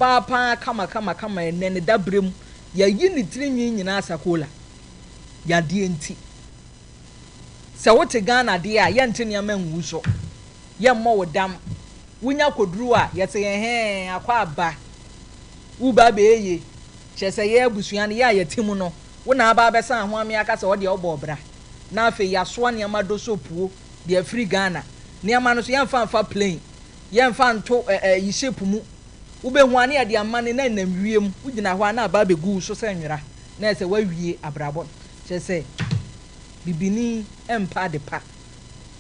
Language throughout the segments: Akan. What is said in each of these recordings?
papa kama ene ne dabrem ya yi ni tirinwi nyina asakola ya de enti se wote Ghana de a ye nte ne amanwu so ye mmɔ wodam wunya koduru a ye se he akwa aba uba beye chese ye abusua ne ya yetimu no wona aba besa ho ame aka se wo de obobra na afi ya so ne amado so puo de afri Ghana ne ama no so ye mfa plane ye mfa nto yi shape mu ubehu ane ya de amane na namwiem ugina ho ana aba begu so se nwera na se wawie abrabon chese bibini empa de pa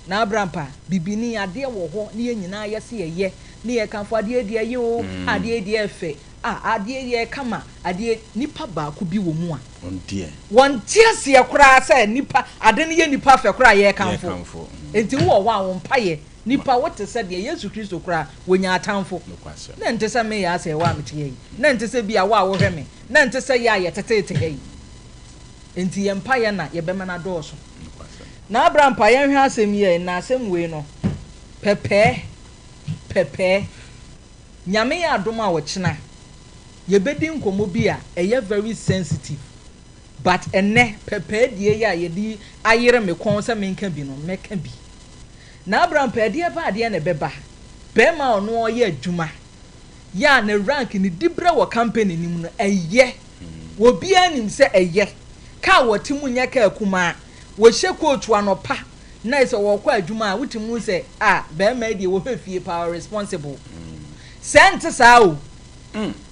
na abrampa bibini ade wo ho ne ye nyina ye se ye ne ye kanfo ade de ye o ade de efe ade ye kama ade nipa ba ko bi wo mu a wontie se kura se nipa ade ne ye nipa fe kura ye kanfo enti wo wa wo mpa ye nipa wote se de Yesu Kristo kura wonya atamfo na nte se me Yaa Serwah mete yi na nte se bia wa wo hweme na nte se ya ye tetete yi enti ye mpa ye na ye bema na do so na abrampa ye hwe asem ye na asem we no pepe nyame ya adom a wo kina ye bedi nkomo bi a eye very sensitive but enne pepe die ya ye di ayere me kon se menka bi no meka bi na abrampa die ba ade na beba be ma ono ye adwuma ya na rank ni dibre wo company nim no eye wo bi anim se eye ka wotimu nya ka akuma wo hye kotu anopa na ise wo kwa adwuma a wotimu se be ma die wo hwefie power responsible sent sa o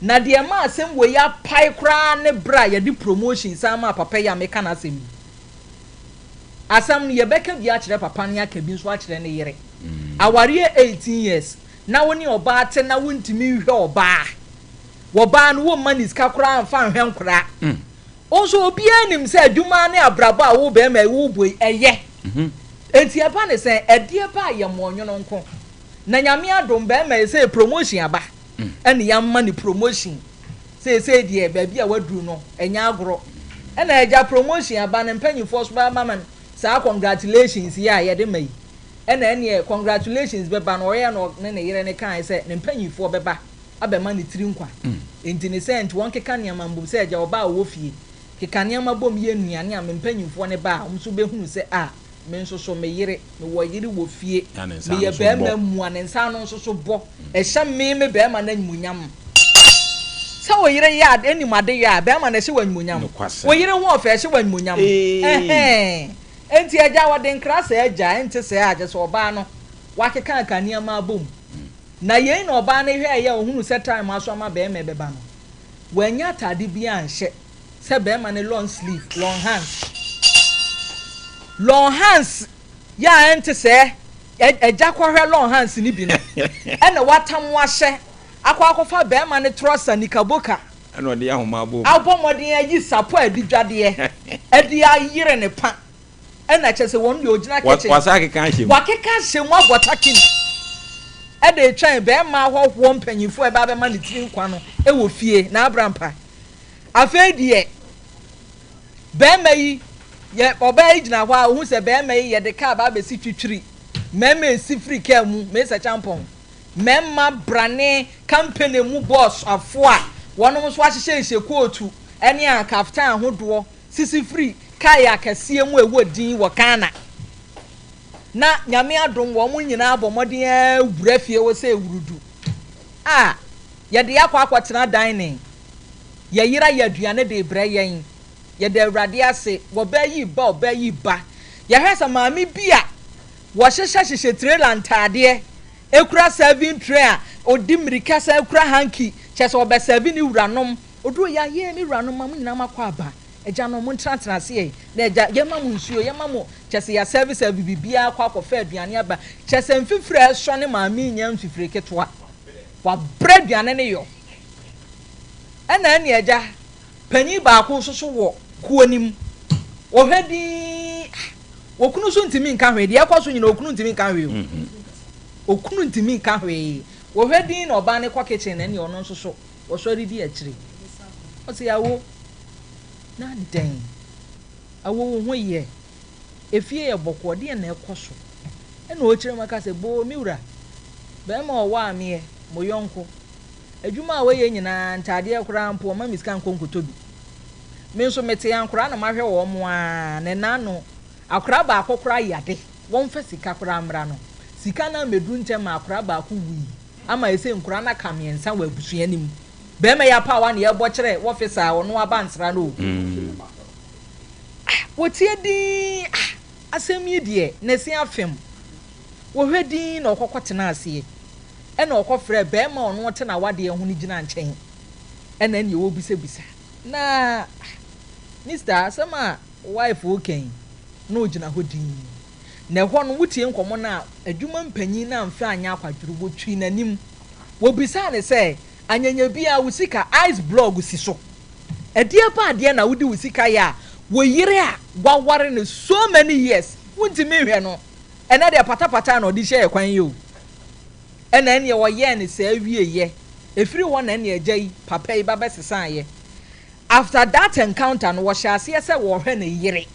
na de ma asem wo ya pai kra ne bra ya di promotion sama papa ya meka na asem asam ye beka bi a kire papa ne aka bi so a kire ne yere aware 18 years na woni oba te na wontimi hwe oba wo ba no wo manis ka kra amfa hwe nkra onso obi anim se adwuma ne abrabo a wo be ma wo boi eye enti aba ne se ede ba ye monwono nko na nyame adom be ma se promotion aba ene yamma ni promotion se die ba bia waduru no enya agoro ena eja promotion aba ne mpanyifo so ba mama sa congratulations ya ye de mai ene congratulations be ba no ye no ne yere ne kan se ne mpanyifo be ba abema ne tiri nkwa enti ne se enti won keka ne amambum se eja oba wo fie keka ne amabom ye nuane a mpanyifo ne ba umso be hunu se me nso so me yere me wo yere wo fie me ye be ma mu ane nsa no nso so bo e hye me be ma na nyumunyam sa wo yere ya eni made ya be ma na hye wa nyumunyam wo yere ho ofa hye wa nyumunyam enti eja wo den krasa eja enti se aje so oba no wakeka akania ma bom na ye na oba na hwe ya ohunu se time aso ma be ma be ba no wanya atade bi anhye se be ma ne long sleeve long hands ya enti se eja kwahwe long hands ni bi no ena watam wahye akwakofa be ma ne trosa nikaboka ena ode ahoma abo abomodin ayi sapo adidwade edi ayire ne pa ena chese won de ogina keche wasake kan hye wakeka hye mu abotakin ede twan be ma hwohwo mpanyifo e ba be ma ne tiri nkwa no e wo fie na abrampa afedie be ma yi ye oba igina hwa ohun se be ma yi ye de ka ba be si twitwiri mema esi free ka mu me se champon mema brane company mu boss afo a wonom so ahyehye kotu ene a kaftan hodo sisi free kaya kase mu ewodin wo kana na nyame adom wo mu nyina abomodin awura fie wo se ewurudu ye de akwatena dining ye yira ye aduane de bra yen ye de awrade ase wo ba yi ba ye hwesa maami bia wo hyehye trailer ntade ekura 7 tray a odi mirika sa ekura hanky chese wo be 7 ni wuranom oduro ya ye ni wuranom mam nyina makwa aba eja no mo ntrantena se na eja ye mam nsuo ye mam chese ya service bibia akwa kofa aduane aba chese mfifire so ne maami nya mfifire ketwa wa bread aduane ne yo ena ne eja panyi ba ko soso wo kuonim wo hwedi okunu so ntimi nka hwe de yakwaso nyina okunu ntimi nka hwe okunu ntimi nka hwe wo hwedi na oba ne kwa kitchen na ne ono nso so wo so redi akire o se yawo na den awo wo ho ye efie ye bokko de na ekoso e na o kire maka se bo miura be ma o wa me mo yonko adwuma we ye nyina ntade akura mpo ma miska nkonkoto bi me nso mete ankura na mahwe wo mo a ne nano akura ba akokura yade won fa sika kura amra no sika na medu ntem akura ba akwu wi ama ese nkura na kamiensa wa abusuanim be me ya pa wa ne ye bo kire officer wo no aba nsra no wotie din asem yi de na si afem wo hwedin na okokotena ase e na okofre be ma ono wote na wade ho ni gina nchen e na ne wo bisa na Mr. Sama wife oken no gina hodin na ho no wotie nkomo na adwuma mpanyin na mfa anya akwadwuru botwi nanim wo bisa ne se anyanya bia wusika ice blog si so edie pa ade na wudi wusika ya wo yire a gwaware ne so many years wunti me hwe no ena de patapata na odi hye kwan yo ena ne wo ye ne se awie ye efiri wo na ne agyi papa yi baba sesan ye after that encounter no wo hyase se wo hwe ne yire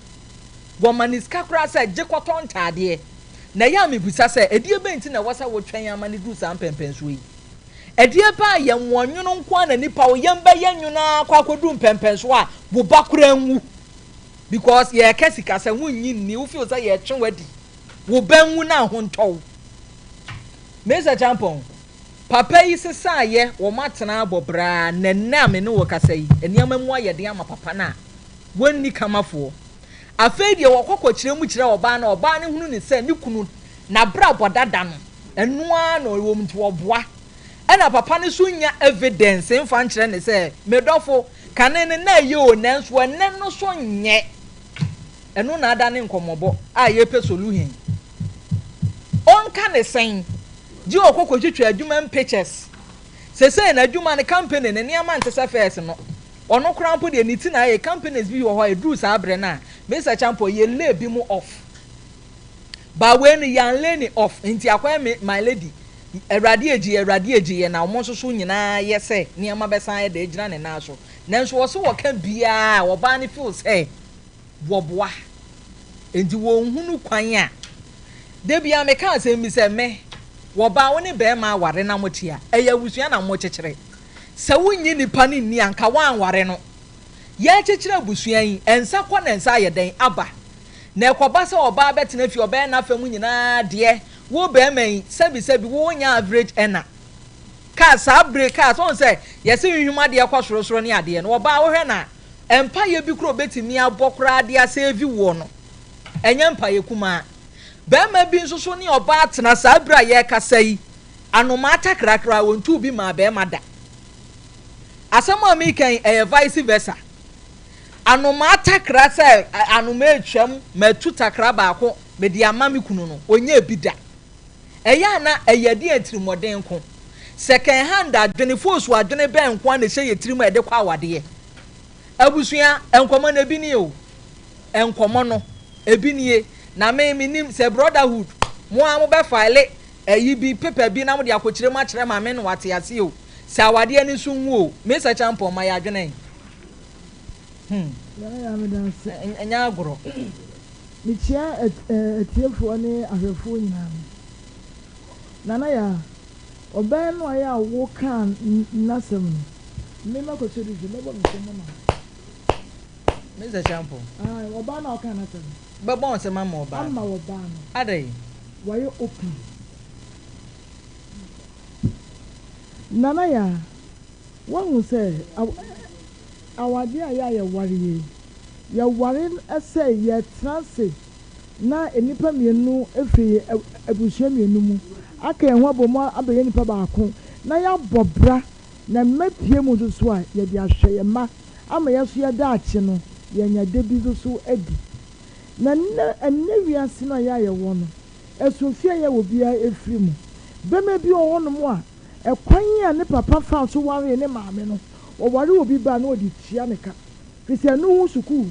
wo maniska kra se gyekoto ntade na ya mebusa se edie benti na wo se wo twen amane du san pempenso yi edie ba ye nwonwono nko na nipa wo yemba ye nwuna kwakodu pempenso a wo bakura nwu because ye kesika se wunyi ni wo feel say ye twen wadi wo banwu na ho ntow Mr. Champon papa yi sesa ye wo matena abobra na na me ne wo kasa yi eniama mu aye de ama papa na wonni kamafo afei de wo kokokire mu kire oba na oba ne hunu ne se ne kunu na bra bodada no enua na wo mti wo boa ena papa ne so nya evidence mfa nkire ne se medofo kane ne na ye o nanso ene no so nye enu na ada ne nkomobo a ye pe soluhin onka ne sen ji okokotwetwe adwuma pictures sese na adwuma ne company ne niama ntese first no ono krampo de niti na ye companies bi wo ho edru sa abre na Mr. Champo ye lay bi mu off ba when yan lay ni off nti akwa my lady erade eji ye na omo soso nyina ye se niama besan ye de ejina ne na so nanso wo so wo ka bia wo ba ne feel say wo boa enti wo hunu kwan a de bia me ka asem bi se me wo ba wo ne be ma ware na motia eya wusua na mo kekere se wunyi nipa ni ni anka wan ware no ye kekere busua yi ensa kwa na ensa ye den aba na ekoba se oba betena fi oba na fam nyina de wo be man sebi wo nya average ena ka sa break ka so say ye se hwuma de kwa sorosoro ne ade no oba wo hwe na empa ye bi kro betimi abokra de asevi wo no enya empa ye kuma be ma bi nso so ne oba atena sa bra ye kasa yi anoma atakrakra wontu bi ma be ma da asama mi kan vice versa anoma atakra say anoma etwam matu takra ba ko me di amami kunu no onye bida eya na eyade atirimoden ko second hand adwene force adwene ben ko na hye yetirimo ede kwa awade abusua enkomo na bi ni o enkomo no ebi nie na me nim se brotherhood mo am be file eyi bi paper bi na mo de akokire ma kire ma me no wate ase o se awade ani so nwu o Mr. Champo ma ya adwene ya me dan se enya agoro michia etiefo ne ahwefo nyina nana ya oban no aya wo kan nasem me ma ko chedi je mebo nsemo na Mr. Champo oban na o kan nasem bebo nsema ma oban amma oban no adai wayo open nana ya won say awade aya ya ware ya ware ese ya transit na enipa mienu efi abuhia mienu mu aka enwa bomo abeye nipa baako na ya bobra na mapie mu so a ye di ahwe ye ma ama ya so ya daachi no ye nya debi so edi na enne wiase na ya ye wo no esofia ye wo bia efiri mu bema bi o wono mu a ekwan ya ne papa fa so ware ne maame no o ware obi ba na odi tia ne ka fisi anu hu suku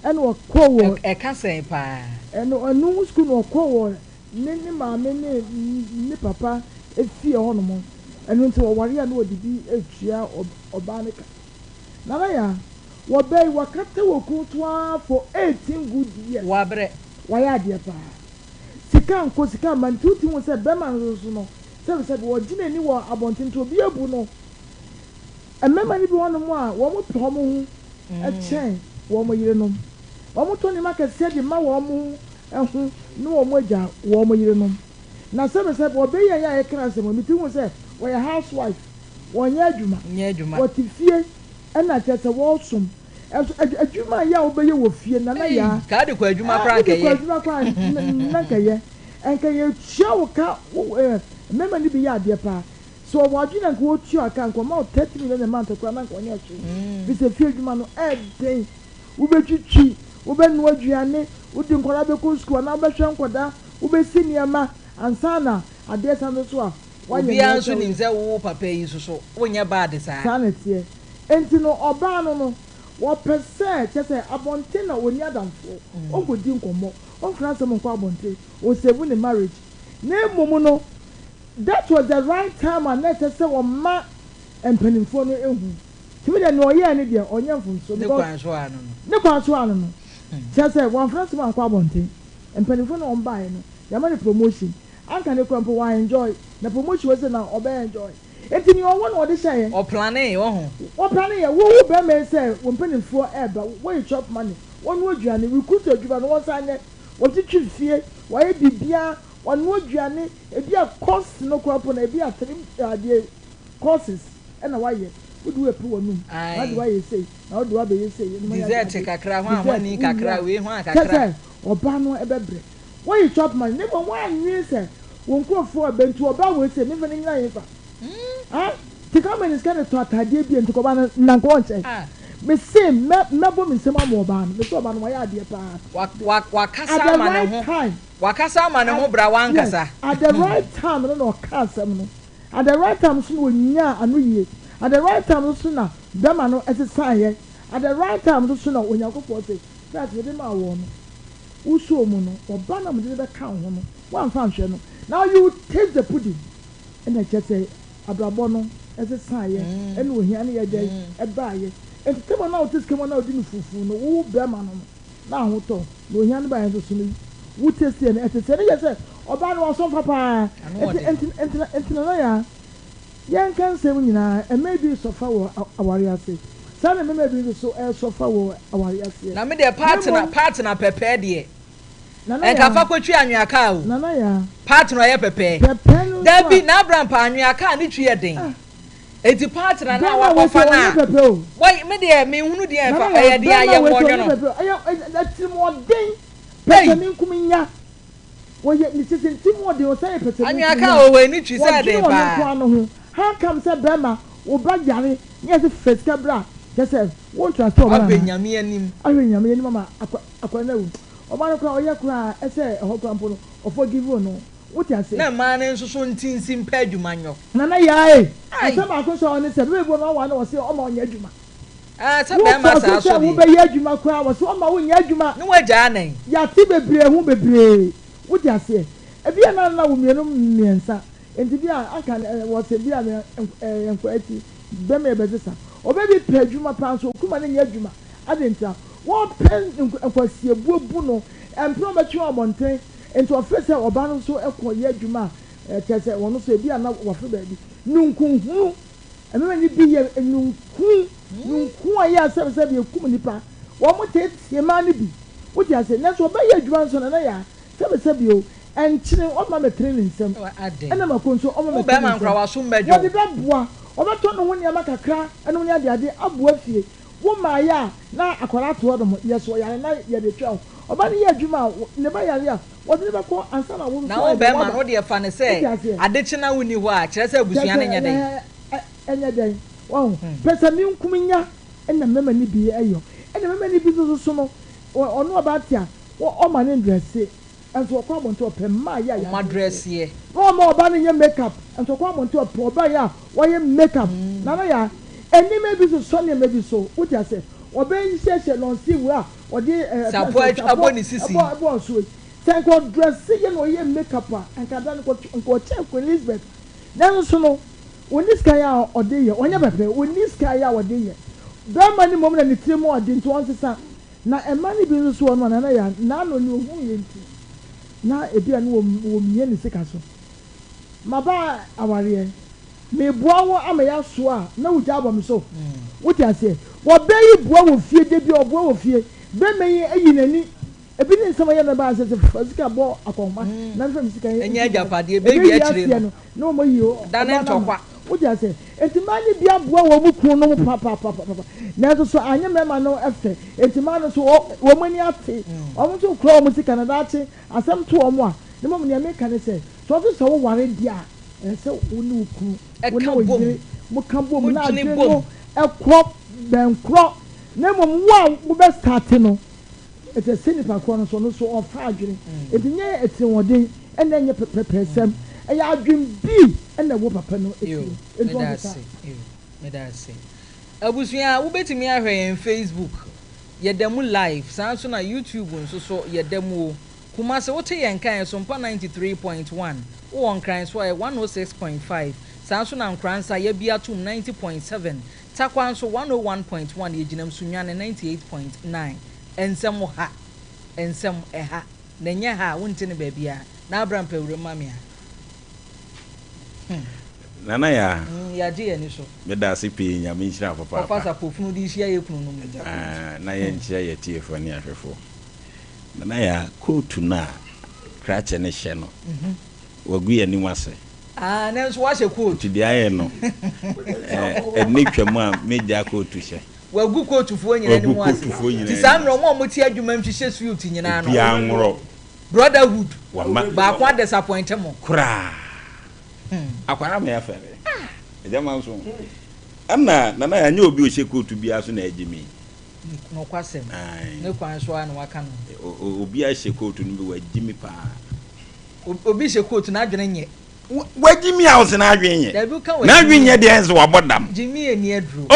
ene o ko wo e ka sen pa ene anu hu suku no ko wo ne maame ne papa efie hono mo enu nti wo ware ya na odi bi etua oba ne ka na ya wo bei wakata wo kutua for 18 good years wa bre wa ya de pa sika nko sika man tuti wo se be man so no se wo gina ni wo abontinto bi abu no mmarima ni bi wɔn mo a wɔn pɛ wɔn ho ɛkyɛn wɔn yere nom wɔn to ne ma kɛseɛ de ma wɔn ho ɛho ne wɔn agya wɔn yere nom na sɛbɛsɛ wɔbɛyɛ yɛ a yɛkra sɛ wɔn ti ho sɛ wɔyɛ housewife wɔnyɛ adwuma wɔte fie ɛna kyerɛ sɛ wɔsom adwuma yɛ a wɔbɛyɛ wɔ fie na na yɛ kaa de kɔ adwuma kora nkɛyɛ na nkɛyɛ nkɛyɛ tua wo ka mmarima ni bi yɛ adeɛ paa so wɔn adwene nka wɔtua aka nka ɔma 30 million a month kora na nka ɔnyɛ hwee bi sɛ fie adwuma no ɛɛden wobɛtwitwi wobɛnoa aduane wodi nkwadaa bɛkɔ sukuu anaa wobɛhwɛ nkwadaa wobɛsi nneɛma ansa na adeɛ sa no so a obiara nso nim sɛ wo papa yi so wonyɛ baade saa na teɛ enti no ɔbaa no wɔpɛ sɛ kyɛ sɛ abɔnten na wɔni adamfoɔ ɔnkɔdi nkɔmmɔ ɔmfra asɛm nkɔ abɔnten ɔsɛbu ne marriage na mmom no that was the right time a na kyɛ sɛ wɔma mpanimfoɔ no ehu tumi deɛ nea ɔyɛɛ ne deɛ ɔnyɛ mfonso ne kwan so ano no kyɛ sɛ wɔmfra asɛm ankɔ abɔnten mpanimfoɔ na ɔmbaeɛ no yɛma ne promotion anka ne kura mpo wa enjoy na promotion wɔ sɛ na ɔbɛ enjoy eti ni ɔwɔ na ɔde hyɛ yɛ ɔplane ɔho ɔplane yɛ wo bɛrɛ sɛ wɔn mpanimfoɔ ɛɛba wɔyɛ chop money wɔn no aduane recruit adwuma no wɔn san yɛ wɔtwitwi fie wɔyɛ bibia wɔn no aduane ebi a course no kura po na ebi a 3 adeɛ courses ɛna wɔayɛ wodi wo epi wɔn num na de wɔayɛ sei na wɔde wɔabɛyɛ sei dessert kakra ho ahoni kakra wei ho akakra kɛsɛ ɔbaa no ɛbɛbrɛ wɔyɛ chop money ne bɔ wɔn anwie sɛ wɔn nkurɔfoɔ bɛntu ɔbaa wɔn sɛ ne fɛ ne nyina yɛ fa tika mani sika ne to atadeɛ bi nti kɔba no nanka wɔnkyɛn me se mɛbɔ me nsɛm ama ɔbaa no me sɛ ɔbaa no wɔyɛ adeɛ paa wakasa ama ne ho bra wankasa at the right time no na ɔka asɛm no at the right time so na ɔnya ano yie at the right time so na bɛma no ɛsesaeɛ at the right time so na onyankopɔn sɛ sɛ yɛde ma wɔ no wosuo mu no ɔba na mede bɛka wo ho no woamfa nhwɛ no now you taste the pudding ɛna kyɛ sɛ abrabɔ no ɛsesaeɛ ɛna ohia ne yɛgya ɛbaeɛ nti tɛmɔ na wote sikama na wodi no fufuo no wo bɛrima no na ahotɔ na ohia no baeɛ nso so no wo taste no ɛte sɛ ne yɛ sɛ ɔbaa no wɔsɔmfa paa nti na yɛ yɛnka nsɛm nyinaa ɛmɛ bi sɔfa wɔ aware ase saa na mɛmɛ bi nso ɛsɔfa wɔ aware ase na me deɛ partner pɛpɛɛ deɛ ɛnkafa kɔtwi anweaka o partner ɔyɛ pɛpɛɛ dabi na abram pa anweaka ne twi yɛ den eti partner na wakɔfa na wɔy me deɛ me hunu deɛ ɛfa ɛyɛ deɛ ayɛ wɔnyɔ no ɛyɛ ɛtimɔden pɛtɛni nkuminya wɔyɛ ne sisi ntimɔden ɔsɛ yɛ pɛtɛni anweaka o wɔ ani twi sɛ den paa how come sɛ bɛrima ɔba yare nyɛ sɛ fɛsika bra kyɛ sɛ wɔn transfer ɔba abɛ nyame anim ama akɔ na ewu ɔba no kora ɔyɛ kora ɛsɛ ɛhɔ kora mpo no ɔforgive no wote ase na mmaa ne nso so ntinsi mpɛ adwuma nyɔ nana yaae ɛsɛ baako sɛ ɔne sɛ bɛbɛ no ɔwa na wɔse ɔma ɔnyɛ adwuma sɛ bɛrima saa so de wobɛyɛ adwuma koraa wɔse ɔma wonyɛ adwuma ne wagyaa nan yɛate bebree ho bebree wote aseɛ ebi yɛ na wo mmiɛnsa nti bi a aka wɔse bi a nkɔ akyi bɛrima yɛbɛgye sa ɔbɛbi pɛ adwuma paa nso okuma ne nyɛ adwuma ade ntia wɔpɛ nkwasiebuo bu no mpere ɔbɛtwe ɔmɔnten nti ɔfɛ sɛ ɔba no nso ɛkɔ yɛ adwuma a kyerɛ sɛ wɔn nso ebi a na wɔfɛ baabi nunkunhunu ɛmɛmɛ ni bi yɛ nunkun a yɛ asɛbisɛ bi ekum nipa wɔn mo tie maa ni bi wote ase nanso ɔbɛyɛ adwuma nso na ne yɛ asɛbisɛ bi o ɛnkyene ɔma mɛ tiri ne nsɛm ɛna mɛ ko nso ɔma mɛ tiri ne nsɛm wɔde bɛ boa ɔbɛtɔ ne ho nneɛma kakra ɛna wɔn adeade aboa fie wɔn maa yɛ a na akwadaa to hɔ nom yɛ so yare na yɛde twɛ o ɔba ne yɛ adwuma a ne ba yare a wɔde ne bɛkɔ ansa na wɔn na wɔn bɛrima no deɛ fa ne sɛ adekyina wuni hɔ a kyerɛ sɛ abusua ne nyɛ dɛ ɛnyɛ dɛ wɔn pɛsɛ mi nkum nya ɛna mɛma ne bi ɛyɔ ɛna mɛma ne bi nso so no ɔno ɔba te a ɔma ne ndrɛse nso ɔkɔ abɔnten ɔpɛ mmaa yɛ a ɔma drɛseɛ na ɔma ɔba ne nyɛ makeup nso ɔkɔ abɔnten ɔpɛ ɔba yɛ a wɔyɛ makeup nana yɛ a ɛnima bi so sɔ nneɛma bi so wote ase ɔbɛn hyehyɛ nɔnsi wu a ɔde sapo abɔ ne sisi abɔ nsuo sɛ nkɔ drɛse yɛ na ɔyɛ makeup a nkada nkɔ kyɛ nkɔ Elizabeth nanso no oni sika yɛ a ɔde yɛ ɔnyɛ pɛpɛ oni sika yɛ a ɔde yɛ bɛrima ne mɔmu na ne tiri mu ɔde nti wɔn sisa na ɛma ne bi nso wɔ no nana yɛ n'ano ne ohun yɛ nti na ebi a no wɔ mie ne sika so maba awareɛ me bua wo ama ya so a na wo ja abom so what you say wo be yi bua wo fie de bi obua wo fie be me yi ayi nani ebi ni nsema ya na ba se sika bo akonma na mfa sika enye ajapade be bi akire no mo yi o dane ntokwa what you say etimani bi abua wo mu kun no papa na so anya mema no efe etimani so wo mani ate o mo so kro mo sika na dache asem to o mo a ne mo ne make kan say so so wo ware dia se wonu ku wonu yire mo kan bom na adweno ekro benkro na mo wo be start no it is sinipa kro no so ofa adwene ebinye etinwodin ena nye pepesem eya adwen bi ena wo papa no me da say abusuya wo betimi ahwe en Facebook yedemu live sanso na YouTube nso so yedemu kuma se wote yen kan Sompa 93.1 wo nkran so 106.5 sanso na nkransa ye bia tum 90.7 takwan so 101.1 ye ginam sunwane 98.9 ensem ha ensem eha nenye ha wonte ne babia na Abraham pewure mamia nana ya je yani so me da se pe nya me nhira papa papa sa pofunu di hia ye kunu no mu na ye nchia ye tiefo ni ahwefo nana ya kotu na krache ne hye no wagu ye ni wase na nso wa hye kotu di aye no eni twam a meja kotu hye wagu kotu fo nyina ni wase ti samro mo ti adwuma mhwehye suit nyina no bia nworo brotherhood ba kwa disappoint mo kura akwara me afere ejama nso ana nana ya nya obi o hye kotu bia so na agimi no kwasem ne kwan so an waka no obi a hye kotu no bi wagimi pa obi hye kotu na adwene nye wagimi a o na adwene nye na adwene nye de enso wabodam jimi eni adru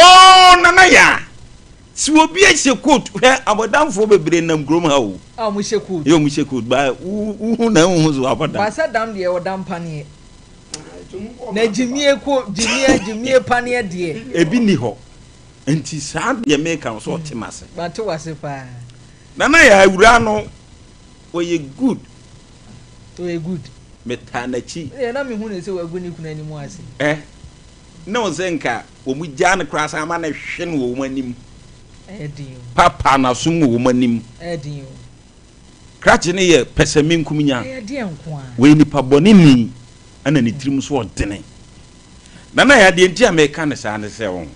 nana ya si obi a hye kotu he abodamfo bebre nam grom ha o mo hye kotu yo mo hye kotu ba hu na hu so wabodam ba sa dam de o dam pane na jimie pane de ebi ni ho enti saa de make so otimase ba to wase pa nana ya awura no oye good metanachi na me hu ne se wagu ni kuna ni mu ase na o zenka o mu gya ne krasa ama na hwe no wo manim papa na sum wo manim krache ne ye pesamin kumnya we nipa boni ni ana ni tirim so odene nana ya de enti ameka ne saa ne se won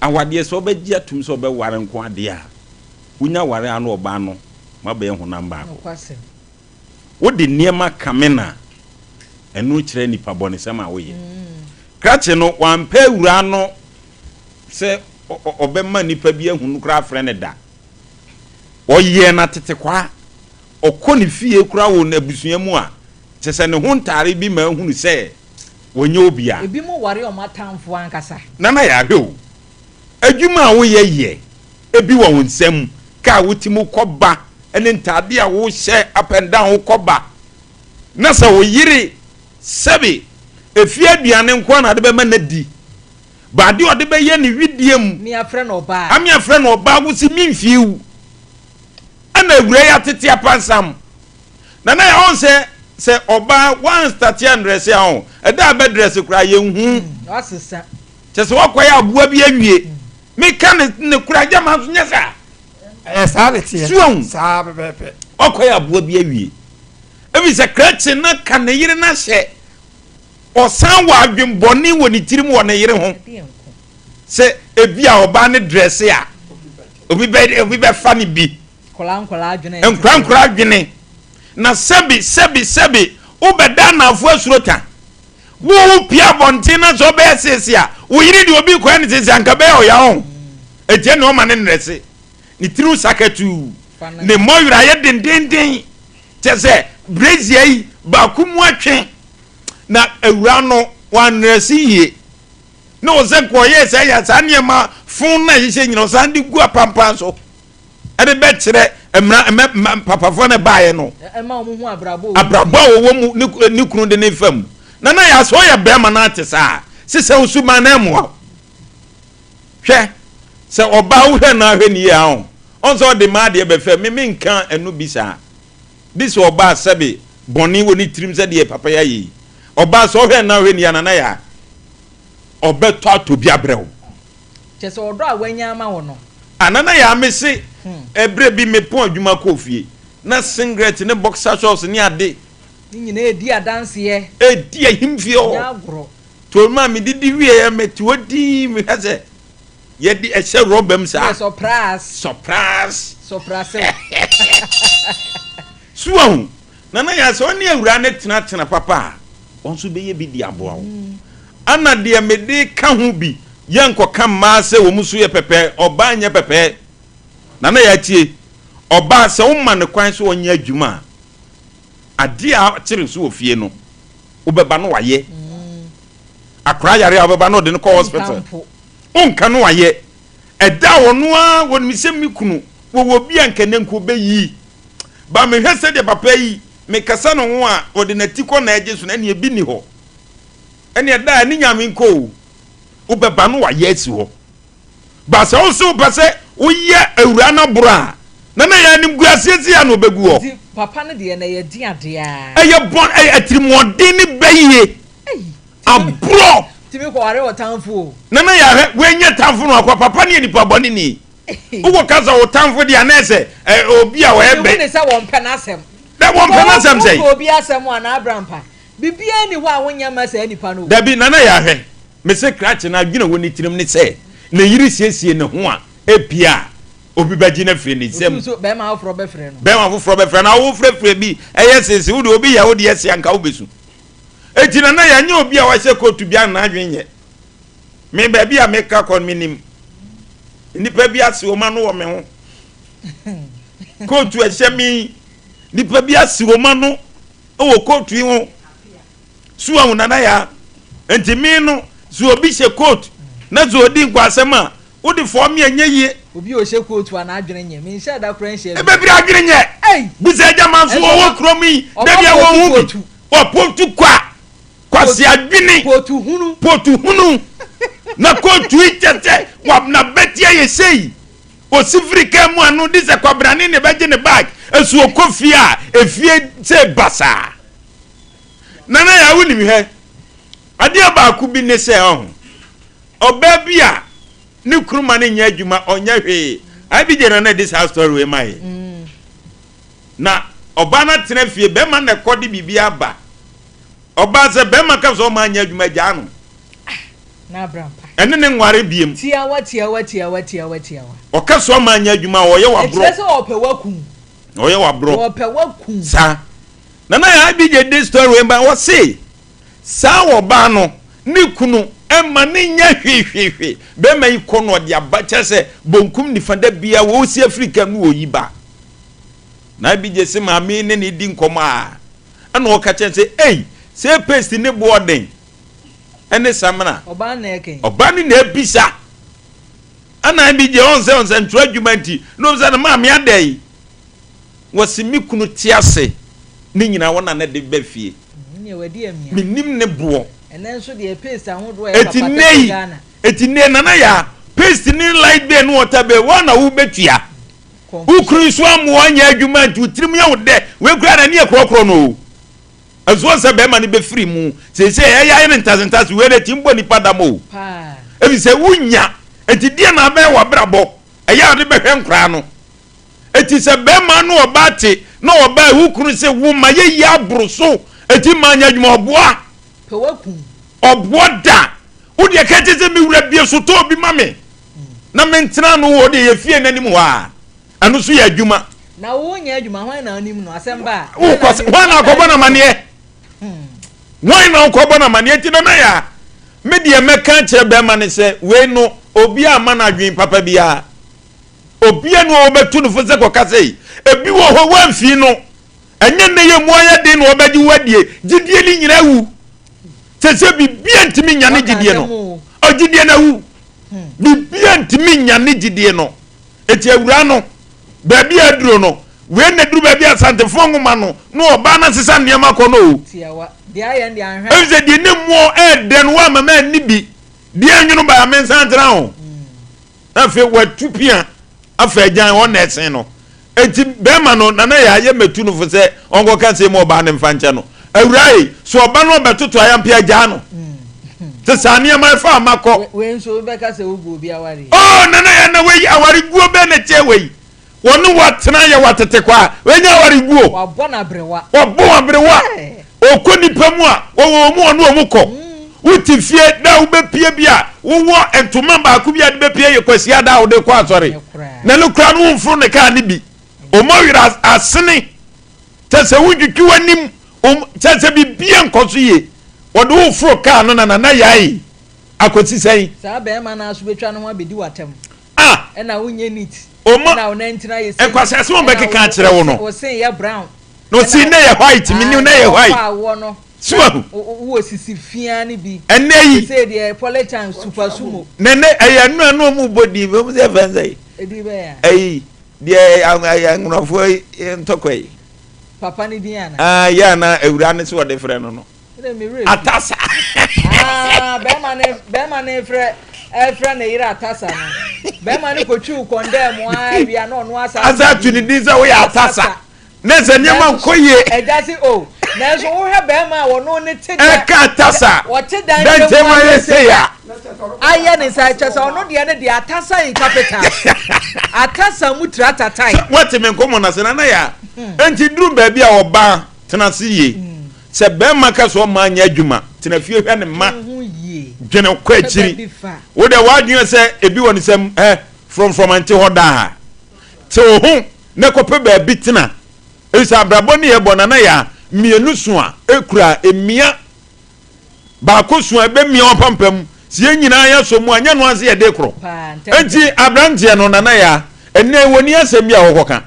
awade so obagya tum so obeware nko ade a unya ware anu oba no mabe hu namba ko wo de niema kamena enu kire nipa boni sema wo ye krache no wampa ewura no se obemma nipa bi ehunu kra frɛ ne da oye na tete kwa okoni fie kura wo na abusua mu a kyese ne ho ntare bi ma ehunu se wonye obia ebi mo ware o matamfo ankasa nana ya hwe o adwuma wo ye ebi wo nsam ka wotimu koba ene ntade a wo hye up and down wo koba na sa wo yiri sebi efie aduane nko na de be ma na di ba de ode be ye ne widiem mi afre no ba ami afre no ba wo si mi mfiu ana awure ya tete apansam nana ya on se oba one start dress ya on e da be dress kura ye hu asesa chese wakoya abua bi awie me kan ne kura jama so nyesa sabetie sabepepe wakoya abua bi awie ebi se krache na kan yire na hye osan wa adwemboni woni tirim wo ne yire ho se ebi a oba ne dress ya obi be fa ne bi kola adwene enkran adwene na sebi obeda na afu asurota wo pia bontina so be sesia wo yiri di obi kwa ne sesia nka be o ya ho eje no ma ne nrese ni tiru sakatu ne moyura ye dendenden tese brazia yi ba kumu atwe na awura no wan nrese yie no zenko ye se ya saniema fun na yise nyina sandi gu apampan so ade be kire emra papafo ne baaye no ema omu hu abrabo wo mu ni kunu de ne fam na ya so ya be ma na atesa sise usuma na emu hwe se oba wo hwe na hwe ni ya on so de ma de be fam me nkan enu bisa this oba sabe boni woni trim se de papa ya yi oba so hwe na hwe ni ya na ya obeto atobi abrɛw chese odo a wanya ama wo no anana ya mese ebre bi me pon adwuma kofie na singlet ne boxer shorts ne ade nyina edi adanse ye edi ahimfio ya agro to ma me didi wie ya meti odi me hase ye di ehye robem sa surprise suwon nana ya so ne awura ne tena papa onso beye bi di aboa wo ana de me de ka ho bi ye nkoka ma se wo musu ye pepe oba nya pepe nana ya tie oba se wo ma ne kwan so onya adwuma ade a kire so ofie no ubeba no waye akra yare abeba no de no hospital onka no waye eda wono a wonmi se mikunu wo bi anka nenko beyi ba me hwese de papa yi me kasa no ho a ode na tiko na ejesu na ne ebi ni ho ene da ni nyame nko ubeba no waye asi ho ba se wo so pese wo ye awura na bura na ya nim guasiesi ya no begu ho papa ne de na ye di ade a eye bon atirimodin ni beyiye abro timi ko are otanfo na ya wenye tanfo no akwa papa ne nipa boni ni ugo kaza otanfo dia na ese obi a we be ne se won pe na asem da won pe na asem sei obi asem ana abrampa bibia ni ho a wonya ma se nipa no da bi na ya hwe me se kratch na adwina woni tirim ni se na yiri siesie ne ho a epia obi baji na fre ni sem so be ma afro be fre no be ma afro be fre na wo fre bi sese wo de obi ya wo de ese anka wo besu eti na ya nya obi a wa se kotu bia na adwenye me ba bia me ka kon minim nipa bia se o ma no wo me ho kotu ehye mi nipa bia se o ma no wo kotu yi ho suwa na ya enti mi no zo obi se kotu na zo odi nkwasema wo de fo me anyeye obi o she kotu ana adwene nye me nsha da kran she e be bia adwene nye buza jama so wo kromi da bia wo hu bi o pontu kwasi adwene potu hunu na kotu itete wa na betia ye sei o sifrika mu anu dise kwabrane ne beje ne bag esu okofia efie se basa nana ya wuni mi he ade ba ku bi ne se ho oba bia ni kuruma ne nya adwuma onya hwe abi je na this house story we mai na oba na tena fie be ma na kodi bibia ba oba se be ma ka so ma nya adwuma gya no na brampa ene ne nware biem tiawa o ka so ma nya adwuma wo ye wa bro ese opewaku o ye wa bro opewaku sa na ya abi je this story we ba wo se sa wo ba no ni kunu emma ne nya hwehwehwe be ma ikono de abacha se bonkum ni fanda bia wo si Africa no oyiba na bi je se ma me ne di nkomo a ana o ka chen se se paste ne boarding ene samana oba na eken oba ni na ebisa ana bi je onse ntradwumanti no se na ma me adai wasimi kunu tiase ni nyina wona na de bafie ne wadi amia minim ne bo ene nso de paste ahodo e papa Ghana etine nana ya paste ni light be no water be wana wo betua ukru so amwo anya adwumanti utirim ya wo de we kura na ne ekrokro no azuo se be ma ne be free mu se ya ne ntazentase we de timbo ni padamo pa ebi se wunya etidie na be wa brabo eya de be hwenkra no eti se be ma no obate na oba ukru se wu ma ye ya bruso eti manya adwuma oboa pewaku oboda wo de ka teze mi wura bie so to bi mame na mentena no wo de ye fie nanim wa anu so ya adwuma na wo nya adwuma hwan na anim no asemba wo hwan na akọbọ na mane hwan na akọbọ na mane ti na ya me de meka kire be ma ne se we no obi ama na adwen papa bia obi no obetu no fo se koka sei ebi wo ho wanfi no enye ne ye mu aya de no obeji wadie gidie ni nyina wu se bibia ntimi nyane gidie no o gidie na wu bibia ntimi nyane gidie no eti awura no ba bia duro no we na duru ba bia sante fonguma no no oba na sesa niam ko no tiawa de aye ndi anhwe e de ne mo den wa mama ni bi de anwunu ba men santra ho afi watupia afa agyan won na esen no eti be ma no na ya ye metu no fo se ongo kan se mo ba ne mfanche no awurai so oba no betoto ayampia agya no te sane ma fa amako we nso be ka se ugo bi awari oh nana ya na we awari guo be na che we wonu watena ya watete kwa we nya awari guo wa bona brewa okoni pamu a wo mu onu omukọ wuti fie da wo be pie bia wo entoma ba ku bia de be pie yekwasi ada wo de kwa asori na no kra no mfuru ne ka ne bi o mo wira asene tese wudwutwu anim tese bi bia nkoso ye wo de wo furu ka no na yai akosi sei sa be ma na so betwa no abedi watem na wonye neat na wo nantina ye se ekwase se wo be keka kire wo no wo sen ya brown no si na ye white mi ni na ye white so wo sisi fia ni bi eneyi say the politician super sumo nene anu mu body be mu se fanzai edi be ya de angrofo ntokoi papa ni dia na ya na ewura ne se wo de frɛ no no atasa be ma ne frɛ ne yira atasa no be ma ne kochu condemn wa bia no no asa tu ni din se wo ya atasa ne se nyama nkoye ejasi o na so wo he be ma wo no ne te da ka atasa wo te dan te ma ye se ya aye ne sa chasa ono de ne de atasa in capital atasa mu tratatai what me nkomo na se na ya enti duru ba bia oba tena se ye se be ma ka so ma anya adwuma tena fie hwe ne ma dwene kwa akiri wo de wa dwene se ebi woni sem from anti hoda te o hu ne kope ba bi tena esa abrabo ne ye bona na ya mienu so a ekura emia ba ko so ebe mia opampam sie nyina ya so mu anya no ase ye de kro enti abrante no na ya enne woni asem bia hokoka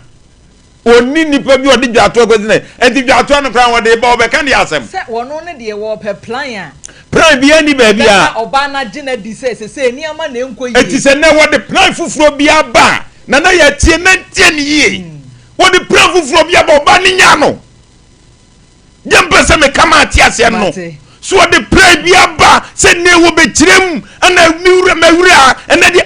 oni nipa bi odi dwato akwese enti dwato no kran wode ba obeka ne asem se wono ne de wo pe plan bi ani ba bia oba na gina di se ni ama na enko yi enti se ne wode plan fufuro bia ba na ya tie na tie ne yi wode plan fufuro bia ba oba ne nya no jempe se me kama atiase no so wode plan bia ba se ne wo be kirem ana miwura mawura ene de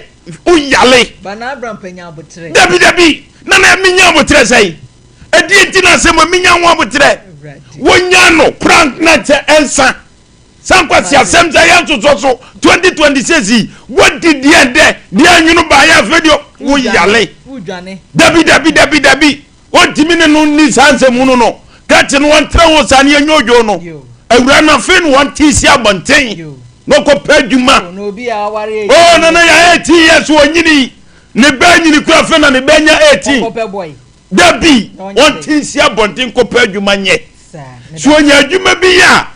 uyale bana abram panya abotre dabi na minya abotre sai edi enti na se mo minya wo abotre wonya no prank na te ensa sankwa si asem za ya ntoto so 2026 what did the end de anyunu ba ya video uyale dabi o timine no ni sanse mu no kati no wantra wo sane anyojo no awura na fe no wantisi abonten no ko paduma no bi aware oh na ya 18 years wonyini ne ba nyini kura fe na ne banya 18 dabi wantisi abonten ko paduma nye so nya adwuma bi ya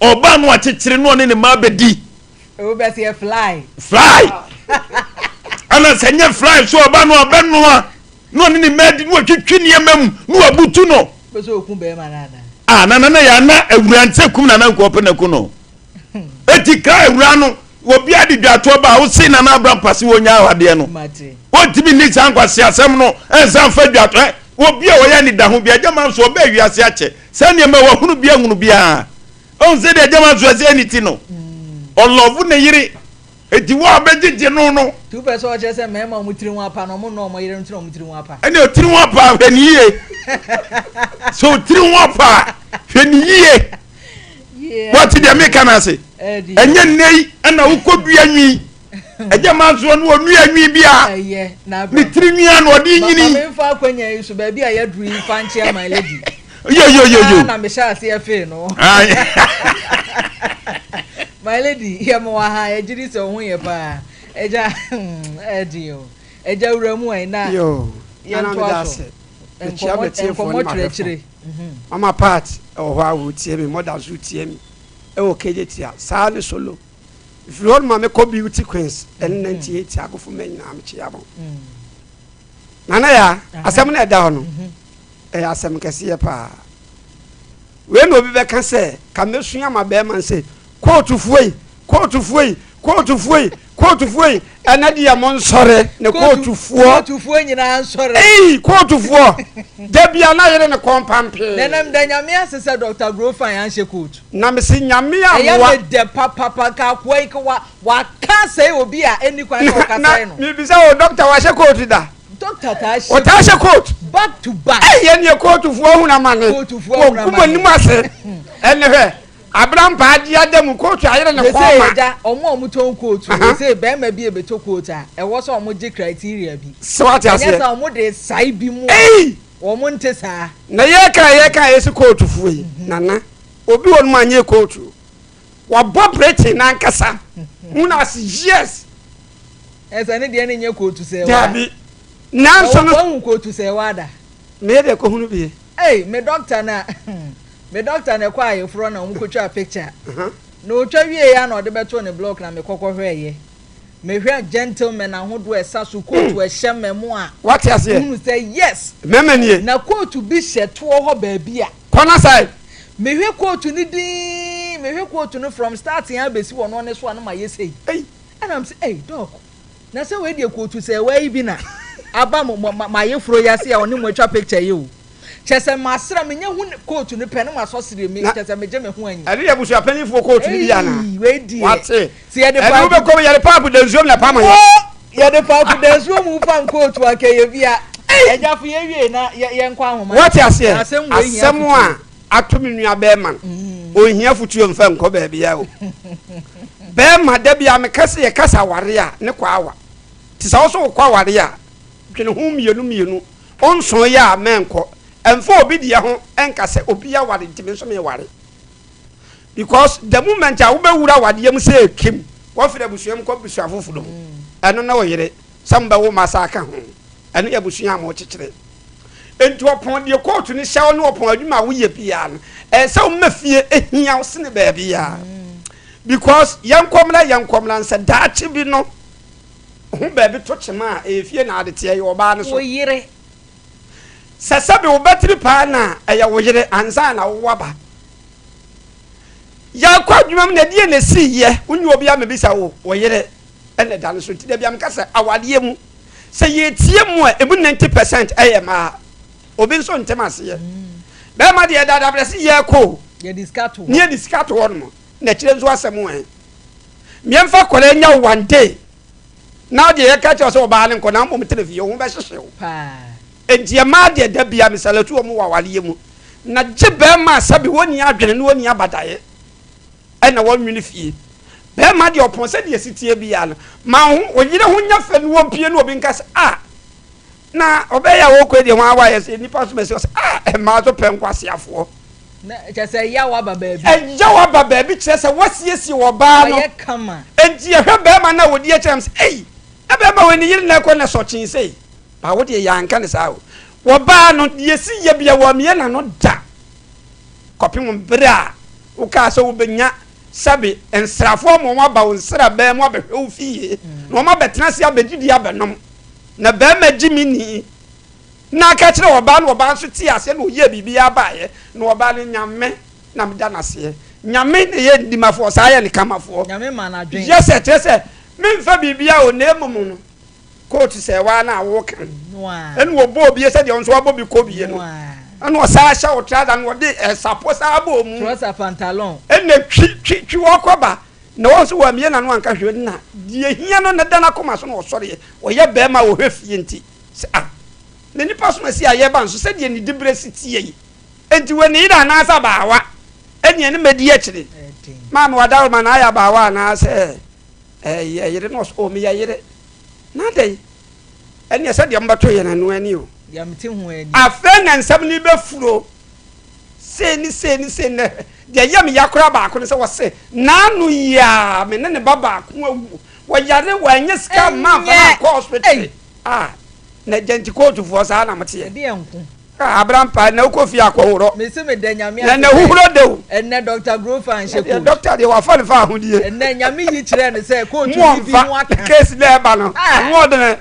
oba no akekere no ne ma bedi o be say fly ana senya fly so oba no abeno no ne medi no twetwe ne yamam no abutu no be so okun be ma na na ya na awurante kum na nko pe na ku no eti ka awura no obi adi dwato ba wo se na abram pase wonya awade no o tibi ni sankwase asem no ensan fa dwato obi a wo ya ni da ho bia jama so oba wiase ache sane ma wa hunu bia on se de jama so ase aniti no on love ne yire eti wa bejeje no tu pe so che se mema mutiri hu apa no mo no mo yire ntiro mutiri hu apa ene otiri hu apa hwani ye so otiri hu apa hwani ye what de me kana se enye nei ana ukobua nwi ejama so no onu anwi bia na ni tiri nwi na odi nyini me fa akwanya yi so ba bia ya duru fa nche my lady yo na me sha se afi no my lady ya mo ha e jiri se ohun ye pa eja edio eja uramu ai na yo ya na me da se enchia betie fo ni ma mama part o ha wo tie me mother so tie me e o keje tia sa ne solo if you want mama ko beauty queens en 98 agofo men na am chi abo nana ya asem na da ho no asem kese ye pa we no bi be ka se ka mesua ma be man se kotu fuoi anadi ya mon sore ne kotu fuo nyina sore kotu fuo da bia na yere ne kompampe nenam da nyame asese Dr. Grofan ya nche kotu na me si nyame awa ya de papa ka kwai ka wa ka se obi a eni kwan ka ka sai no me bi se o doctor wa she kotu da Doctor Tashi o Tashi coat back to back ye ne kotu fuo hu na mane kotu fuo na mane ni mase ene he Abraham Padia dem coat ayere ne koma. Say omo ton coat. Say be ma bi e beto coat a. E wo so omo je criteria bi. So what you say? Yes, omo de sai bi mu. Hey! Omo nte saa. Na ye ka esi coat fu yi. Nana. Obi won ma anye coat. Wa bob rating na nkasa. Una yes. Esa ne de ne nye coat say wa. Dabi. Na so no won coat say wa da. Me de ko hunu bi. Hey, me doctor na. Me doctor na kwa ye fro na omo ko twa picture. No twa wie ya na ode beto ne block na me kokko hweye. Me hwe gentleman ahodo esa so coat we hye memo a. What you say? You say yes. Memenie. Na coat bi hye to ho ba bia. Corner side. Me hwe coat ni din, me hwe coat no from starting a besi wo no ne so na ma ye sei. Hey. And I'm say, hey doc. Na say we dey coat say we bi na. Aba ma ye fro ya se ya oni mo twa picture ye o. Chese masra me nya hu coat ni pe no maso sire me chese me je me hu anyi. Ade ya busu apani fo coat ni bia na. We di. What? Si ye de pa. Ade be ko ye de pa bu de nsuom na pa ma ye. Ye de pa bu de nsuom mu pa coat wa ke ye bia. Eja fu ye wie na ye nkwa ahoma. What you say? Asem a atumi nua be man. Ohia futuo mfa nko ba bia o. Be ma da bia me kase ye kasa ware a ne kwa awa. Ti sa wo so kwa ware a. Twene hu mienu. Onso ya menko. Enfo obi dia ho enkase obi ya ware ntimi nso me ware. Because the moment a wo be wura wade yam say kim, wo fira busuam ko busua fofudo. Eno na wo yire, samba wo masaka ho. Eno ya busua ma wo kekere. Enti opon de court ni hye no opon adwuma wo ye bia no. Se wo mafie ehia wo sene ba bia. Because yankomla nsa daachi bi no. Ho ba bi to chema efie na ade tie ye oba ne so. Wo yire. Sasabe wo batiri pa na eya wo yire anza na wo waba. Ya kwa dwuma na die na si ye unyi obi amebisa wo yire ene da no so ti da bia mkasa awade mu se ye tie mu a ebu 90% eye ma obi nso ntemase ye be ma de da bless ye ko ye discato ni discato won mo na kire nso asemu en miemfa kole nya one day na de ye ka che so ba ne nko na mbom telefi wo be hyehye wo pa enti ma de da bia misalatu wo wa wale mu na gye be ma sabi woni adwene ne woni abadaye ena won nwini fie be ma de opon se de sitie bia no ma ho oyire ho nya fa ne won pie no obi nka se na obeya wo kwedi ho awa ye se nipa so mesi o se ma so penkwase afo na chese ya wa ba baabi ya wa ba baabi chese wasiesi wo ba no ye kama enti ye hwe be ma na wodi e chems be ma weni yiri na ko na so chin sei ba wodi ya nka ne sa wo ba no ye si ye bia wo me na no da kopim bra wo ka so wo benya sabi ensrafo mo wa ba wo nsra be mo be hwe fie no ma betena se abegidi abenom na be ma jimini na ka kire oba na oba so ti ase na oye bibia baaye na oba ne nyame na meda na se nyame ne ye ndimafo sa ye ne kamafo nyame ma na dwen yes tese me mfa bibia o na emumu no court se wa na wo kan enu obo obi se de onso abo bi ko biye no anu o sa sha o trouser no de sapo sa abo mu trouser pantalon enne twi wo koba na won so wa mie na no anka hwe na die hia no na da na koma so no sore o ye be ma wo hwefie nti se na nipa so masi aye ban so se die ni dibre sitie yi enti we ni da na asa baawa enie ne medi a kire ma no wada ma na aya baawa na se yire no so mi ya yire na dai enie se de mbato ye na no ani o ya mti hu ani afa na nsam ni be furo se ni ne de yam yakora ba ko ne se wo se nanu ya me ne baba ko awu wo yare wa nya ska ma fa ko hospital na genti court for sa na mate de enku Abraham pa na ko fi akohoro me se me de nyame na huhuro de enne Dr. Grofa and Sheku doctor de wa fa ne fa hodie enne nyame yi kire ne se court bi mu aka case le ba no wo de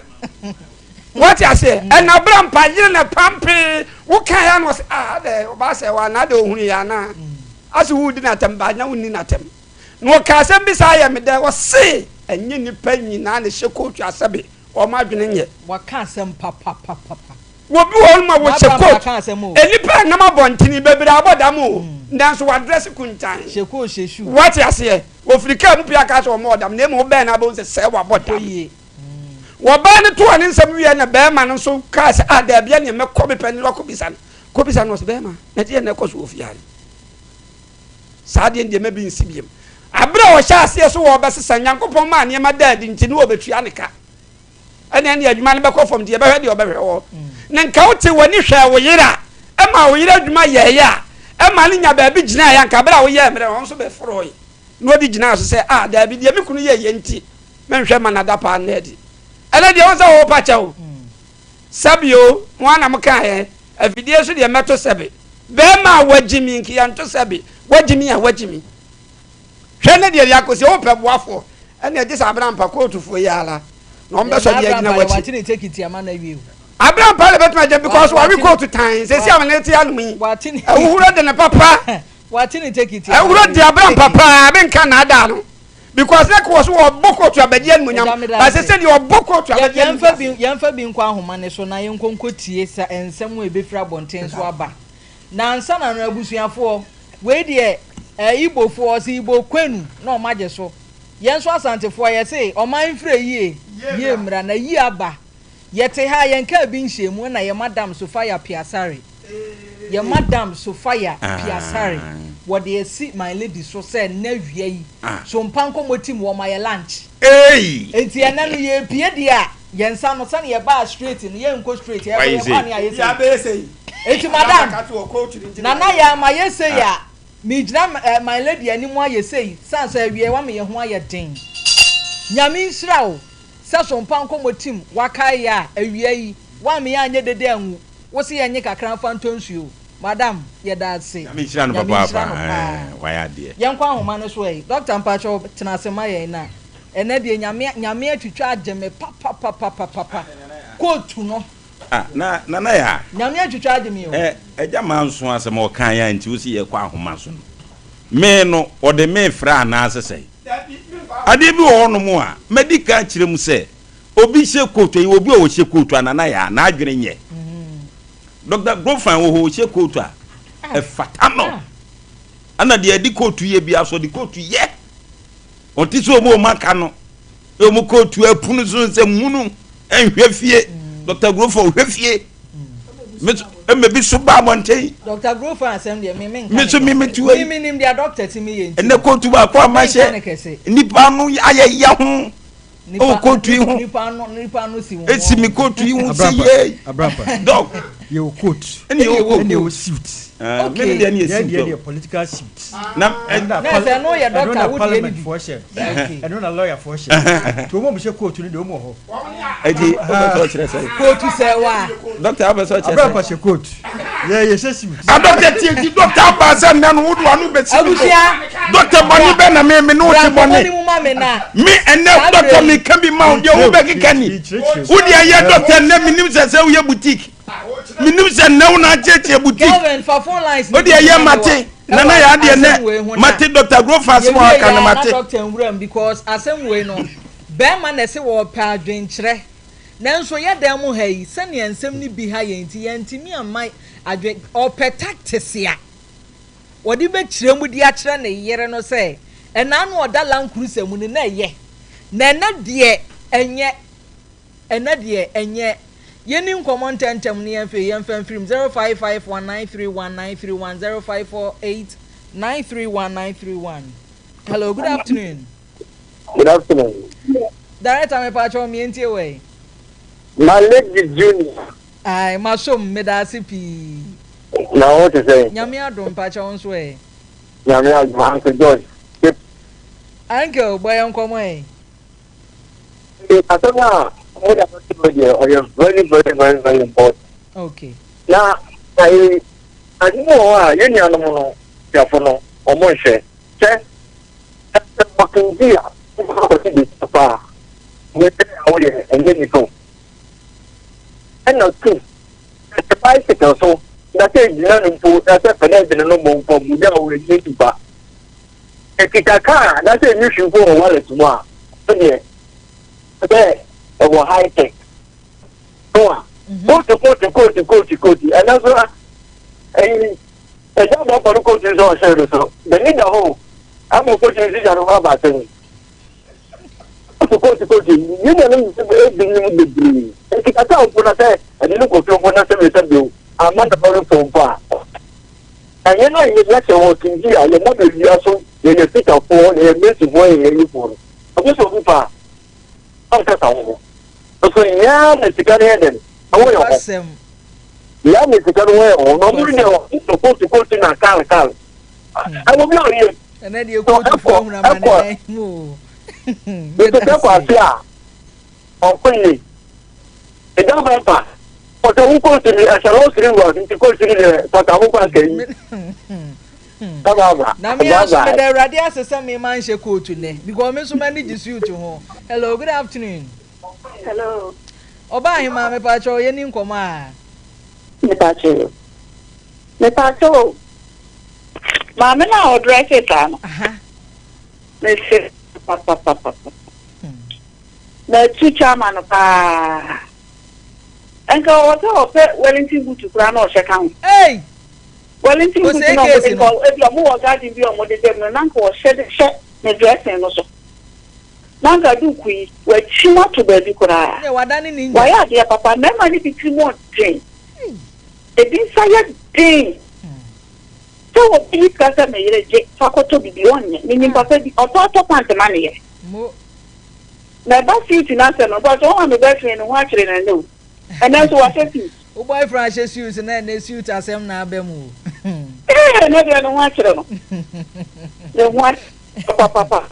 what you say and Abraham pa yire na pampe wo kan ya no se de o ba se wa na de ohunu ya na asu wudi na tamba nya wuni na tem no ka se bi sa ya me de wo se enye ni pa nyina na Sheku asabe o ma dwene nye waka asem papa wo bi won ma wo Sheku enipa na ma bontini bebira abodam ndanso wa address kuntan Sheku sheshu what you say ofrika mu pia ka so mo odam na mo be na bo se wa bodam wo ba ne to ani nsam wie na be ma no so ka se da bia ne me ko be pani ko bisa no se be ma na die na ko so ofiare saa de ndie mabi nsibiem abra wo sha ase so wo besesa nyankopon ma ne ma daadi nti ne wo betua ne ka ene ne adwuma ne bekɔ fam de ye behwe de obehwe wo ne nka wo te woni hwɛ wo yira ema wo yira adwuma ye ya ema ne nya ba bi gina ya nka bra wo ye mre won so be foroyi no di gina so se da bi de me kunu ye nti menhwe ma na da pa na di ele de won sa wo pa chawo sabio wana mkae afidie so de meto sebe be ma wagimi nki ya nto sebe wagimi ya wagimi hwene de yakosi wo pe boafo ene edi sa abram pa kotu fo yala no mbe so de agina wachi watini take it ama na wiu abram pa le betuma je because we kotu tan se si amana ti anu mi watini ehuro de ne papa watini take it ehuro de abram papa be nka na ada no because like was wo boko to abadi anu nyam ba se se de wo boko to abadi yemfa bi nkwa ahoma ne so na yenkonkotie sa ensem we befra bonten so aba na nsa na no abusuafo we de Igbo fo si Igbo kwenu na o maje so yenso asantefo ye se o man frɛ yie mra na yi aba yete ha yenka bi nhyiemu na ye madam Sofia Piasare ye madam Sofia Piasare what they see my lady so say na wia yi so mpanko motim wo ma ye lunch enti ena no ye pie dia yensa no sane ye ba straight ni ye nko straight ye ba ni aye ya be say enti madam na ya ma ye say ya mi jina my lady animu aye say sanso awie wa me ye ho aye den nyame nsira o saso mpanko motim wakai ya awie yi wa me anye dede anwu wo se ye nye kakran fantonsuo madam ye da se nyame nsira no papa wa ya de yen kwa homa no so e doctor mpacho tenasema ye na ene de nyame atwitwa ageme papa kotu no na ya nyame atwitwa ageme o eja manso asem o kan ya nti wo se ye kwa homa so no me no o de me fra na asese ade bi wo no mu a medical kire mu se obi hye kotu yi obi o hye kotu anana ya na adwene nye Dr. Grofan wo ho hye kotu a e fata no ana de adi kotu ye bi aso de kotu ye onti so mo maka no e mo kotu apunu so nse munu enhwe fie Dr. Grofan hwe fie me bi so ba monten Dr. Grofan asem de me nim dia doctor ti me ye nti ene kotu ba kwa ma hye nipa no aye ya ho o kotu yi ho nipa no si wo esi mi kotu yi ho se ye abrampa dog you coat ene o suit okay me dey a political suit na say no your doctor would be any for share and no lawyer for share to mo be coat ni de mo ho eji o so kire say coat say wa doctor abeso kire abrampa she coat ye she suit a doctor ti doctor abaza na no wudu anu be ti doctor boni be na me no ti boni me ene doctor me can be mount dey wo be kekani wo dey ye doctor na me nim say wo ye boutique minim se na una cheche boutique Kelvin for phone lines o dey ye mate nana ya de ne mate Dr. Grofas mo aka na mate doctor nwuram because asem we no be ma na se wo pa adwenkyere nanso ye dem ha yi se ne ensem ni bi ha ye nti ye ntimi amai adwen o tactics ya wodi be kire mu di a kire ne yere no se ena no odala nkurusem ni na ye na na de enye Yeni nkomo ntentem ni yemfa film 0551931931 0548931931. Hello, good afternoon. Good afternoon. Director me pacho mi enti we. My leg junior. Ai masom medasi pi. Now what to say? Nyame adom pacho onso e. Nyame adom Uncle George. Uncle boy nkomo e. Atona what are you very important. Okay. Now I know you know no omo hwe. Che fucking dear. This papa. We tell you and then you go. And not too. The bicycle so that's a young fool that's a financial no for Muda will take you back. A car that's a mission for a wallet tomorrow. Okay. Or high tech. Go on. Go to. And that's what a job of a coach is all service. The need a hole. I'm a coach in about things. To coach. You know, the dream. If I can't put a say, and you look at one of them, I'm not about to far. And you know, you let your work in here, you're not a year so, you're a bit of phone, you're a bit of boy in any phone. I'm just looking for. Okay, so yeah, it's a good head. I want to. Yeah, it's a good way. No, you're supposed to go to a car. I will be on you. And then you go to phone and move. It's a couple here. On Queen. It doesn't matter. But I will go to the Ashalo to go to the Patamuka. Na me ask me the radius say me man she coat today because me so manage you to home. Hello, good afternoon. Hello. Oba hima me pa cho ye ni nkoma a. Me pa cho. Ma me na order it am. Aha. Me se pa. Na tu chama no pa. Enka o te Wellington butu kura na o shekan. Hey. Wellington butu na o de ko e bi o mo garden bi o mo de dem na nka o she me dressing no so. Nanga du kui we chima to baby kura. Yeah, wadani ninja. Why are there papa na mani biti mo drain. E bin saya drain. So what you kasa me yere je fakoto bibi onye. Ni papa di oto pant mani ye. Mo. Na ba suit na se no but o me ba train no wa kire na no. And then so what say? O boyfriend she suit na suit asem na abemu. Na be no wa kire no. The one papa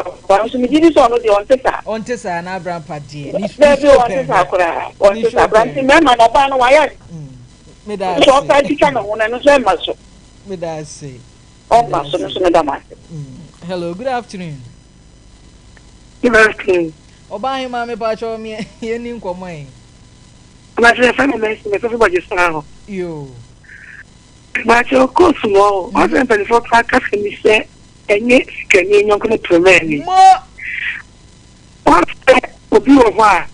so me didi so no de on tesa na abrampa die ni on tesa kura on tesa branti me ma na ba no wa ya me da so ka ti kana wona no so ma so me da say on ma so no so me da ma. Hello, good afternoon. Good afternoon. Oba hima me pa cho me ye ni nkomo e ma se fa me so ba je sa yo ma cho ko sumo o se pe fo ka ka se se enye kenye nyonko no premeni mo what obi over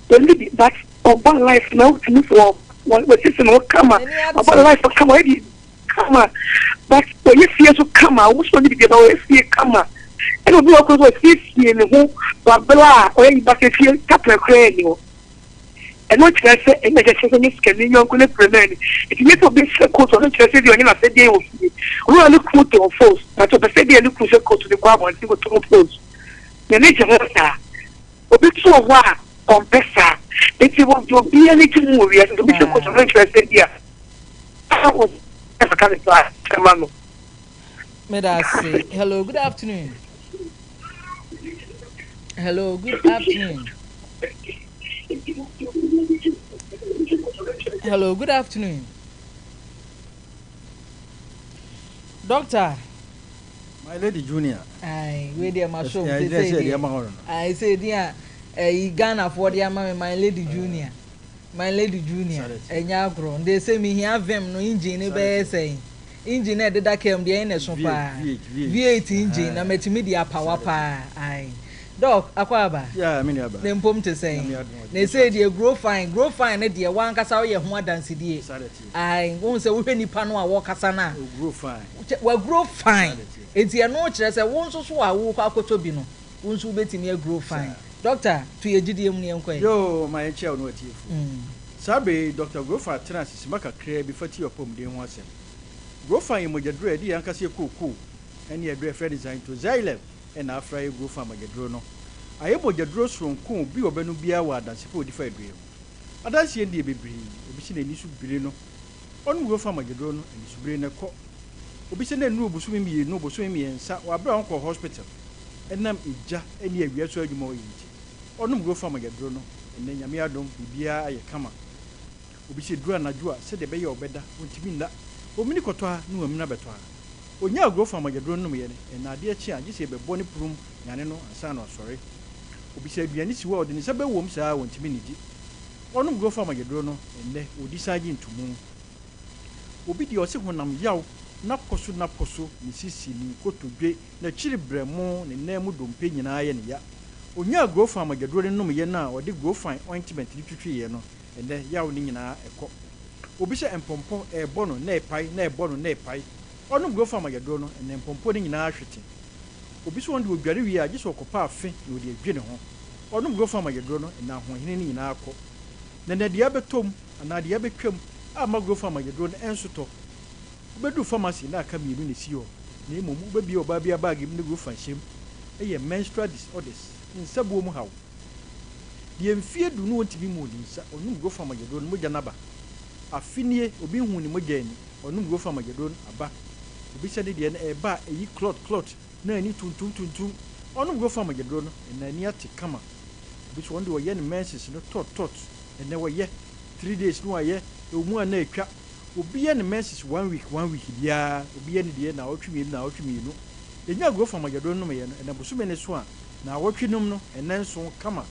the but oba life now to move for what is no come oba life come already come but when you see so come what should be about see come and obi o ko see ne ho babla o yi ba se fie kapra kra ni o and not just say and just say ni kenye nyonko no premeni it means to be so cool so no just say the only na say dey o we are looking to force but to say dey look to the kwabo and go to force the nature of that obi so wa compesa it will be anything we are to be so cool so no just say there I was ever coming to us come me da say hello, good afternoon. Hello, good afternoon. Hello, good afternoon. Doctor. My lady junior. Aye, we dey ma show. I say dia Ghana for dia my lady junior. My lady junior. Enya agro. They say me here vem no engine e be say. Engine e deda kem dia na so pa. V8 engine na metimi dia power pa. Aye. Doc, akwaba. Yeah, me aba. Dem pom te say. They say dey grow fine na dey wan kasa wo ye ho adanse die. Aye, won say wo hwe nipa no a wo kasa na. Grow fine. We grow fine. Enti e no kire say won so so a wo kwa akoto bi no. Won so betimi e grow fine. Doctor, to ye gidie mu ne enko. Yo, my chair no atifu. Sabe Dr. Grofa Trans maka kre bi fati opom de ho asem. Grofa ye mogadro edi yankase koku. Eni edre fair design to Xylem. And after you go from a gadrono. I am what your draws from Coon, be obenu bia wa dance for the fair dream. A dance ye be breed, obishin and issue brino. On go from a gadrono and issue brain a cock. Obishin and no busumi, no busumi and sat or brown call hospital. And nam ija any of your surgery more easy. On go from a gadrono and then Yamiadon be bia a kama. Obishi drew and a drawer said the bay or better, won't you mean that? O minicotoa, no amnabatua. Onya grow from a gadron me and na dear chia just a bonny prum yaneno and son or sorry. Obi said be any word in Sabe worms I want to minity. One grow from a gadrono and they would decide to moon. Obi the ose when I'm yaw, naposu, Mississippi, go to great, the chili bremo, and name don't pay in I and ya. Onya grow from a gadron no me now, or they go find ointment literature, and then yawning in a cock. Obisha and Pompo a bono, ne pie, ne bono, ne pie. Onum go from a gadrono and then pomponing in our shitting. Obis one will be we are just occupy fin with the general. Onum go from a gadrono and now when in our court. Then the other tomb and now the other come, I might go from a gadron and so talk. Ubedu pharmacy na aka mienu ne si ho. Na emu ubebi oba bia bag im ne go fanhyem. Eye menstrual disorders. Nsabuo mu hawo. Die mfie du no ontimi mu di nsa. Onum go famagedon mogya naba. Afinie obi hu ne mogya ani. Onum go famagedon aba. Obi sɛ de deɛ no ɛba ɛyi clot na ani tuntum ɔno go fam agedro no na ani ate kama obi so wɔde wɔyɛ ne menses no tot ɛnɛ wɔyɛ 3 days no ayɛ emu a na atwa obi yɛ ne menses 1 week biara obi yɛ ne deɛ na ɔtwe mienu enya go fam agedro no yɛ no ɛna bosome ne so a na ɔtwe nom no ɛnɛ nso kama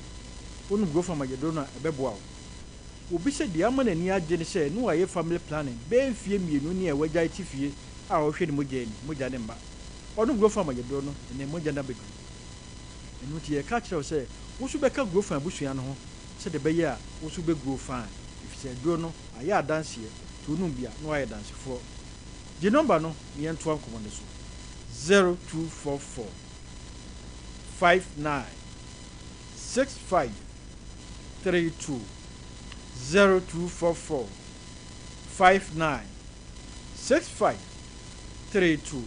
ɔno go fam agedro no ɛbɛboa obi sɛ deɛ ama n'ani agye ne sɛ no ayɛ family planning bɛɛ fie mienu ne ɛwagya iti fie a ɔhwɛ ne mogya ne mba ɔno go fam agedro no ɛnɛ mogya na bedu enu tie ka kyerɛw sɛ wosu bɛka grow fan busua no ho sɛ de bɛyɛ a wosu bɛ grow fan ifisɛ duro no ayɛ adanseɛ to no bia no ayɛ dansefoɔ di number no yɛn to ankomo ne so 0244 59 65 32 0244 59 65 32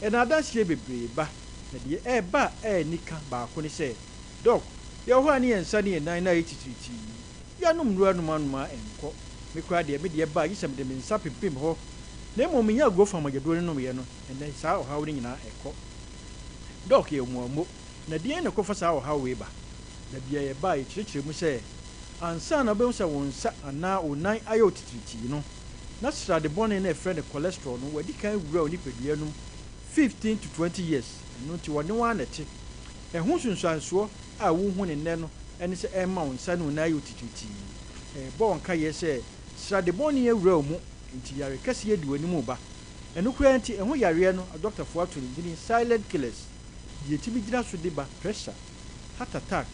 ɛna adanseɛ bebree ba na deɛ ɛba nika baako ne sɛ dɔk yɛhɔ a ne yɛn nsa ne yɛn nan na yɛtitiriti yɛanom nnura nom anoma ɛnkɔ mekora deɛ me deɛ ba yi sɛ mede me nsa pempem hɔ na mmom menya aguo fam agyadoɔ no nomyɛ no ɛnɛ saa ɔhaw no nyinaa ɛkɔ dɔk yɛ mmuammo na deɛ ne kɔfa saa ɔhaw wei ba na deɛ yɛba yɛkyerɛkyerɛ mu sɛ ansa na wobɛhu sɛ wo nsa anaa wo nan ayɛ otitiriti no na srade bɔne na ɛfrɛ ne cholesterol no wadi kan wura wo nipadua nom 15 to 20 years no nti wɔne wɔn anɛte ɛho sunsuansoɔ a wohu ne nnɛ no ɛne sɛ ɛma wo nsa no na ayɛ otititi ɛbɔ nka yɛ sɛ srade bɔne awura mu nti yare kɛseɛ di w'anim ba ɛno koraa nti ɛho yareɛ no adɔktafoɔ ato ne din silent killers deɛ timi gyina so de ba pressure heart attack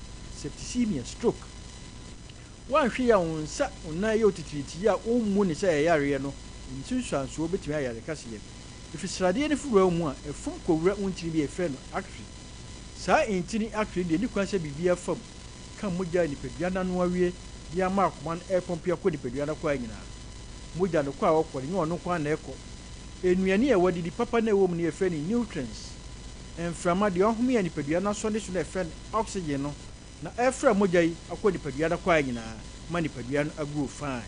septicemia stroke wanhwe ya wo nsa na ayɛ otititi a ɔmmu ne sɛ ɛyareɛ no nsunsuansoɔ bɛtumi ayare kɛseɛ if sradeɛ ne furu mu a efum kowura wontiri bi efrɛ no actri saa entini actri de ni kwan sɛ bibia fam kan mogya nipadua na no awie dia ma akoma no ɛpɔmpia kɔ nipadua na kɔ anyina mogya no kɔ a ɔkɔ ne ɔno kwan na ɛkɔ enuane a wɔde di papa na ɛwɔ mu ne efrɛ no nutrients ɛmframa de ɔhome ya nipadua na so ne so na efrɛ no oxygen no na ɛfrɛ mogya yi akɔ nipadua na kɔ anyina ma nipadua no agro fine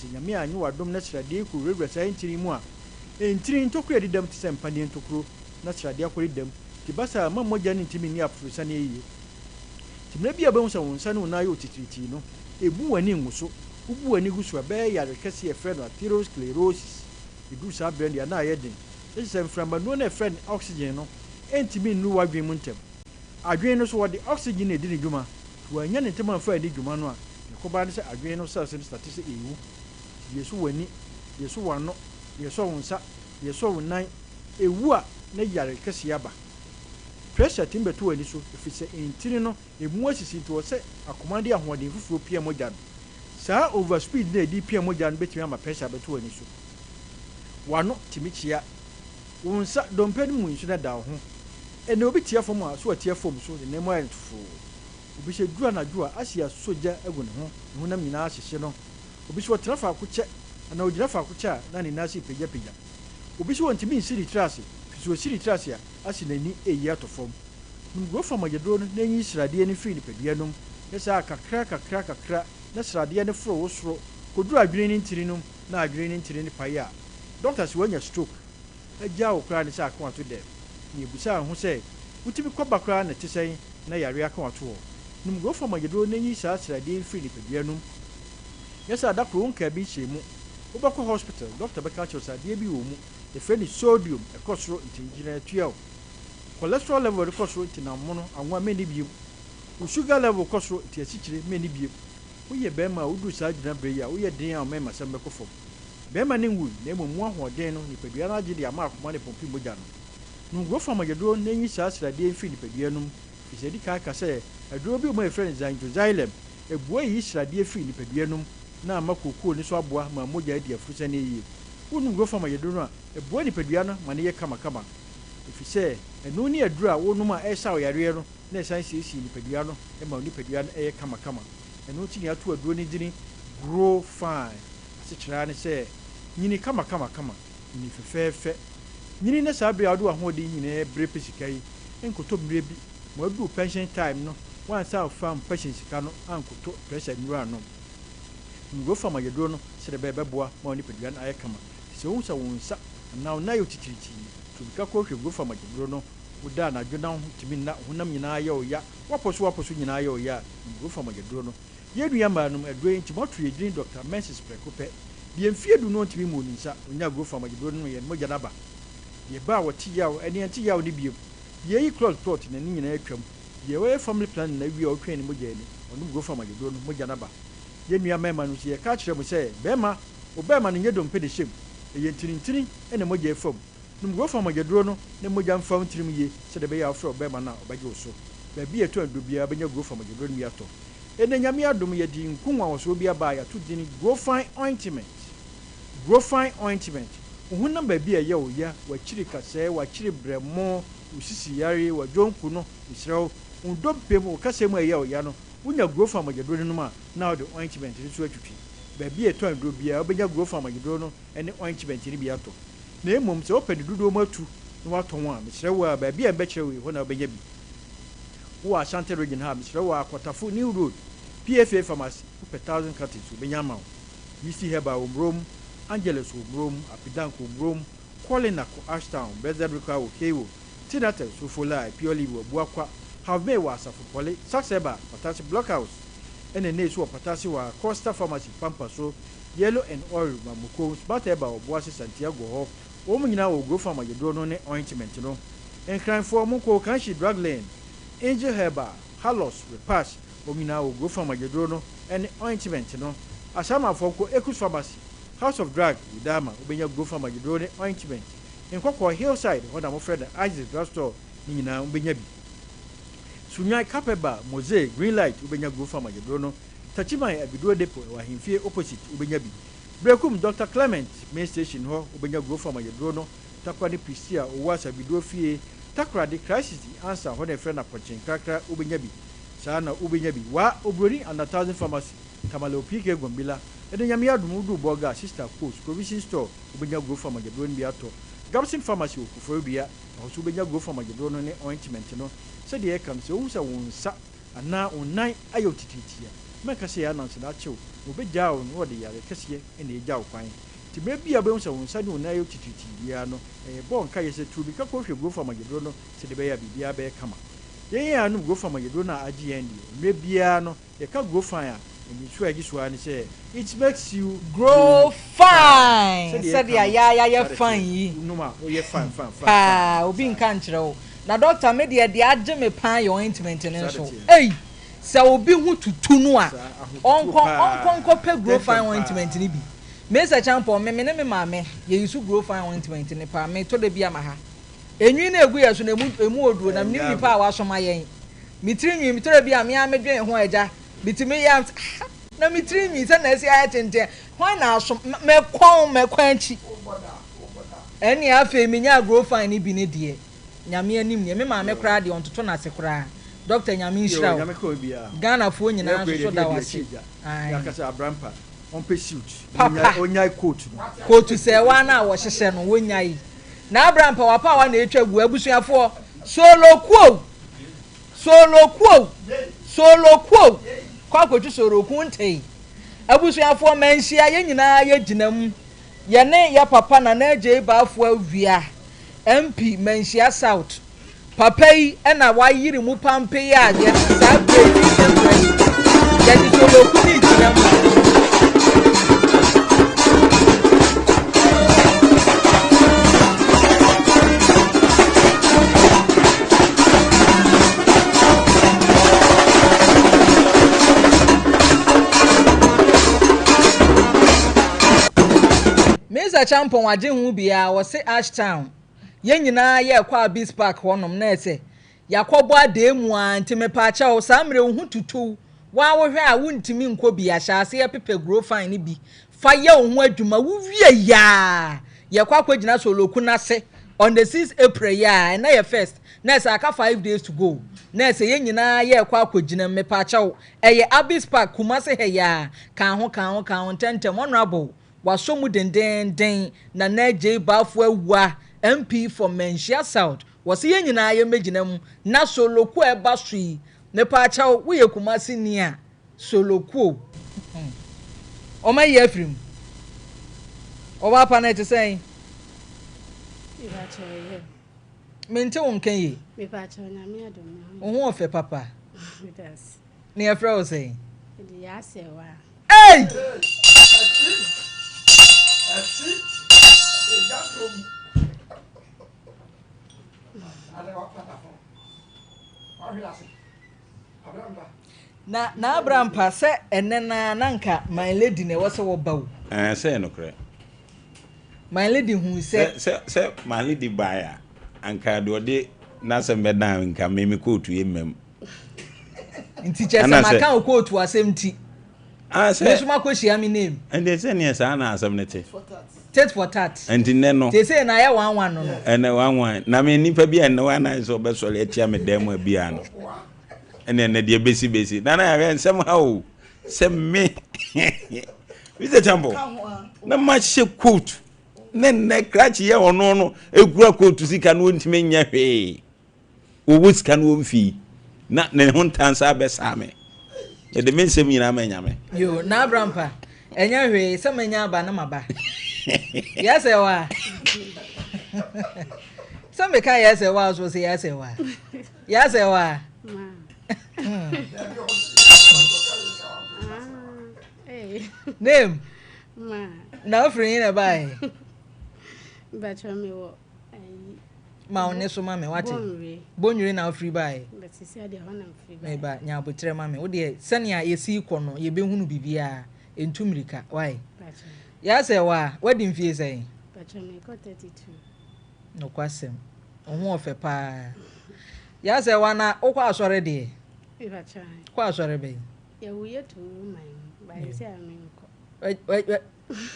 sɛ nyame anyo wadom na sradeɛ kɔ rewura saa entini mu a entiri ntokuro di dam te sɛ mpane ntokuro na srade akɔre dam ti basa ma mogya ne ntimi ni afurisa ne yiye ti mra bia bɛhu sɛ wo nsa ne wo na ayɛ otitiriti no ebu w'ani nguso ubu w'ani guso a bɛyɛ yare kɛse ɛfrɛ no atherosclerosis edu saa brand ya na ayɛ den ɛsɛ sɛ mframano na ɛfrɛ no oxygen no ɛntimi nnu w'adwen mu ntɛm adwen no so wɔde oxygen na ɛdi ne dwuma wɔanya ne ntɛm amfa adi dwuma no a ɛkɔbaa ne sɛ adwen no sɛ no starte sɛ ɛwu yesu w'ani yesu w'ano yeso wo nsa yeso wo nan ewu a na yare kɛse aba pressure tim beto ani so efisɛ entini no emu asisi to sɛ akomande ahoɔden fufuo pia mogya no saa overspeed na edi pia mogya no betumi ama pressure beto ani so wano timi kyia wo nsa dompe no mu nso na da ho ɛna obi tia fam a so atia fam so ne nemo ayɛ tofo obi hyɛ dura na dura asia sogya agu ne ho nam nyinaa hyehye no obi so tena fa akokyɛ na ogyina fa akokyɛ na ne nase pagya obi so wɔntimi nsiri trase so osiri trase a asi n'ani eyi ato fam ngo fam agedro no n'enyi sradeɛ ne firi nipadua nom yɛsɛ kakra na sradeɛ ne foro wosoro koduru adwene ne ntiri nom na adwene ne ntiri ne pae a doctors wɔnya stroke agya wo kra ne sɛ aka wato dɛ ne ebusa ho sɛ wotimi kɔba kra na te sɛn na yare aka wato hɔ ngo fam agedro n'enyi saa sradeɛ firi nipadua nom yɛsɛ adakoro nka bi hyɛ mu wobɛkɔ hospital doctor bɛka kyerɛ sɛ adeɛ bi wɔ mu yɛfrɛ ne sodium ɛkɔ soro nti gyina atua wo cholesterol level ɛkɔ soro nti namono anwa mɛni biem wo sugar level kɔ soro nti asikyire mɛni biem woyɛ bɛrima a wodu saa gyina berɛ yi a woyɛ den a ɔmɛma sɛm bɛkɔ fam bɛrima ne nwu na mmom mu ahoɔden no nipadua no agye de ama akoma ne pɔmpi mogya no nunguro fam agyaduro n'enyi saa sradeɛ mfiri nipadua nom fisɛ di kan ka sɛ aduro bi mu yɛfrɛ no xylem ebua yi sradeɛ firi nipadua nom na ama kokoo ne so aboa ma mogya adi afurusa ne yie wonu go fam ayedro no a ebua nipadua no ma ne yɛ kama efisɛ ɛno ne aduro a wonum a ɛsa oyare no na ɛsan siesie nipadua no ma nipadua no ɛyɛ kama ɛno ti ne ato aduro ne dini grow fine asekyerɛ ne sɛ nyini kama ni fefefe nyini na sabre ado ahode nyine bre pesika yi enkoto mre bi mo adu pension time no wan sa fam pension sika no ankoto pressure nura no ngo fama yedro no sere beboa ma oni peduan ayekama se wo sa wonsa na yo titirichi to bika ko hwe go fama yedro no uda na dwona ho timi na honam nyina ya oya waposo nyina ya oya ngo fama yedro no yedua ma no edro nti moto yedin Dr. Mrs. Prekope die mfie du no ntimi mo ninsa onya go fama yedro no ye mo janaba ye ba wati yawo eni anti yawo ni biem ye yi clot na ni nyina atwam ye we family plan na wi o twen ni mo jani onu go fama yedro no mo janaba ye nua mema no ye ka kire mo se bema obema no nyedom pe de hyem ye ntirintiri ene mo je fam num go fama yedro no ne mo jam fam tirim ye se de be ya afro obema na obaje oso ba bi eto ando bia benya go fama yedro no yato ene nyame adom ye di nkunwa wo so bia ba ya to di ni go fine ointment uhunam ba bia ye o ya wa chiri kase wa chiri bremo usisi yare wa jonku no isrew undom pem o kase mu ye o ya no unya grow farm agedro no ma na the ointment ni so atwitwi ba bia eto andro bia obenya grow farm agedro no ene ointment ni bia to na emom se opedi dudo matu no waton a misrew a ba bia be chewe ho na obenya bi wo Ashanti region ha misrew a Kwatafo New Road PFA pharmacy 1000 cartons obenya ma yisi heba omrom Angeles Obrom, Apidanko Obrom, Kolinako Ashtown, Bezedrika Okewo, Tinata Sufola, Purely Buakwa, have made was of Poli, Saxeba, Patasi Blockhouse, and a nation of Patasi wa Costa Pharmacy Pampaso, Yellow and Oil, Mamuko, Bateba, Boasi Santiago, Omina will go from a Yadrone ointment, and crime for Moko Kanshi Drug Lane, Angel Herba, Halos, Repass, Omina will go from a Yadrono and ointment, Asama Foko Ecus Pharmacy. House of Drug, Udama, Ubenya go from a drone ointment. In Coco Hillside, what I'm afraid Isaac drugstore, Nina Ubenyabi. Sunya Capeba, Mosaic, Green Light, Ubenya go from a drono, Tachima at Bido Depot, or him fear opposite Ubenyabi. Brekum Dr. Clement, main station, Ubenya go from a drono, Takwani Pristia, or was a Bido Fee, Takra the crisis, the answer, when a friend approaching Kakra Ubenyabi. Sana Ubenyabi, Wa Uburi and 1,000 pharmacy, Tamalo Pike Gombila. Ede nyame adumu boga sister coach provision store ubenya go from agedro ni biato Gabson pharmacy okufo bia also ubenya go from agedro no ne ointment no se de ekam se wo wonsa ana onan ayo tititia meka se ya nanse na chew obegya o no de yare kese ene egya o kwan ti be bia be wo wonsa ne onan ayo tititi bia no bon ka yese tu bi ka ko hwe go from agedro no se de be ya bibia be kama yen anu go from agedro na agi endi me bia no ye ka go fan a and you try this one say it makes you grow fine. Said ya fine. No ma, oh yeah fine. Obi nka nkyere o. Na doctor me de agye me pan your ointment ne so. Hey, so obi hu tutu no a. Onko pe grow fine ointment ni bi. Me se champo me ne me maame ye use grow fine ointment ne pa me to de bi ama ha. Enwi na egu ye so na emu oduo na me ni pa wa so ma yen. Me tiri nwi me to de bi a me amedwen ho agya. Bitimi ya na mitri mi se na esi ayetente hwan na aso me kwanchi eni afa mi nya grow fine ni bi ne de nyame anim ne me ma me kra de ontoto na se kra doctor nyame nhira Ghana fo nyina so da wase ya kasa abrampa on pe suit onya coat se wa na wo hyehye no wonyai na abrampa wa pa wa na etwa gu abusuafo solo quo kwa kwotu soro kuntai abusuafo manhia ye nyina ye ginam ye ne ya papa na na je baafo awia MP manhia South papa yi na wa yiri mu pampe ya ye sa baby ye di soro kuni ginam Mr. Champon waje hu bia wo se Ashtown ye nyina ye kwa Beach Park honom na ese yakobo ademu anti mepa cha wo samre hu tutu wa wo hwe a wuntimi nko bia hyase ye pepe grow fine ni bi fa ye hu adwuma wo wie ya ye kwa kwagina soloku na se on the 6th April ya na ye first na ese aka 5 days to go na ese ye nyina ye kwa kwagina mepa cha wo eye Beach Park Kumase he ya kan ho tentem honorable waso mu den na na je bafo awua MP for Menchia South wose ye nyina ye megina mu na soloku eba sui ne pa acha wo ye kumasi ni a soloku o ma ye afrim o ba pa na te sen Iba choye mente won kan ye me pa chonya me adom me ho ofe papa das ne afra o sen di Yaa Serwah hey na Abraham pa se enena nanka my lady ne wose wo bawo say no kre my lady hu se my lady baya anka do de na se medan nka me kotu yemem nti chese maka kotu asemti say so makohia me name and they say ne sa na asem ne te tit for tat and ne no they say na ya 11 no ene 11 na me nipa bi ene wa na so be so le tia me dem abia no ene de besi na ya nsem ha o se me Mr. Chambo na ma she quote ne krachi ye ono no egura quote sika no ntime nya hwe owo sika no mfi na ne ho ntansa be sa me e de me nsem nyina ma nya me yo na Abrampa enya hwe se manya aba na maba Yaa Serwah some me kan Yaa Serwah so say Yaa Serwah Yaa Serwah name ma na free na bai ba chome wo ma one so ma me wate bonwire na free bai but see ade ho na free me ba nya abotre ma me wo de sania yesi kɔ no ye behunu bibia entumirika why Yaa Serwah wedding fee say ba chome ko 32 no kwasem ohun ofe pa Yaa Serwah na okwa asore de e ba chai kwa asore be ya wuye to man ba say amenko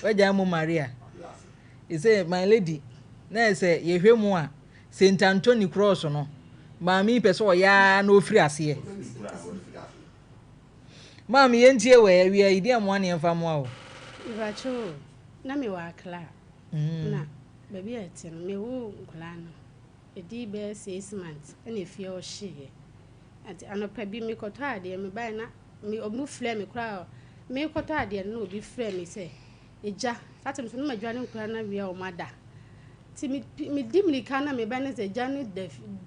weja mu Maria he say my lady na say ye hwemu a Saint Anthony Cross no maami pese o ya na ofiri ase maami yentie we wi idi amwa ne mfa mo awo iba cho na me wa kla na baby eti no me wo nkla no edi be 6 months na efie o hye ati anopa bi me koto ade me bai na me omu fle me kra me koto ade no obi fre me say eja fatem so no madwane nkra na wi o mada ti mi dimli kana me bai na say jani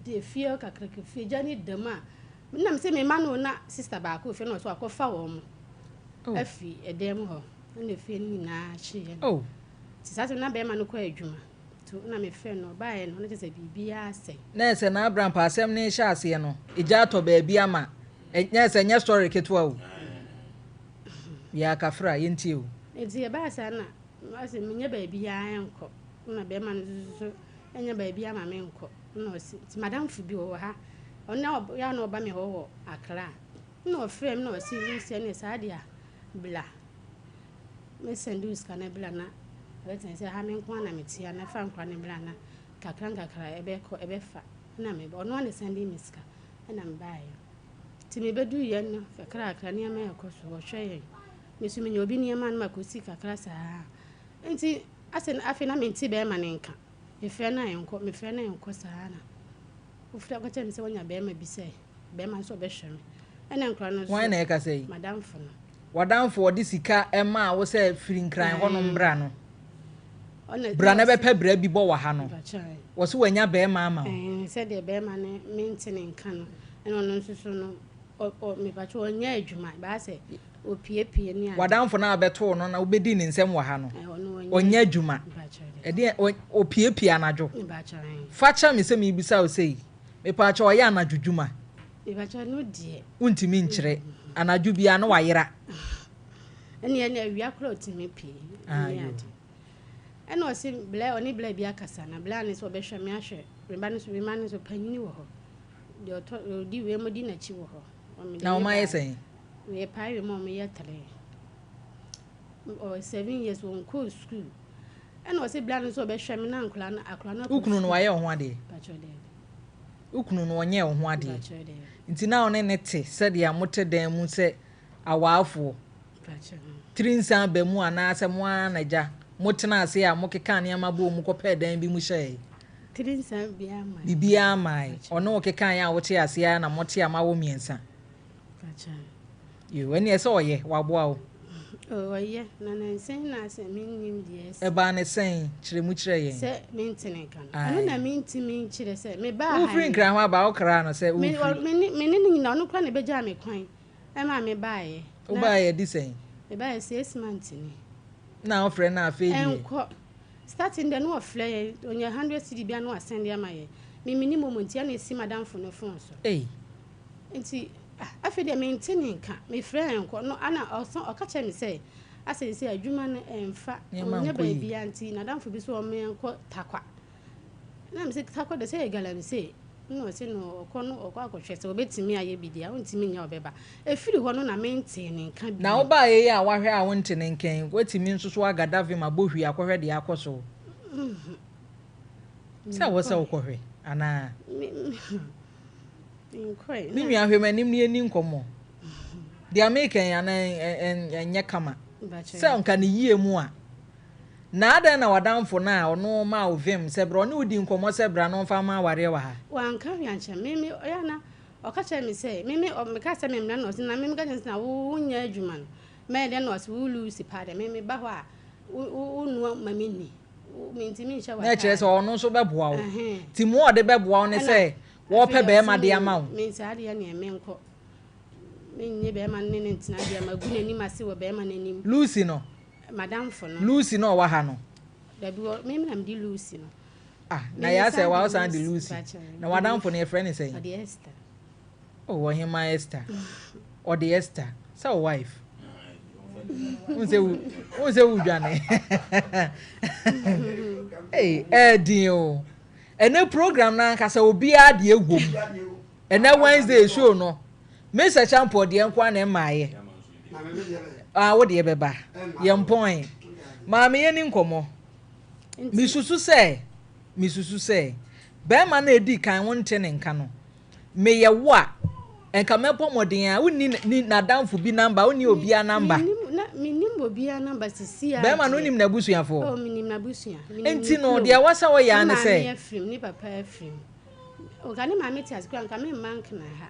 de fie kakrake fie jani dema na me say me manu na sister ba ko fie no so akofa wo mo afi edem ho na fie ni na hye oh ti sa na be ma no kwa adwuma to na me fe no bai no na say bibia ase na se na Abraham pa asem ne hye ase no eja to ba bia ma enya se nya story ketwa o ya kafra yentie o edi e ba sa na ase menye ba bia enko na be ma no so enya ba bia ma me enko na osi ti madam fu bi wo ha ona ya na oba me ho wo Accra na ofre me na osi ri ne sa dia bla me sendu ska na bla na wetin say ha me nko na metia na fa nkwa ne bla na kakra ebe fa na me ono na sendi miska na mbaye ti me bedu ye no kakra ne ma yakoso wo hwe me su me obi ne ma na makosi kakra sa enti asen afi na menti be ma ne nka me fe na enko sa na ufra ko temi se wonya be ma bi se be ma so be hwe me na nkra no so why na e ka say madam fo no wadamfo odi sika ema wo se firi nkran ho no mbra no bra na be pe bra bi bo wa ha no wo se wanya be ma ama se de be ma ne menti ne nka no eno no nsusu no o me pa cho nya adwuma ba se o pie ni a wadamfo na abeto no na obedi ne nsem wa ha no onya adwuma e de o pie anadwo fa cha me se me bisa o sei me pa cha o ya anadwudwuma e ba cha no die untimi nkyere anadwo bia no wayera ene awia kro otimi pie ene o si bla oni bla bia kasa na bla ne so be hwe me ahwe remba ne so panyini wo ho de o di we mo di na chi wo ho na o ma yesen we pa we mo me yetre o 7 years won ko school ene o si bla ne so be hwe me na nkula na akula na ukunu no waye ho ade ukunu no onye ho ade nti na one ne te se de amote dan mu se awaafo Trinsa be mu anase mu anaja motena ase a mokeka ne amabo mu kopɛ dan bi mu hyɛ Trinsa bibia mai ono okeka ya wote ase a na mote amawo miensa yo eni ese oye waboa wo oye na nansen na ase minnim die e ba ne sen kire mu kire ye se mentene kan ano na mentimi kire se me ba ha ufrin kra ho aba wo kra no se ufrin me ni na no kra na beja me kwan e ma me ba ye wo ba ye di sen me ba ye 6 months ni na wo frɛ na afi enko starting the no ofle onya 100 cedi bia no asend ya ma ye me minimum ntia na esi madam fo no phone so nti afi de mentene nka me frɛ enko no ana oka che me say ase se adwuma no emfa onya ba bia nti na damfo bi so o me enko takwa na me se takwa de say gala me say no se no okọ no okọ akọhwe se obetimi aye bidia wontimi nya obeba efiri ho no na mentene nka bi na wo ba ye a wahwe a wontene nkan wetimi nsoso agadavi ma bohwi akọhwe de akoso se wo se okọhwe ana mi mi ahwe manim ne ni nkomo de american ya na enye kama se onka ne yie mu a na ada na wadamfo na ono ma ovem se bro ne udi nkomo se bra no fa ma ware wa ha wanka yancha mimi oya na okacha mi se mimi o meka se memi na no na mimi ka na wo nya adwuma no me de no se wo lusi pa de mimi ba ho a unu mamini mentimi nsha wa na kire se ono so beboa wo ti mu ode beboa wo ne se wo pe be ma de ama wo me se ade ya ne menko menye be ma ne ntina de ma gu nani ma se wo be ma nanim Lucy no madam fo no Lucy no wa ha no da bi mimi na mdi Lucy no na ya se wa san de Lucy na wadam fo ne friend ne say the Esther oh hima Esther or the Esther so wife unse udwane dio ene program na nkasa obi ade egwom ene Wednesday show no Mr. Champo de nkwa na maaye wo de beba ye mpon maame ye ni nkomo misusu se be ma na edi kan wonte ne nka no me ye wo a enka mepo moden a woni na damfo bi number woni obi a number minim obi a number sisi a be ma no nim na busuafo oh minim na busua enti no de wasa wo ya ne se na film ni papa film o ga ni maame ti askwa nka me mank na ha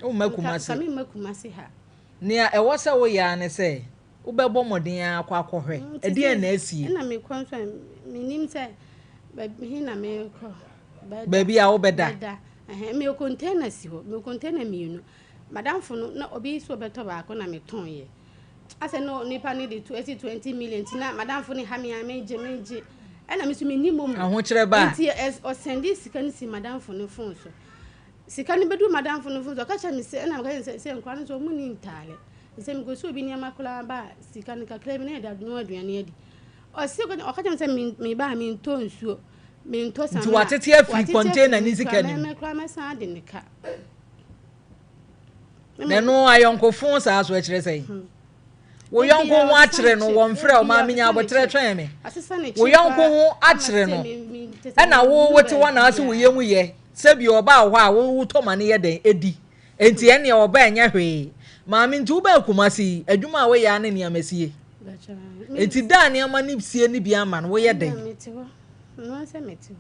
o makumase ka me makumase ha nia e wasa wo ya ne se wo be bo moden a akwakohwe e de na asie na me kwanso minim se ba hi na me ko ba bia wo beda me container si ho me container mienu madam fo no na obi so beto ba ko na me ton ye ase no nipa ni de 20 million tina madam fo ni ha me ameje na me so me nimom aho kire ba nti o sendi sika ni si madam fo no phone so sika ni bedu madam fo no phone so ka cha me se na ka se nkwa no so mu ni ntale se me go so obi ni amakula ba sika ni ka kra me na da no aduane adi o se ko o ka cha me se me ba me nto nsuo minto sama tu watete afri container ni sika ni me kwa me san de nika na no ayonkofon sa so akire sei wo yonko ho akire no wo mfrɛ o ma menya abotre twen me wo yonko ho akire no na wo wote wana ase wo yemu ye sebi oba ho a wo toma ne ye den edi enti ene oba enya hwe ma me ntu ba kumasi adwuma a wo ya ne ne amasie enti da ne ama ne sie ne bia ma no wo ye den no se meti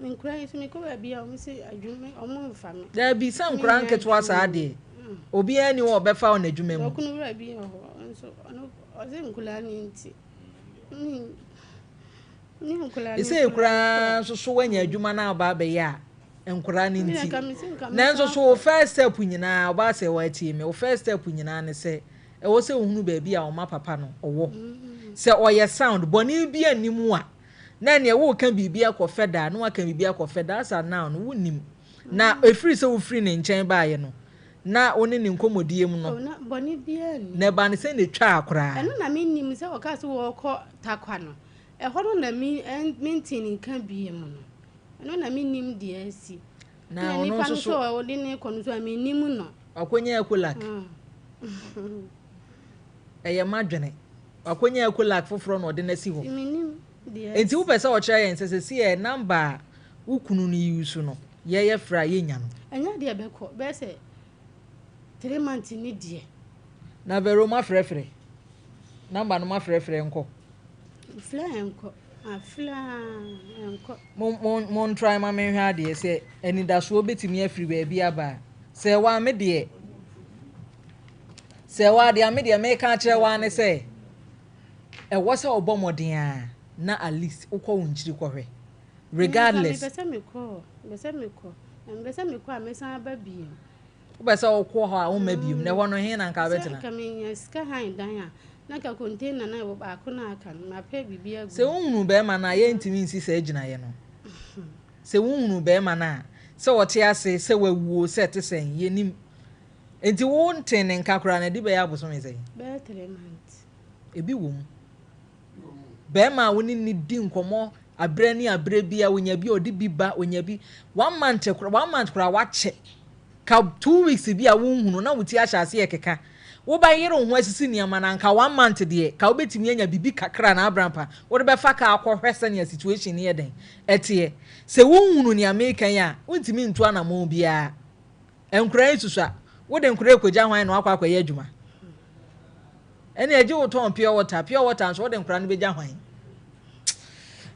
min kura so me ko ba bia o mi se adwuma o mo mfa me da bi sam kura nketwa sa de obi ani wo be fa on adwuma mu okunu wura bi ho so ono o se nkula ni nti ni nkula ni ise kura so wanya adwuma na ba be ya nkura ni nti na nso so first step nyina oba se wa tie me o first step nyina ne se e wo se ohunu ba bia o ma papa no owo se oye sound boni bia nimu a na ne wo kan bibia ko feda na wa kan bibia ko feda asa now no wonim na efiri se wo free ne nchen baaye no na oni ne nkomodie mu no na boni bia ni na ba ne se ne twa akora eno na menim se o ka se wo ko takwa no e hono na mi maintain kan bia mu no eno na menim de asi na ono so o de ne ko no so menim no akonya ekulak eye madwene akonya ekulak foforo no de na si ho menim enti wo pese o kire yen se se e number ukunu ni yusu no ye fra ye nya no enya de be ko be se 3 months ni die na vero ma frefre number no ma frefre nko fla enko afla enko mon try ma me hwa ade se eni da so obetimi afiri ba bia ba se wa me de se wa de me de me ka kire wa ne se e wo se obomoden a na at least ukọ wonchiri kọhwe regardless bese me ko amesan ba bi ubese okọ ha o ma bium na wo no he na nka betina ka me nya ska han dan a na ka container na wo ba ko na aka na pe bibia gu se wonhunu be ma na ye ntimi nsi se agina ye no se wonhunu be ma na se wote ase se wawuo se te sen ye nim enti wo nten nka kura na di be ya boso me se be 3 months ebi wo mu be ma woni ni di nkomo abre ni abre bia wonya bi odi bi ba wonya bi 1 month kura wache ka 2 weeks bia wonhunu na wuti ahase ye keka wo ba yire ho asisi niama na nka 1 month de ka obetimi anya bibi kakra na abrampa wo de be fa ka akohwese ne situation ne yeden etie se wonhunu ni American ya wontimi ntu anamo bia enkura isusua wo de nkura ekogya hwan na akwa ye adwuma ene eje wo ton pure water so wo de nkura no begya hwan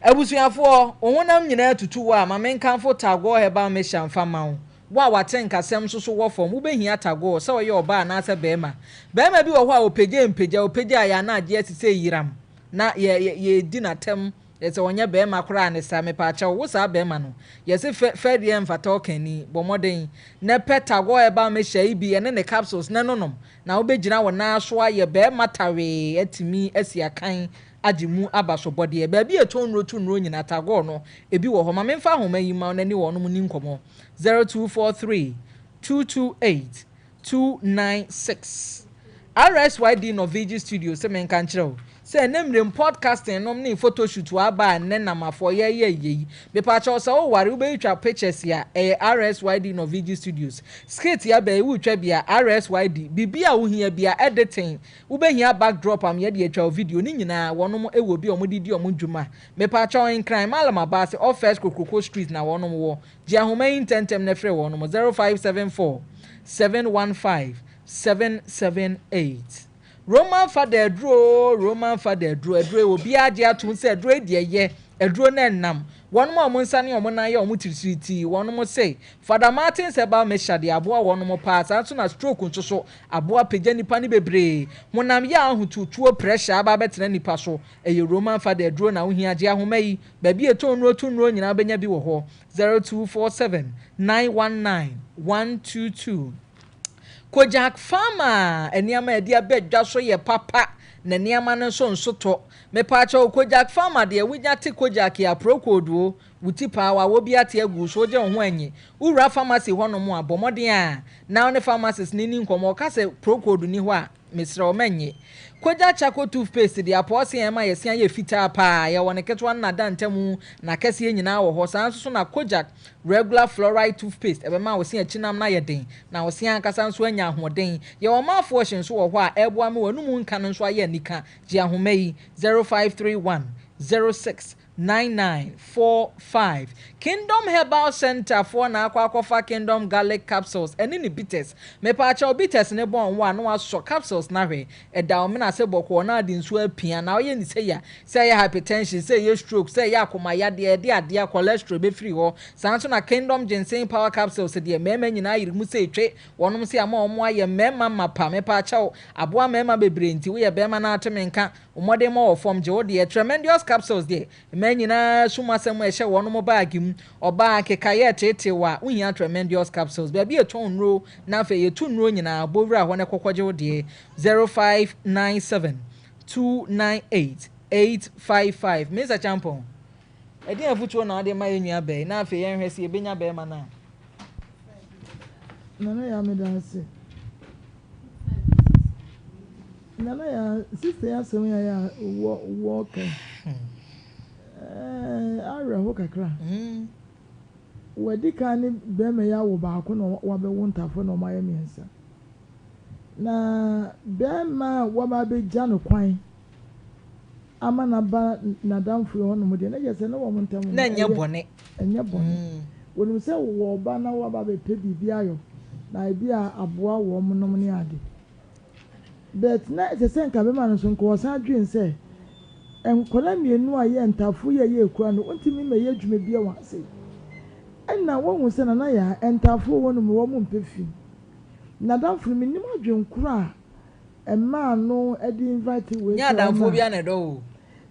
abusuafo ohunam nyina tutu wa ma menkanfo tago heba me shamfa mawo wa watenka sem so wo fom wo behia tago se wo ye oba na ase bema bi wo ho a opegya ya na age asise yiram na ye di na tem yese wonya bema kora ne sa me pa cha wo sa bema no yese fedie mfata okani bomoden na petago heba me sha ibi ene ne capsules na nonom na wo begina wo na so aye bema tawe atimi asiakan ajimu abaso body ba bi etonro nyina tago no ebi wo ho ma memfa homa yi ma nani wo no ni nkomo 0243 228 296 RSYD Novigi Studio se men kan kire o se nemrem podcasting nom ni photoshoot wa ba ne namafo ye be pa cha so ware ube twa pictures ya RSYD Novigi Studios skit ya be wu twa bia RSYD bibia wo hia bia editing ube hia backdrop am ye de twa video ni nyina wonom ewo bi omodidi omdwuma me pa cha in crime malama ba se office kokoko street na wonom wo ji ahoma intentem na frɛ wonom 0574 715 778 Roman father edro obi age atun se edro edieye edro na nnam won mo nsane omo na ye omo tirisiti won mo say Father Martin se ba me hyade aboa won mo pass anso na stroke nso so aboa pagya nipa ni bebre monam ya ahotutuo pressure aba betena nipa so eye Roman father edro na ohia age ahoma yi ba bi etonro nyina benya bi wo ho 0247 919 122 Kojak farmer eniama edia bedwa so ye papa na niama no so nsoto me pa cha Kojak farmer de winya te Kojak ya prokoduo wuti pa wa wo bi ate agu so je ho anyi ura pharmacy ho no mo abomoden a na one pharmacist ni nkomo ka se prokodu ni ho a mesra o manye Kojak Charcoal toothpaste de aposi ema yesia ye fita pa ye wone ketwa na dantemu na kese nyina wo ho san so na Kojak regular fluoride toothpaste ebe ma wo se achinam na ye den na wo se ankasa nso anya ahoden ye wo ma afo hyen so wo ho a eboa me wonu mu nka no nso aye nika ji ahoma yi 0531 06 9945 Kingdom Herbal Center for na akwakofa Kingdom Garlic Capsules eni ni bitters me pa cha bitters ne bon wa no aso capsules na hwe eda o me na se boko na adi nso apia na oye ni say ya hypertension say ya stroke say ya akoma ya de ade cholesterol be free ho sanso na Kingdom Ginseng Power Capsules de mema nyina yiri mu say twe wonom se ama omo aye mema mapa me pa cha aboa mema bebre nti we ye bema na atemenka omode ma wo form je wo de tremendous capsules de nyina sumasem ehye wonom bag mu oba kekaye tete wa uhia tremendous capsules ba bi etonro na fa yetunro nyina bowura ho ne kokogye wo de 0597 298 855 Mr. Champon edi afutuo na ade ma enua be na fa yen hwese ebenya be ma na nana ya medanse nana ya sister ya so ya wo okay ho kakra wadi kan be me ya wo ba ko no wa be wontafo no ma ya miensa na be ma wa ba be gya no kwan ama na ba na damfo ho no mo de na yese na wo montam na nya bone wonu se wo ba na wa ba be pe bibia yo na ebi a aboa wo mo nom ne ade but na se nka be ma no so nko wosan dwen se enkola mienu a ye ntafo ye ekura no ontimi me ye dwuma bia wa se enna wo hu se na ya ntafo wo no wo mo mpefi na danfo mi nim adwen kura emma no e di invite we nya danfo bia na do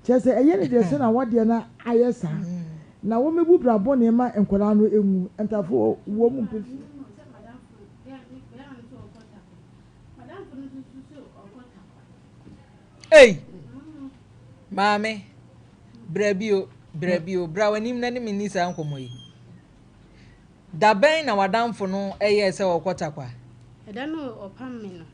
chese eye ne de se na wode na ayesa na wo mebu brabo ne ma enkola no enwu ntafo wo mo mpefi Hey, Mame, Brabio, Brawanim Nani Minisa Uncle Moy. Da ben na wadamfo no eye se okotakwa. I don't know or pamino.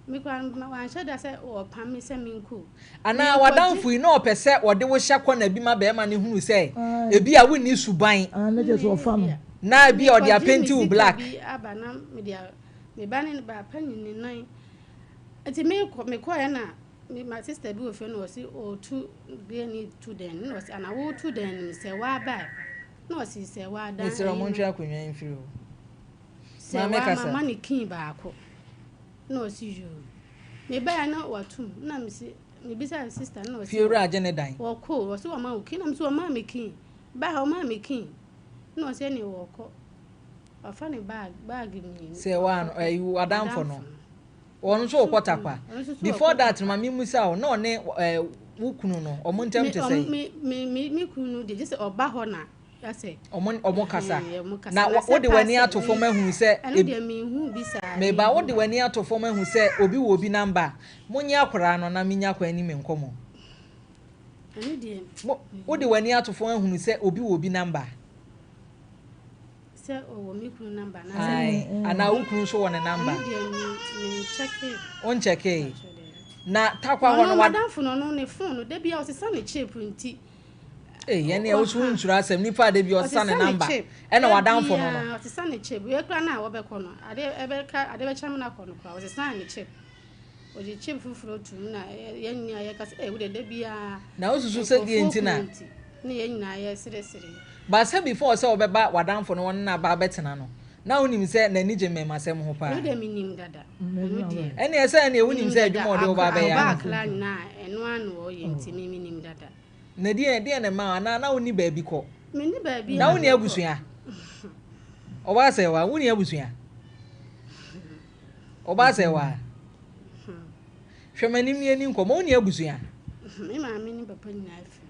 Me kwan sha da se or pam me se minku. Ana wadamfo no opese wode wo hyakwa na bi ma be ma ne hunu se ebi a woni suban. Na je so fam. Na bi o dia painting u black. Aba na me dia me ba ne ba panin ni nan. Ati me ko ya na my sister be ofo no si o two be ni two den no si ana wo two den se wa ba no si se wa dan Mr. Omontwa akonwa mfiri o mama kasa mama ni kin ba ko no si jo me ba na watum na me si me bisa sister no si fiora agene dan wo ko wo si wo ma wo kin na me si wo ma me kin ba ha wo ma me kin no si ni wo ko afa ni bag mi se wa no ayu adamfo no on so okotakwa before that mama musa o no ne wukunu no omontem te say me kunu de just oba ho na ya say omo kasa na wo de wani atofo mahu se eno de me hu bi sa me ba wo de wani atofo mahu se obi wo bi number munyi akora no na minya kwa ni me nkomo eno de wo de wani atofo mahu se obi wo bi number se o me kunu number na ai ana wukunu so wona number me check it on check it na takwa hono madam funu no ne phone no de bia o se sa ne chip nti ye ne o so nsura asem nipa de bia o sa ne number e na wadam funu no o se sa ne chip we kra na wo be ko no ade be cham na ko no kra o se sa ne chip o je chip fufuro tum na ye nya ye ka se we de bia na o susu se die nti na ne ye nya ye sire ba say before say obeba wadam funu won na ba betena no na unim se na nije mema sem ho pa no de minim dada no de ene ese na unim se adwuma ode oba be ya ba kla na eno anu o ye ntimi minim dada na die na ma na uni ba bi ko mini ba bi na uni abusua oba se wa uni abusua oba se wa hwemanim ni ani nko ma uni abusua me ma mini papa ni na afi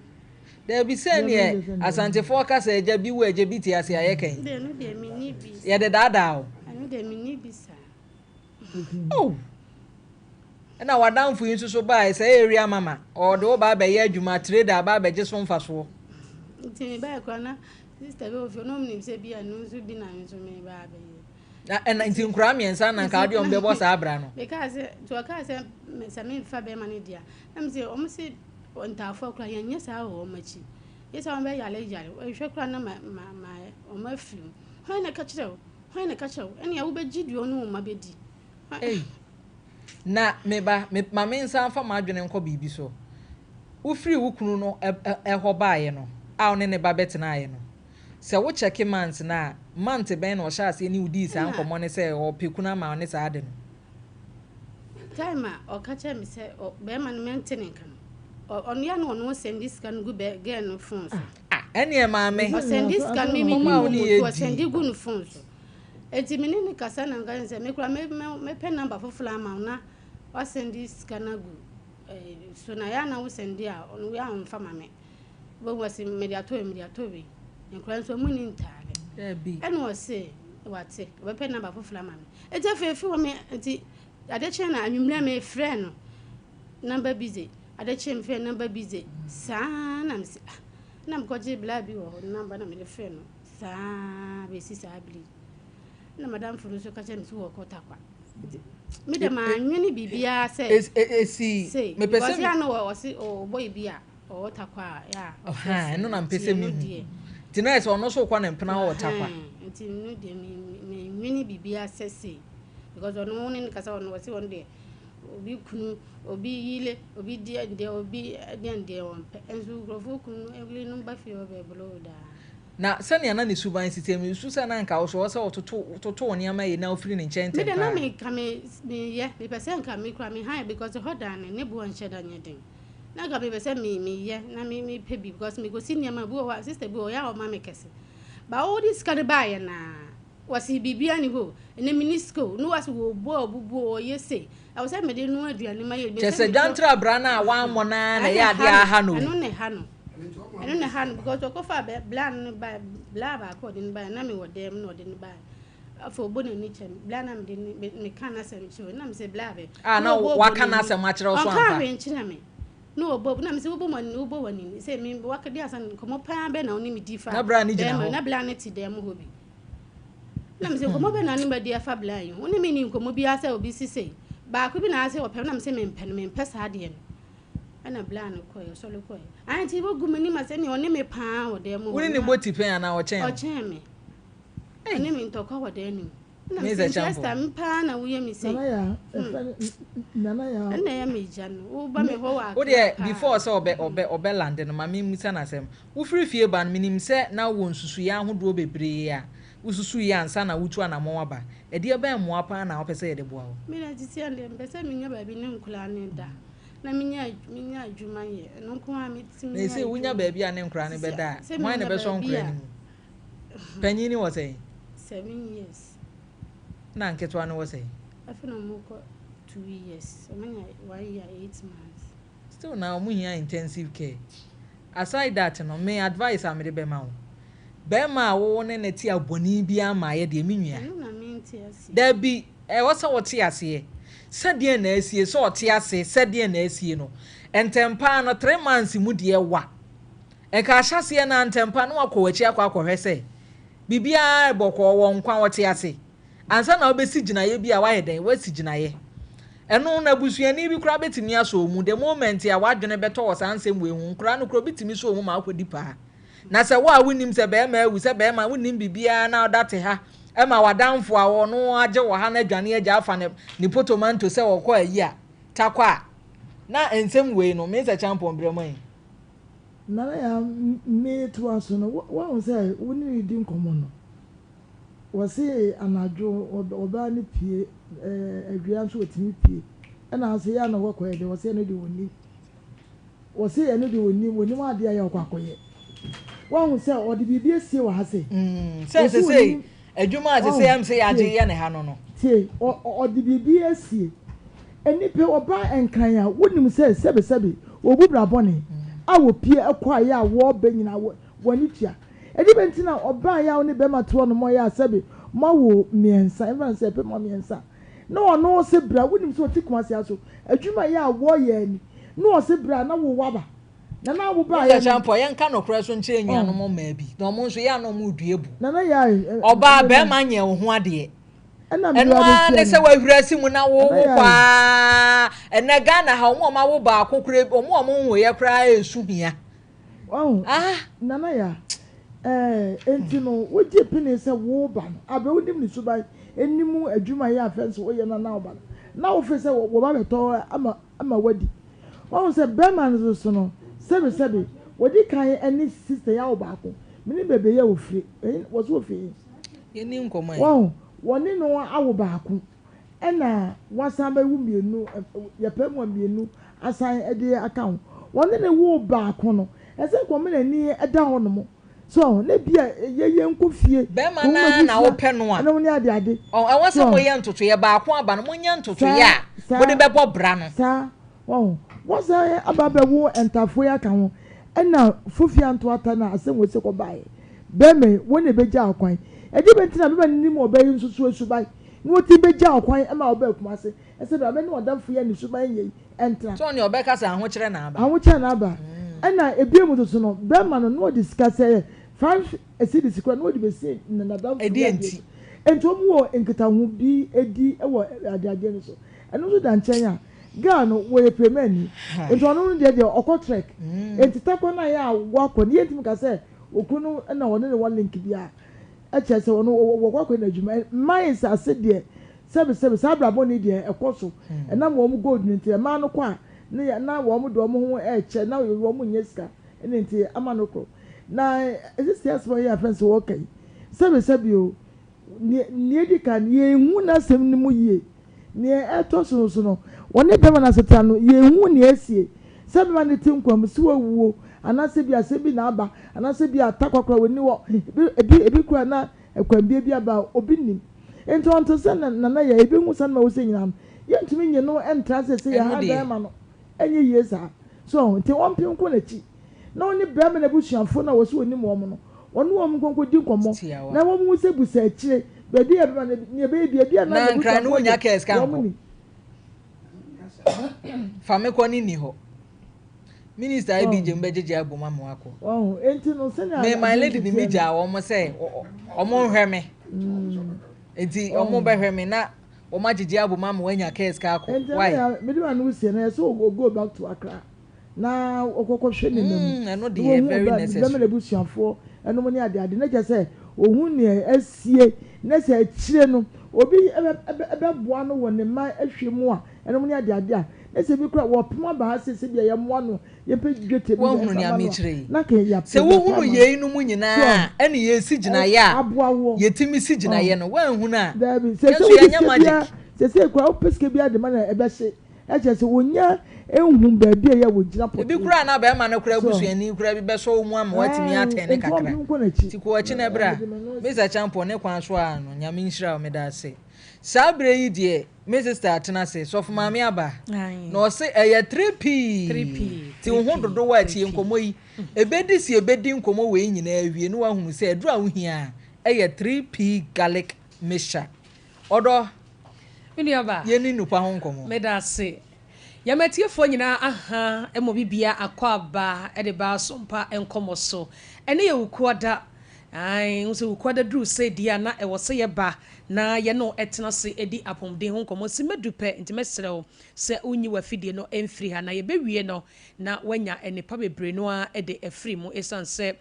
there be say ne asante for ka say eja bi wo eja bi ti ase ayeken de no de mini bi ye de dada o anu de mini bi sa oh na wadamfo yin so ba say area mama o de wo ba be ye adwuma trader ba be je so mfaso nti me ba ko na sister be ofio no mnim se bi anu so bi na nso me ba be ye na nti nkura miensa na ka de on be bo sa abra no because to ka se me fa be mani dia am se o mse ntafo kra yanya sa o machi yesa on be yale o hwe kra na ma o ma film ho na ka kire ene ya wo be gidi onu ma be di na meba ma mensa fa ma adwene nko bibi so wo free wo kunu no ho baaye no a one ne ba betena aye no se wo check months na month ben no sha ase ni udi sa nkomo ne se o pekuna ma one sa ade no time o ka che mi se o be ma no maintain kan on ya no send this can go be get no phone so ene ma me o send this can me o send go no phone so eti mini ni kasa na ngan se me kura me pen number fofula ma na o send this can go so na ya na wo send dia on ya on fa ma me bo wasi mediator be nkura so mu ni ntare bi ene o se wate we pen number fofula ma me eti afefi wo me eti ade che na anwumra me frɛ no number busy ade che me frɛ number busy sa na me se na me ko je bla bi wo number na me de frɛ no sa be si sa bli na madam furu so ka che me so wo ko takwa me de ma nwini bibia se esi me pese me na wo si o boy bia o takwa ya no na pese me tina eso no so kwa na mpena wo takwa nti no de me nwini bibia se because ono woni kasa ono wasi wonde obi kunu obi yile obi de obi de on pe enzu grofo kunu egli no ba fi obe bloda na sani na ne suban system su sa na nka wo so toto woni ama ye na ofiri ne nchen me de na me ka me ye me pese nka me kura me high because hodan ne bu on sheda nyeden na ga me pese me ye na me pay because me go see niam bu o sister bu o ya o ma me kese ba all this can buy na wasi bibia ni ho ene minisco no wasi wo bo ye say I was say me de no aduane ma ye be say jantra brana wa mona na ya de aha no eno ne ha no because okofa blan ba bla ba ko din ba na me wo dem no din ba afo bo na ni chen bla na me kana sem chi na me say bla be na wa kana sem a kire so amfa ka nchira me no obo na me say obo man obo wani say me wakadi asan komo pa be na oni me di fa na bra ni gina ho na bla na ti dem ho bi na me say komo be na ni ba di afa bla yi oni me ni komo bi asa obi sise ba ko bi na asa opem na me say me mpesa de no ana bla no koyo so lo koyo anti bo gumani ma say ni oni me pa o dem ho woni ni boti pen ana o chen me ani me ntokwa wo de ni me za champo just mpa na wo ye mi say nana ya na ya me jan wo ba me ho wa wo de before say obe land no ma me musa na sem wo free fie ban minim say na wo nsusu ya ahodo bebre ya ususu ya ansa na wutu anamo aba e de ba mo apa na wo pese ye de boa wo me na titi ande pese me nya ba bi ne nkula ne da na me nya adwuma ye no ko ha me timi na say wunya ba bi ane nkura ne be da why na be so nkura ni mu panyini wo say 7 years na nketwa no wo say afina mo ko 2 years so manya 1 year 8 months still now mu here intensive care aside that no me advice am de be ma wo be ma wo ne neti aboni bi ama ye de menua na me nti ase da bi wo se wo te ase sade na asie so te ase sade na asie no entempa no 3 months mu de wa e ka hyase na entempa no akọwachi akọhwe se bibia bọkọ wo nkwa wo te ase ansa na obesi ginaye bi a waye den wasi ginaye eno na busuani bi kura betimi aso mu the moment ya wadwene beto wo sansem we hu kura no kura betimi so mu ma akodi pa na se wa wonim se be ma awu se be ma wonim bibia na odate ha e ma wadanfo a wo no age wo ha na adwane agya afa ne potomanto se wo kọ ayi a takwa na ensem we no me se champion bremon nana ya me to aso no wa say woni di nkomo no wose anadwo oba ne pie adua so otimi pie na ase ya na wakoye de wose no de woni wose ya no de woni ma de ya kwakoye wa say odi bibie sie wa ha say say adwuma ase say am say age ya ne ha no no tie odi bibie sie enipe oba enkan ya wonim say sebe obubra bone awo pie ekwa ya wo benyina woni tia edi bentina oba ya oni be mato no mo ya sebe mawo miensa even say pe mo miensa no no se bra wonim so tikwase aso adwuma ya wo ye ni no se bra na wo waba na wo ba ya champo yen ka no kra so nche nya no mo ma bi no mo nso ya no mo duebu na ya oba be ma nye wo ho ade enwa ne se wahurasi mu na wo kwa ene Ghana ha omo ma wo ba akokure omo nwo ye kra esu hia nana ya enti no woje pini se wo ba no abe wonim ni suba enimu adwuma ya afense wo ye na oba na wo fe se wo ba beto ama wadi wo se beman so no sebe wodi kan eni sister ya oba ko mini bebe ya ofri wo so ofri ye ni nkomo woni no awo baako ena wasan ba wu mienu ye pemu mienu asan ede account woni ne wo baako no ese komo na ni eda hono mo so ne bia ye nkofie be ma na wo pe no a na woni ade o wose mo ye ntoto ye baako aba no mo nya ntoto ya mo de bebo bra no sa wose ababa wo entafo ya kan ho ena fofia nto ata na asem wo se ko bae be me woni beja akwan edi bentina be ni mo obayi nsusu esubai ni oti beja akwan e ma oba kumase ese do abeni odamfo ye ni subai ye entra so ni obeka sa ho kire na aba ena ebiem to so no be ma no discuss French esi disikwa no di besi na nadamfo edi enti ento mu wo enkita hu bi edi e wo ade ni so eno so da nchen ya ga no wo epemani ento no de okotrek enti takwa na ya wakọ ni yentimi ka se okunu na woni ne one link bia eche se wono wo na adwuma mines ase de sebe sabrabo ni de ekoso na mo mu gold ni ntia ma no kwa na wo mu do mo ho eche na wo mu nyeska ene ntia ama no kro na this year's for your friends okay sebi o nie di kan ye hu na sem ni mu yie nie eto so no woni bema na seta no ye hu ne asie sebi ma ne tinkwam si wawuo anase bi asebi na aba anase bi atakwakra woni wo ebi kura na ekwambie bi aba obi nim ento onto se na ya ebi hu san ma wo se nyina ye ntumi nye no entra se ya ha da ma no enye yesa so nti won pin ko na chi na oni bema na busuafo na wo se oni mo no onu wo mkonko di nkomo na wo mu se busa akire bebi e bema ne bebi na nkra no nya kes kan fame ko ni ho minister IBJ mbejeje aboma mo akọ enti no se na me my lady ni meja wo mo se o mo hwe me enti o mo be hwe me na o ma jeje aboma mo anya kes ka akọ why me do anu se na so go back to Accra na okoko hwe ne mem eno dey very necessary be me busuafo eno mo ni ade na je se ohun ne asie na se akire no obi ebe boa no wo ne ma ahwe mu a eno mo ni ade a ese bi kura wo pema ba sese bia ye mo ano ye pe dwete bi wo hunu ni amechire na ke ya se wo hunu ye inu mu nyina ene ye si gina ya ye timi si gina ye no wo hunu a sese wo nya magic sese kura o peske bia de ma na ebe se eje se wonya ehun ba bia ye wo gina po bi kura na ba ma na kura busuani kura bi be so mu ama watimi atene kakra ti ko achi na bra mesa champion ne kwan so a no nyame nhira o me da se sabre yi de me sister atena se so for mama aba no se eye 3p ti ho dodo wa tie nkomo yi ebedi si ebedi nkomo we nyina awie no wa hunu se adura wo hia eye 3p garlic mixture odo ini aba ye ni nupa ho nkomo me da se ya metiefo nyina aha emo bibia akwa aba de ba Sompa Nkomo so ene ye wukuoda nso wukuoda dru se dia na e wo se ye ba na ye no etena se edi apomden ho nkomo si medupe ntimesrew se unyi wafidie no emfiri ha na ye bewie no na wanya enipa bebre no a de afiri mu esanse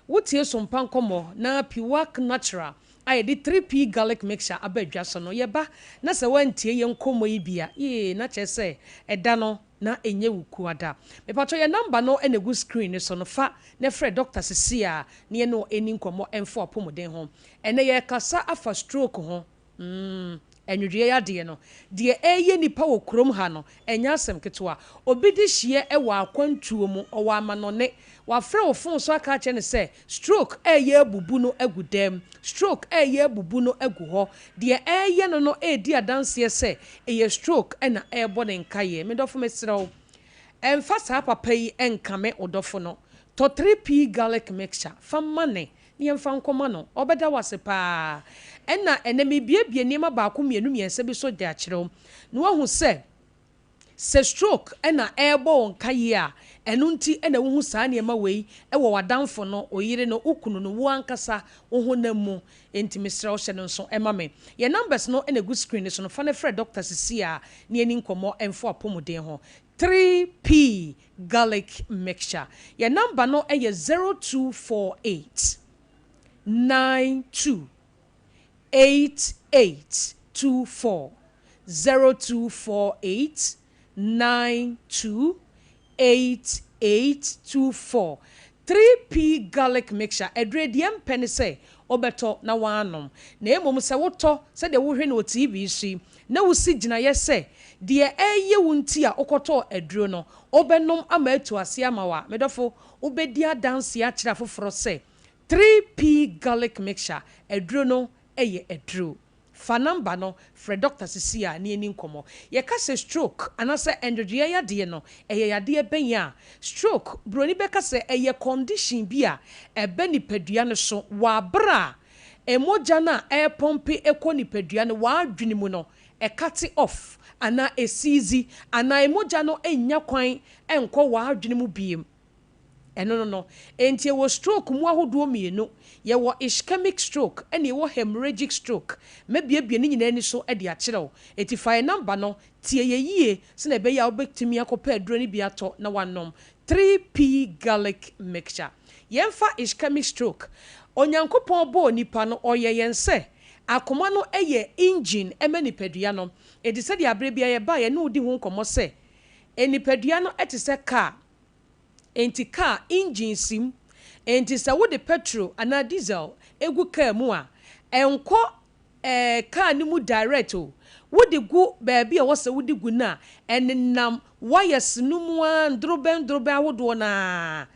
wotie Sompa Nkomo na piwak natural I did 3p garlic mixture abedwa so no ye ba na se wantie ye nkomo yi bia ye na che se eda no na enye wukuada me pato ye number no enegu screen so no fa ne frɛ Dr. Cecilia ne no eni nkomo emfo apomden ho ene ye kasa afa stroke ho enwudwe ya de no de eye nipa wo krom ha no enya asem ketwa obi di hie e wa akwantuo mu o wa amanone wa frɛ wo fon so aka che ne se stroke eye bubu no agudem stroke eye bubu no agu ho de eye no no edi adanse se eye stroke ena ebo ne nkaye me dofo mesrew emfa sa papa yi enkame odofo no to 3p garlic mixture famane ni emfa nkoma no obeda wase pa ena enemi biebie niema ba ko mienu miense bi so de akyerew no wahu se stroke ena ebo nkaye a enu nti ena wo hu saa niema wei e wo wadanfo no oyire no ukunu no wo ankasa wo ho namu enti mesra wo hye no so ema me ye numbers no ena good screen so no fa ne frɛ Dr. Cecilia ne eni nkomo emfo apomuden ho 3p garlic mixture ye number no e 0248 92 8824 0248 92 8824 3p garlic mixture edrediem penny say obeto na wanom na emom se woto se de wo hwe na TV shi na wo si gina ye se de eye wunti a okoto edro no obenom ama atu ase ama wa medofo obedi adanse a kira foforo se 3p garlic mixture edro no eye edro fa number no frɛ Dr. Cecilia ne eni nkomo ye ka se stroke anase endodua ya de no eye ya de benya stroke broni be ka se eye condition bi a ebe nipadua ne so wa bra emoja na pompe ekoni padua ne wa adwene mu no e cut off ana esizi ana emoja no enya kwan enko wa adwene mu biem no enti wo stroke mu ahodo mienu ye wo ischemic stroke ene ye wo hemorrhagic stroke mebie ni nyina ni so de akyerew eti file number no tie ye yie se na be ya obektimi akopa aduro ni bi ato na wanom 3p garlic mixture yemfa ischemic stroke onyankopon bo nipa no oye yense akoma no eye engine emanipadua no edi se de abre bia ye ba ye no odi ho nkomo se enipadua no etise car enti car engine sim enti sa wo de petrol ana diesel egu car mu a enko car ni mu direct o wo de gu baabi a wo se wo de gu na enenam wires no mu a ndroben ahodo na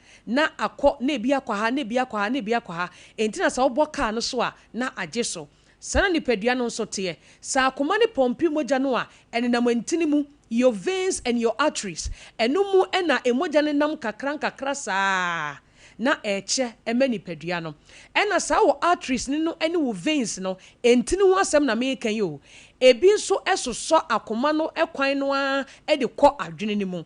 akọ na ebi akọ ha na ebi akọ ha na ebi akọ ha enti na sa wo bọ car no so a na agye so sana nipadua no nso te sa akoma ne pompi moja no a enenam antini mu your veins and your arteries eno mu na emoja ne nam kakra saa na eche ema nipadua no ena sa wo arteries ni no ene wo veins no entini ho asem na me kan yo ebi nso esoso akoma no ekwan no a de kọ adwene ni mu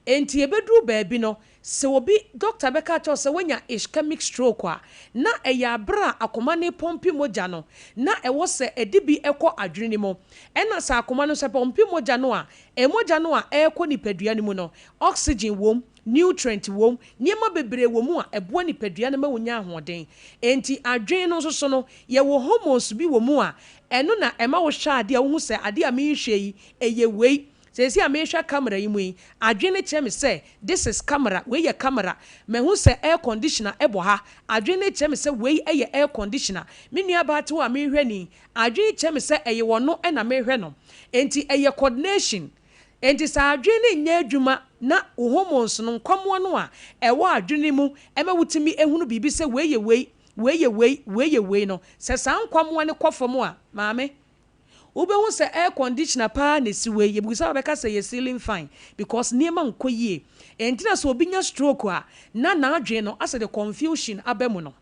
enti ebeduru baabi no se obi doctor beka cho se wanya ischemic stroke a na eya bra akoma ne pompi moja no na ewo se edibi ekọ adwene ni mu ena sa akoma no se pompi moja no a emoja no a ekọ nipadua ni mu no oxygen wom nutrient wom niema bebre wom a ebo nipadua no ma wonya ahoden enti adwen no so no ye wo hormones bi wom a eno na ema wo hwa ade a wo hu se ade a me hwe yi eye wei sesi a me hwa camera yi mu yi adwen ne kyerɛ me se this is camera we ye camera me hu se air conditioner ebo ha adwen ne kyerɛ me se we eye air conditioner me nua ba te wo a me hwe ni adwen kyerɛ me se eye wo no na me hwe no enti eye coordination enti sa adwen ne nya adwuma na hormones no nkwamo no a ewo adwene mu ema wutimi ehunu bibi se we ye we no se sa nkwamo ne kofom a maame ube hu se air conditioner pa na si we ye busa beka se ye ceiling fine because niema nkoyie entina so obinya stroke a na adwen no ase the confusion abemu no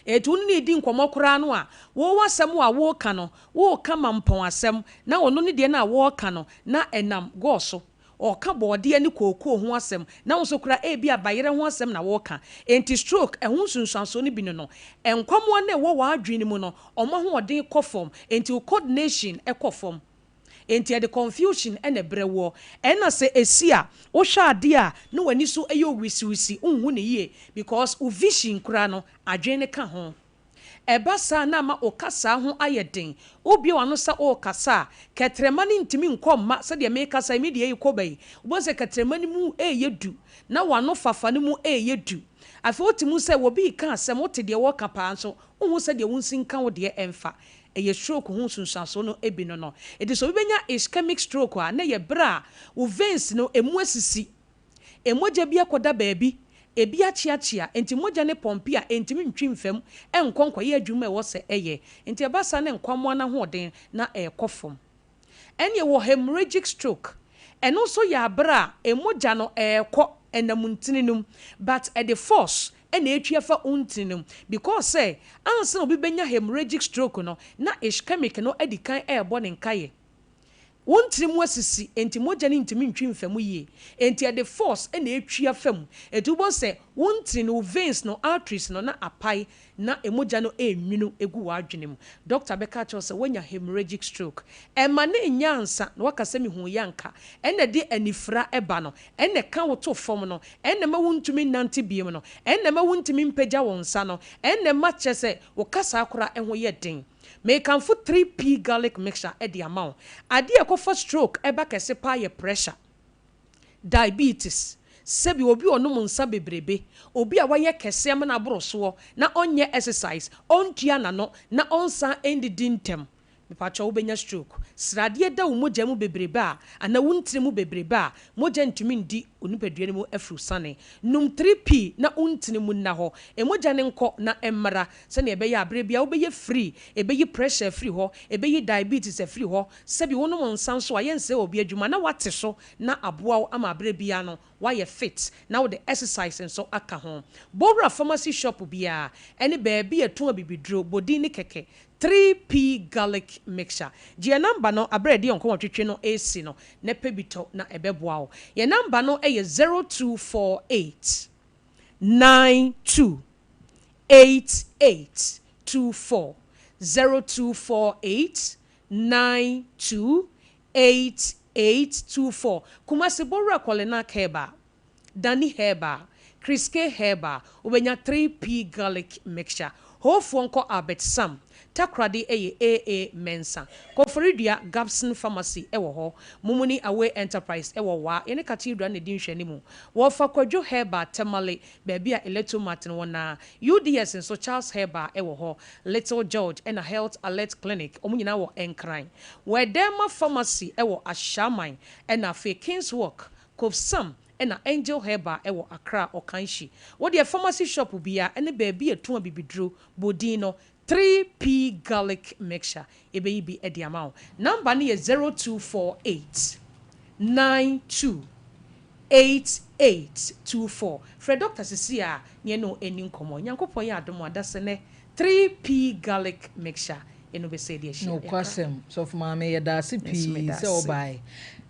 etu ni di nkomo kora no a wo wasem a wo ka no wo ka mampon asem na ono ne de na wo ka no na enam go so o ka bode ani kokoo ho asem na wo so kora ebi abayere ho asem na wo ka enti stroke ehun sunsuanso ni bi no enkomo na wo wa adwene mu no omo ho odin kofom enti coordination ekofom enti the confusion ene brewo ena se esia wo hwa ade a no wani so eyo wisiwisi unhu ne ye because u vision kura no adwene ka ho eba sa na ma okasa ho ayeden obi wano sa okasa ketrema ni ntimi nkomma se de me kasa mi de yikobai wo se ketrema ni mu eyedu na wano fafa ni mu eyedu afi otimu se wo bi ka asem wote de wo kapa nso unhu se de wonsin kan wo de emfa eye stroke hu sunsanso no ebi no it is so benya ischemic stroke a na ye bra wo veins no emu asisi emoja bi akoda baabi ebi achiachia enti moja ne pompi a enti ntwi mfam enkonkwa ye adwuma e wo se eye enti abasa ne nkwamo na hoden na ekofom ene wo hemorrhagic stroke eno so ya bra emoja no ekọ enamuntinum but at the force ena etwiafa untinum because say ansa obi benya hemorrhagic stroke no na ischemic no edikan ebo ne nkaye wontirim wasisi enti moja ne ntimi ntwi mfamu yie enti at the force ena etwia fam etubo se wontin no veins no arteries no na apai na emoja no enwinu egu wadwene mu doctor beka cho se wonya hemorrhagic stroke ema ne nyansa na wakase mi hu yanka ena de anifra eba no ena ka woto fom no ena ma wontumi nante biem no ena ma wontumi mpagya wonsa no ena ma kyese wo kasa akora eho ye den me kan for 3p garlic mixture e di amount ade ekofa stroke eba kese pa ye pressure diabetes sebi obi onum nsa bebrebe obi a waye kese am na boroso na onye exercise ontua na no na onsa endidi ntem mepacha obenya stroke srade da wo moja mu bebrebe a ana wuntire mu bebrebe a moja ntumi ndi onipadua mu afru sane num 3p na untine mu na ho emoja ne nko na emra se na ebe ya abre bia wo beye free ebe yi pressure free ho ebe yi diabetes free ho sebi wonum nsan so ayense obi adwuma na wate so na aboa ama abre bia no why fit now the exercise and so aka ho bora pharmacy shop bia ene baby eto abibidro bodi ni keke 3p garlic mixture je number no abrede on ko twetwe no AC no ne pebito na ebeboa o ye number no eye 0248 92 8824 0248 92 8824 Kumasi Bora Kolena Keba Dani Heba Kriske Heba ubenya 3p garlic mixture hofo nko Albert Sam takrade AA Mensa Koforidua Gabson Pharmacy ewo ho Mumuni Away Enterprise ewo wa yene cathedral ne din hwani mu wo fa kwadwo herba temale baby a electromat no na UDS nso Charles herba ewo ho Little George and a Health Alert Clinic omunyina wo Enkran Wedema Pharmacy ewo Ashaman and a King's Walk Kofsam ena Angel Herba ewo Accra Okanshi wo de pharmacy shop bia ene baby etu abibidro bodino 3P garlic mixture ebeyibi ediamao number ni 0248 928824 Fred Dr. Cecilia nye no eni nkomo nyankopon ya adomo adase ne 3P garlic mixture eno be say de hye no kwasem so for mama ye da se pi se obai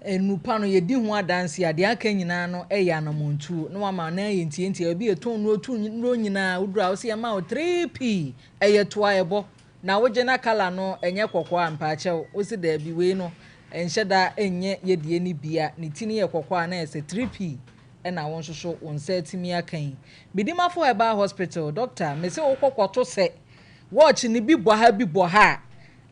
enupa no ye di ho adanse ade aka nyina no eya anamontu no mama na ye ntie obi eton no otu no nyina udura wo se ma o 3P eye toa ebo na wo gena kala no enye kokko ampa che wo se da bi we no enhye da enye ye die ni bia ne tini ye kokko na ese 3P ena won soso won se timi akan bidima for eba hospital doctor me se wo kokko to se watch ni bi bo ha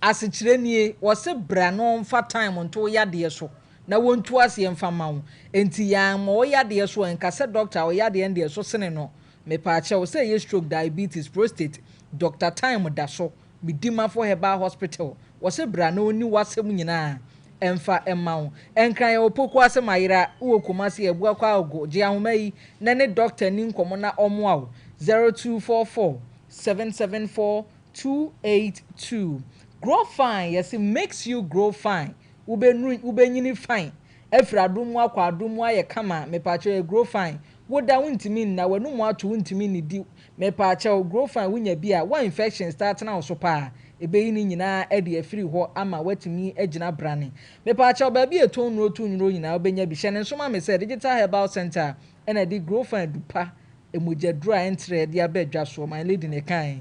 asekire nie wo se bra no mfa time nto yade so na wontu ase mfa mawo enti ya mo yade so enka se doctor wo yade ende so sene no me pa che wo se ye stroke diabetes prostate doctor time da so bidima for heba hospital wo se bra no ni wasem nyina emfa emawo enkran ye opoku ase mayira wo komase ebu akwa ogo je ahomai na ne doctor ni nkomo na omo awo 0244 774-282. Grow fine, yes, it makes you grow fine. Ubenyini fine. Every adumu akwa adumu aye kama me pacho grow fine. Woda wintimi na wenu mu atu wintimi ni di me pacho grow fine wunya bia one infection start na so pa ebe yi nyina e de afiri ho ama watimi agina brane. Me pacho ba bi eton no tu nyiro nyina obenya bi hye nso ma me say digital herbal center ena di grow fine dupa emojadura entre dia bedwa so my lady ne kan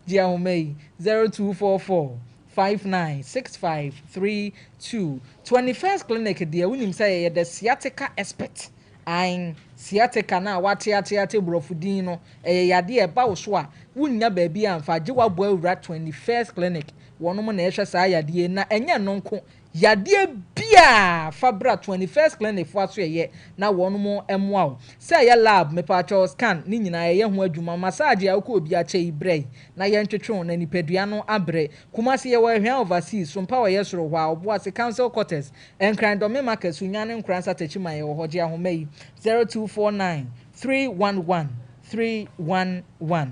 dia homei 0244 596532 21st clinic dia wonim say the sciatica expert ein sciatica na wate brofudin no yade e ba wo so a wunnya ba bi amfa je wabo awura 21st clinic wonom na ehwe saa yade na enya nonko yade bia fabra 21st clinic fo aso ye na wonom emoa say ya lab me pacho scan ni nyina ye ho adwuma massage ya ko obi a chei brei na ye ntwetwe na nipadua no abre kumase ye wa hwan overseas Sompa wa Yaa Serwah obo ase council quarters enkran do me market sunyane nkran satachi man ye ho je ahomai 0249 311 311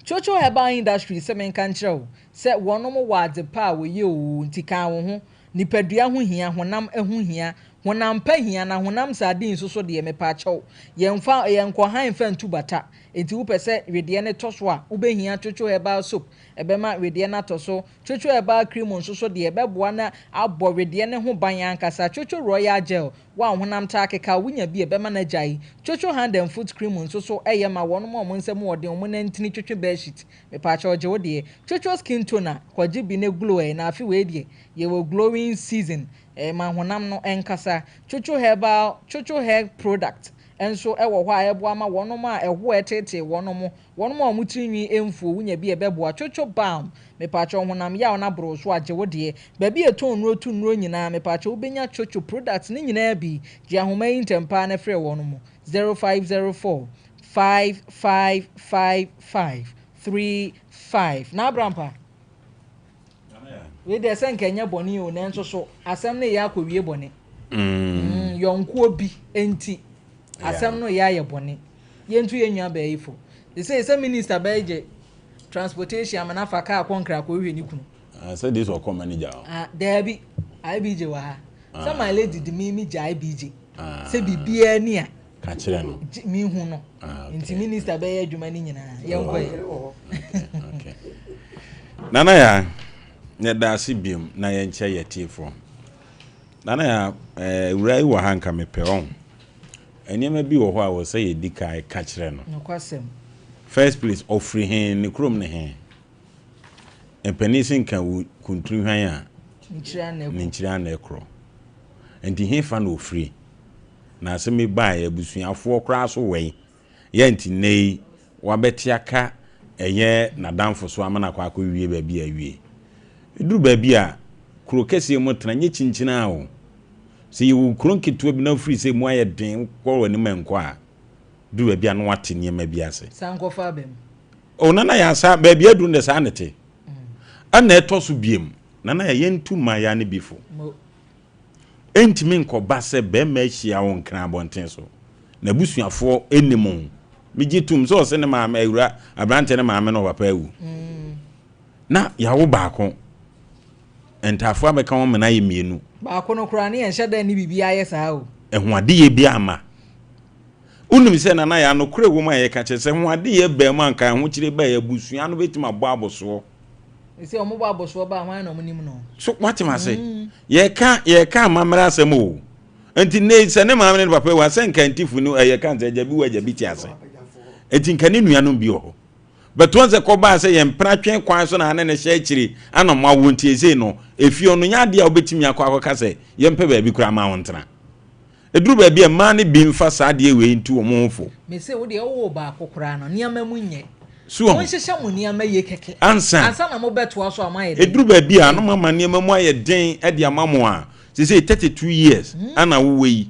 Chocho Herbal Industry se men kan kire se wonom wade pa wo ye o ntika wo ho nipadua ho hia honam eho hia honam pa hia na honam sadin so de me pa chew yemfa yenko han fa ntu bata enti wo pese wede ne toso a wo behia Chocho Herbal soap ebema wede na toso Chocho Herbal cream nso de ebeboa na abo wede ne ho ban ankasa Chocho Royal Gel wa honam ta akeka wunya bi ebema na jai Chocho hand and foot cream nso eye ma wonom mo nsem wode mo na ntini Chocho bed sheet me pa chew je wo de Chocho skin toner kwaji bi ne glow na afi we de ye wo glowing season ma honam no enkasa Chocho Chocho hair product enso ewo hwa ebo ama wonom a eho etete wonom a mutirinwi emfuo wunya bi ebeboa Chocho balm me pacho honam ya na bro so age wode ba bi eton nro tu nro nyina me pacho ubenya Chocho product ni nyina bi je ahomai ntempa na frɛ wonom 0504 555535 na brampa we de senkenya boni o na nso so asem ne ya akowie boni yonko obi enti asem no ya ye boni yentu yenwa ba yifo they say minister baje transportation amana faka akonkra ko hwe ni kunu say this will come manager there be IBJ wa ha some my lady di mi ja IBJ say bibia ni a ka kire no mi hu no enti minister baye adwuma ni nyina yenko okay nana ya ne da sibium na ye nche yetifo nana ya wura iwa hanka mepe on enema bi wo ho a wo say yedika e ka kire no nokwasem first place offering hen ne krom ne hen empenisin kan kuntru hwan a nchira na ekro enti hen fa na ofri na asemi ba ya busuafo kra so wei ye enti nei wabetiaka ɛyɛ nadamfo so amana kwa wie baabi awie eduru baabi a kuro kɛse mu tena nye chinchina o se yi kuro nketewa bi na free se mu aye den kɔ wani manko a duru baabi a no wate niema bi ase sankofa bem o nana ya sa baabi aduru ne sa nete ana etoso biem nana ya yentu ma ya ne bifo entimi nkoba se be ma ahia wo nkran abonten so na busuafo enimo migitum so se ne ma awura abrante ne ma no papa awu na yawo baako entafo ameka wo mena ye mienu baako no kura ne enhye da ni bibia ye saa o ehuade ye bi ama unum se nana ya no kure wo ma ye ka che se huade ye ba ma nka ho kire ba ya busua no betima bo aboso ese omo bo aboso ba hwan na omunim no so what ma say ye ka mamra asem o enti ne se ne ma ne papa wa se nka ntifu no ye ka nza jabi wa jabi ti ase enti nka ne nuanom bi ho beto nze ko ba se ye mpra twen kwan so na ne hye akiri ana mo awonti eze no efi ono nya de a obetimi akwa se ye mpe ba bi kura ma wontena eduru ba bi e ma ne bi mfa sa de we ntu omo hofo me se wo de wo ba akokora no niam munye suo won hyehya mo niam ye keke ansa na mo beto aso amaye eduru ba bi a no mama niam mu aye den e de amamo a se 32 years ana wo yi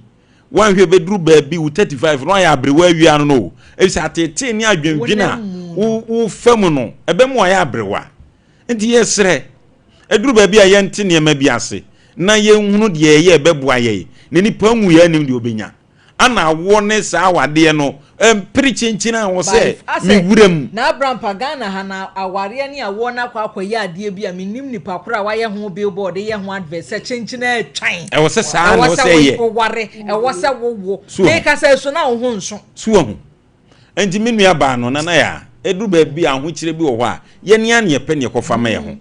wan hwe be duru ba bi 35 no aye abrewa awia no e se atete ni adwendwena wo famu no ebe mu aye abrewa enti yesre eduru ba bi a ye nte niam bi ase na ye hunu de ye beboa ye ne nipa nwu ya nim de obenya ana wo ne sa wade no empiri chinchina wo se mi wuram na Abraham Pagana ha na aware ne awo na kwa ya ade bi a minim nipa kora wa ye ho billboard ye ho advert se chinchina atwan e wo se sa na wo se ye ware e wo se wo me ka se so na wo ho nso suo ho enti minu ya ba no na ya eduru ba bi aho kire bi wo ho a ye ne ane ye pe ne kofa ma ye ho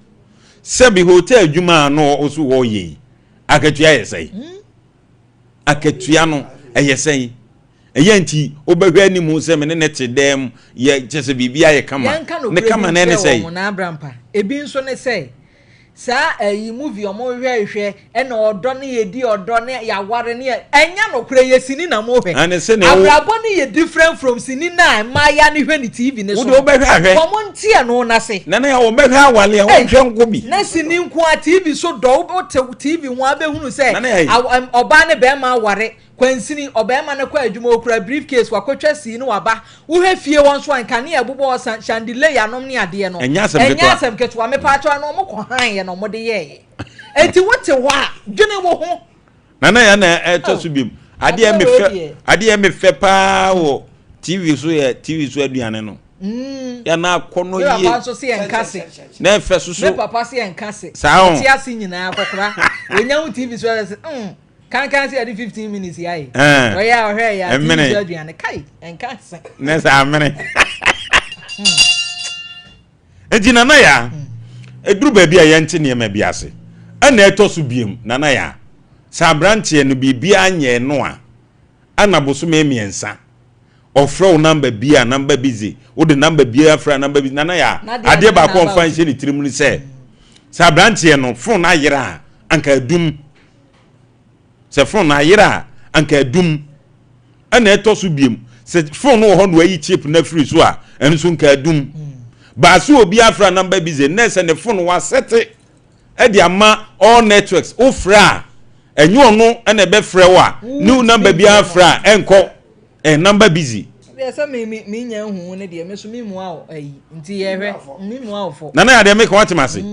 se bi hotel adwuma no osu wo ye akatua ye sei akatua no eyesei eyanti obehwa ni mu se me ne te dem ye chese bibia ye kama ne kama na ne sei na Abrampa ebi nso ne sei sa ayi movie omo hwehwe e na odo ne ye di odo ne ya ware ne enya no kure ye sini na mo hwe abrabo ne ye different from sini na ma ya ne hwe ni TV ne so wo obehwa hwe komo ntie no na se na ya obehwa awale wo hwe nko bi na sini nko a TV so do wo TV ho abehunu se oba ne be ma ware kwansini obema na kwa adwuma okura briefcase wakotwa si ni waba wo hwe fie won so anka ne abubo chandelier yanom ne ade no enya asem ketwa me pa atwa no mo ko han ye no mo de ye enti wote wa dwene wo ho nana ya na etosu bim ade me fe pa wo TV so aduane no ya na akono ye papa so se enkase na fe so me papa se enkase ti ase nyina akokora enya hu TV so kan see 15 minutes yae oya ohwe ya ti aduane kai enkase na sa amene ejina na ya eduru ba bi a ye nte niema bi ase ana etoso biem nana ya sa branche no bibia anye no a ana bosome miensa ofro number bi a number busy wo de number bi afra number busy nana ya ade ba ko mfa nche ni tirimu ni se sa branche no phone na yira anka dum se phone na yira anka dum ana etoso biem se phone no ho no ayi chip na free so a enso nka dum ba so obi afra number busy na se ne phone wa sete e di ama all networks ofra enyo no na be frɛ wa new number bi afra enko number busy yes me nya hu ne de me so me mu a ayi nti ye hwɛ me mu a ofo na ya de me ka watemase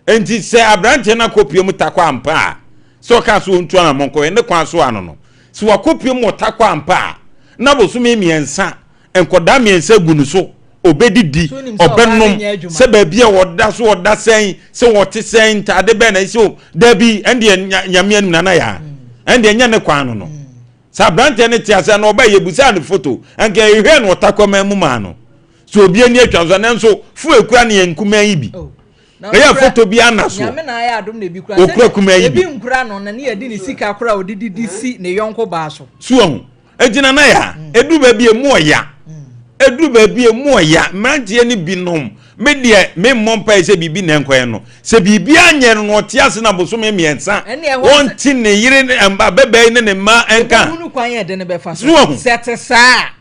enti se abrante na kopie mu takwa ampa so ka so ntu ana monko ne kwa so ano no so wakopie mu takwa ampa na bo so me miensa enkoda miensa gunu so obedidi obennom se ba bia woda so woda sen se wote sen tade be na so da bi ende nyame anu na ya ende nya ne kwa no sa brante ne tiase na oba yebusa ne photo anke ehwe no takoma mu ma no so obi ani atwa so na nso fu ekura ne yankuma yi bi na ya photo bi ana so nyame na ya adom na bi kura okura kuma yi bi nkura no na ne yadi ne sika kura odididi si ne yonko ba so so ejina na ya edu ba bi emu oya eduru ba bi emu oya mrantie ni binom me de me mompa ese bibi na enkoye no se bibi anye no otiase na boso me miensa won ti ne yire amba bebe ne ma enka hunu kwan ye de ne be fa so sete sa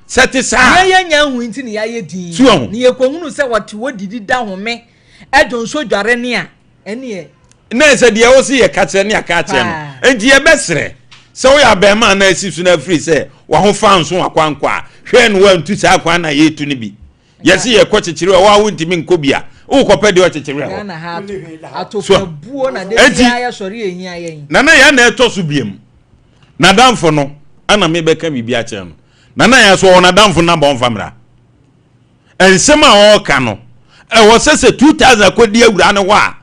sete sa ye nya hu nti ne ya ye din ne ye kohunu se wote wodidi da home edon so dware ne a ene ye na se de wo se ye ka kire ne aka kire no enti ye besere se wo ya be ma na asisu na free se wo ho fa nso akwankwa hwe no wa ntu sa akwan na ye tu ne bi ye se ye ko kikire wa wo ntimi nkobia wo ko pede o kikire ho na ha atopabuo na de ya ya sori ehia yen na ya na etoso biem na damfo no ana me beka bibia kire no na ya so wona damfo na bon famra ensema o ka no e wo sese 2000 kodi awura ne wa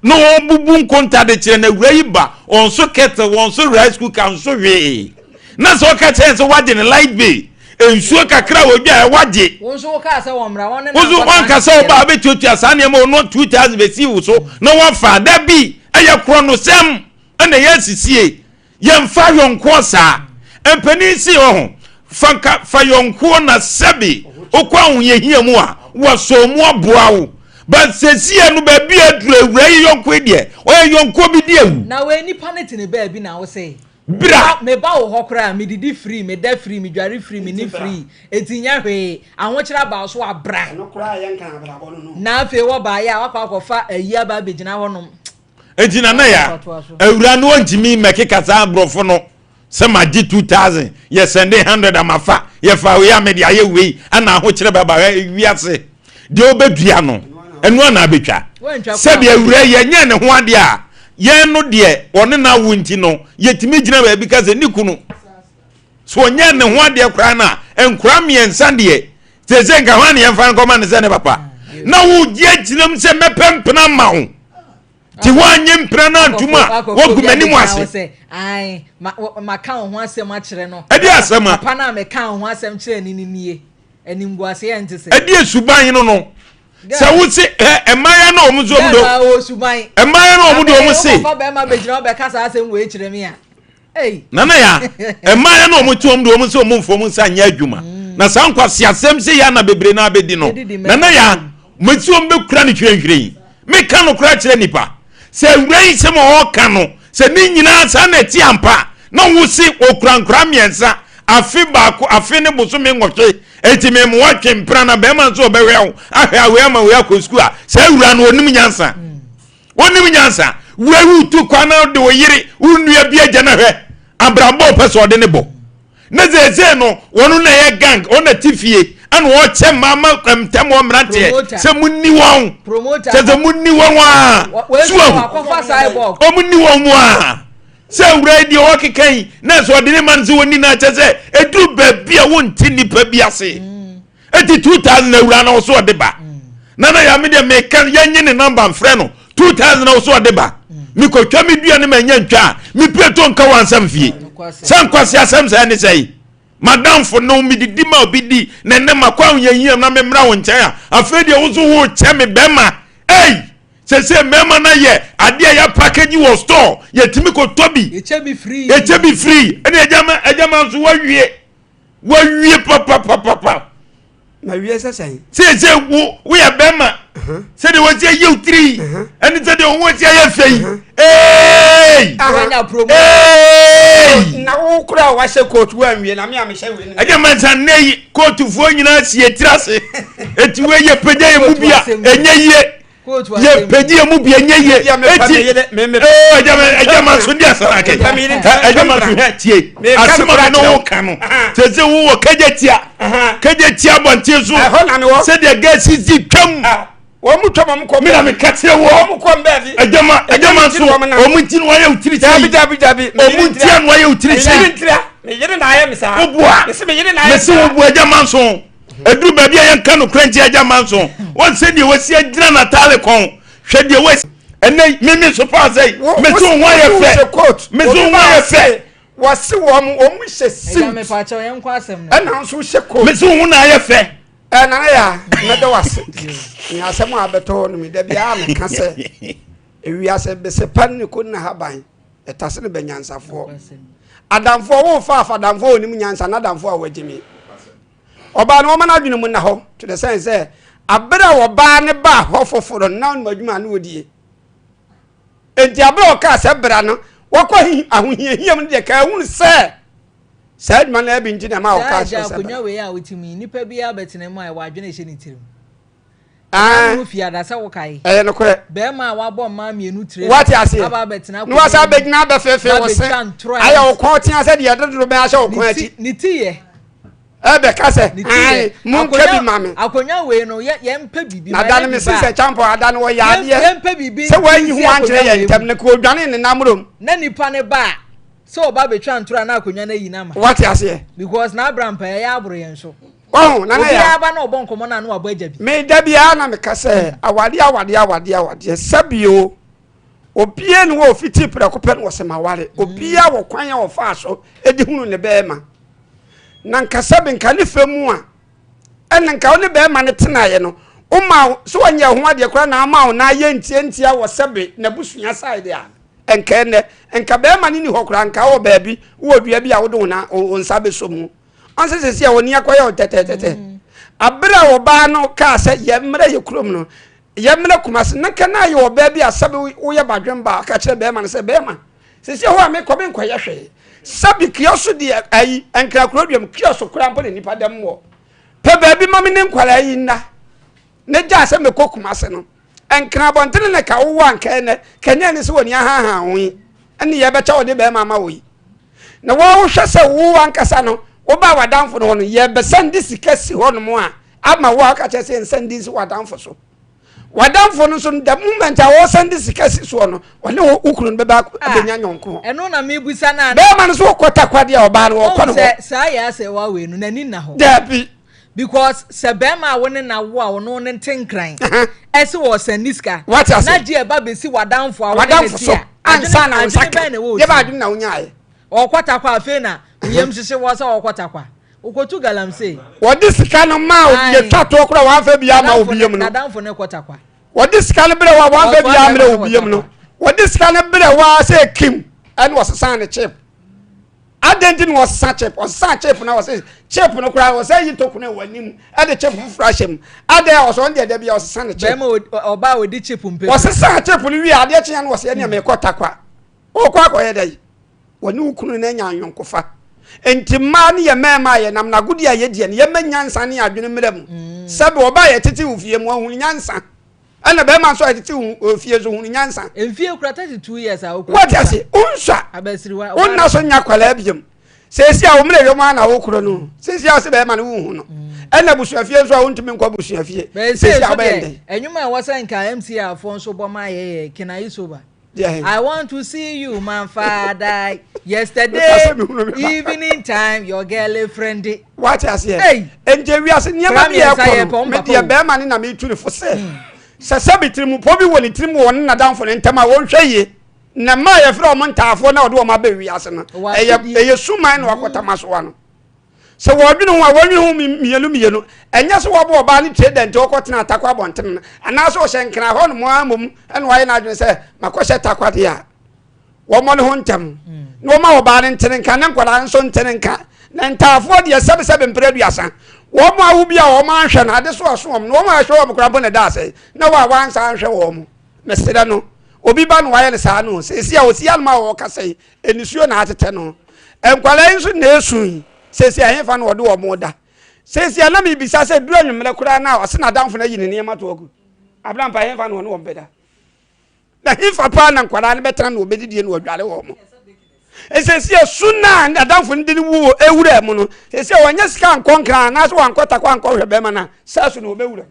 no bubu nkonta de kire na awura yi ba on so kete won so rice cooker so we na so ka kire so wade ne light bay ensuo kakra wo bia wade won so ka se won mra won ne wo so won ka se wo ba be tutua sa ne mo no 2000 be si wo so na wo fa da bi eye kro no sem na ye sisie ye mfa yonko sa empani si ho fa yonko na sabi okwa hu ye hia mu a wo so mu aboa wo but sesie no ba bi aduru awura yi yonko die o ye yonko bi die wu na we nipa ne tene ba bi na wo say bra me ba wo hokra me didi free me da free me dware free me ni free etinya hwe ahokira ba so abra no kra ye nkan abra bo no na afi wo ba ya akwakofa ayi aba begina honom ejina na ya awura no ntimi mekeka sa abrofo no se magi 2000 ye send 100 amafa ye fa we amedi aye we ana ahokire baba wiase de obedua no enu na abetwa se bi awura ye nye ne ho ade a ye no de one na wunti no yetimi gina ba bi ka se nikunu so nye ne ho ade kra na enkura miensa de se nka hwan ye fa nkoma ne se ne papa na wo je ginam se mepempena ma ho ti wanye mpra na ntuma wo gumani mu ase ai ma kan ho asem a kire no edi asem papa na me kan ho asem kire ni nie enimbu ase ye ntese edi esuban no se wo se emaya na omuzo mdo emaya na omudo omu se papa be ma bejina be kasa asem we kire me a ei nana ya emaya na omuto omudo omu se omumfo mu sa nya adwuma na san kwase asem se ya na bebre na abedi no nana ya meti ombe kura ni hwenhwen me kan no kura kire nipa se wrai se mo ka no se ni nyina sa na ti ampa na wo si okurankura miensa afi baako afi ne boso me ngotwe enti me mo watwe mpra na be man so obehwe wo ahwe awe ama we akosku a se wura no onim nyansa wewu tu kwana de wo yiri unua bia gya na hwe abrabo peso de ne bo na zeze no wono na ye gang ona tifie ana wo che mama kwamtem wo mrante se munni won se munni won a suo o munni won mu a se wura di o kekan na so de ne man se woni na che se edu ba bia wonti nipa bia se eti 2000 na wura na so de ba na ya me de me kan ya nyi ne number mfre no 2000 na so de ba mi ko twa mi dua ne manya ntwa mi peto nka wansam fie san kwase asem sa ne sei madam for no mi didi ma obidi na ne makwa yanyam na me mra wo nchen a afedi wo so wo che me bema se mema na ye ade ya package wo store ye timi ko tobi eche bi free ene ejama so wawie papa na wie sesen se wo ya bema se de wo tie ye 3 ene se de wo tie ye fei anya promo na wo kura wa she coat wa nwie na me amehye we ni ejama san nei coat fo nyina sie tirase eti we ye pede ye mu bia enye ye ye pedi mu bi enye ye eti ejama so dia sarake ejama so hatie asema no ka no teze wo kajetia bontie so se de gasi zi twam wo mu twam mu ko mi na me kate wo mu ko mbavi ejama so o mu tin wo ye utiri sei dabi o mu tin wo ye utiri sei me yire na aye misa obua me yire na aye mesi wo ejama so edru ba bia yan kanu kranti ejama so won se de wasi agina na tale kon hwe de wasi ene mimi so pa sei mesi wo ye fe mesi wo ye fe wasi wo mu hye sim me pa cha yen kwa asem na na so hye ko mesi wo na ye fe na ya na de wasi ni asem abeto no mi da bia me ka se ewi ase be se pan ni ko na haban etase ne benyansafo adamfo wo fa adamfo onim nyansa na adamfo a wagimi oba no mana dwene mu na ho to the sense say abere oba ne ba ho foforo na no adwuma na odie enti abere o ka se bra no wakọ ahohiahia mu de ka hunu se Said man e bi ntina ma o ka so se akonya we a wotimi nipa bia betene mu a wadwene hye ne tirim ah fi ada se wo kai no kore be ma wa bo ma mienu tire what you say aba betena no asa begina be fefe wo se aya o ko tia se de yedodoro be ahye o ko achi ni tiye be ka se mun ka bi mame akonya we no ye mpa bibi na dan me se champo ada no wo ya de ye mpa bibi se wanyi hu ankyere ye ntam ne ko dwane ne namrom na nipa ne ba so oba betwa ntura na akonya na yina ma what you say because na Abraham pa ya abro yen so oh na na ya aba na obon komo na no abo ajabi me da bia na me ka se awade sabio opie no wo fiti prekope no se maware opia wo kwan ya wo fa so edi hunu ne be ma na nka sabe nka ne femu a ene nka wo ne be ma ne tenaye no uma so wanya ho ade kora na ama wo na ye ntientia wo sabe na busua side a enka ne enka be ma ni hokora nka wo baabi wo dua bi a wo do na onsa be so mu anse sesi a woni akoya o tetetete abra wo ba no ka se yemre yekrom no yemre kumase na kana ye wo ba bi asabe wo ye badwen ba ka kire be ma no se be ma sesi ho a me ko be nkoye hwe sabi kioso di ayi enkra krodwam kioso kura mpo ne nipa dem wo pe ba bi ma me ne nkwala yi na ne ja se me ko kumase no enkra bontene ne ka wo anka ne kanya ne se woni aha ho yi ene ye be cha wo de be ma ma wo yi na wo hwe se wo ankasa no oba wadanfo no no ye be sandi sikasi ho no mo a ama wo aka che se sandi si wadanfo so wadanfo no so the moment a wo sandi sikasi so no wale wo ukuru be ba abenya nyonko eno na me busa na be ma no so kwota kwade a oba no wo kɔ no sa Yaa Serwah we no nani na ho dabi because se be ma wo ne na wo a wo no ne tenkran ese wo saniska na je e ba be si wadanfo a wo ne tia ansa na nsaka ye ba adun na wo nyaaye o kwata kwa afi na yem hihye wo sa o kwata kwa ukotu galamsey wodi sika no ma o ye twato okura wa fa bia ma obiyem no nadanfo ne kwata kwa wodi sika no bere wa fa bia ma obiyem no wodi sika no bere wa say kim and was san chip adentin was san chip was san chip na was chip no kura was say yito kuna wanim e de chip frashem ade was on de bia was san chip be ma oba wodi chip mpe was san chip no wi ade kyen was ye ne me kwata kwa o kwa koye dai woni ukunu na nya anyonkofa enti ma ne ye mema ye nam na gudi a ye die ne ye manyansa ne adwene mrem sabe oba ye tete ufie mu ahun nyansa ana be ma so ye tete ufie zo hun nyansa enfie kura 32 years a okura what ase unsa abasiriwa onna so nya kwala biem sesi a omre yo ma na okuro no sesi a se be ma ne hu no ana busuafie so a untimi nkwa busuafie sesi a be enwuma e wosan ka MCA afo nso bo ma ye kinayi soba. Yeah. I want to see you, my father. Yesterday, evening time, your girlfriend. What I say? Hey, and we are saying, "Never be a problem." Me dear Bearman in a me to for say. Sasabitri mu pobi woni trim won na down for ntama won hweye. Na ma ye fra mo ntafo na odo ma ba wi ase no. Eye suman no akota maso wa no. So wodwene ho a wonwe ho mienu enya so wo ba ne tredent okotena atakwa abonten ana so hyenkra ho no mo amom ene waye na adwene se makohye takwade a wo mo ne ho ntam no ma wo ba ne ntenenka ne nkwala nso ntenenka na ntafo de sebe mpreduasa wo mo awu bia wo ma hwe na ade so asom no wo ma hwe wo mkra bo ne da ase na wa wansa hwe wo mo mesere no obi ba no waye ne sa no sesi a osi alma wo kasai enisuo na atete no enkwala nso na esun sesi ahefa no wode wo moda sesi ana mi bisa se duru anwumre kura na o se na danfo na yini ne mato ogu Abraham pa ahefa no wo beda na hifa pa na nkwara ne betena na obedidie no wadware wo mo sesi suna na danfo ndi wu ewura mu no sesi wonya sika nkonkra na so wankota kwa nkohwe be ma na sasu no obewura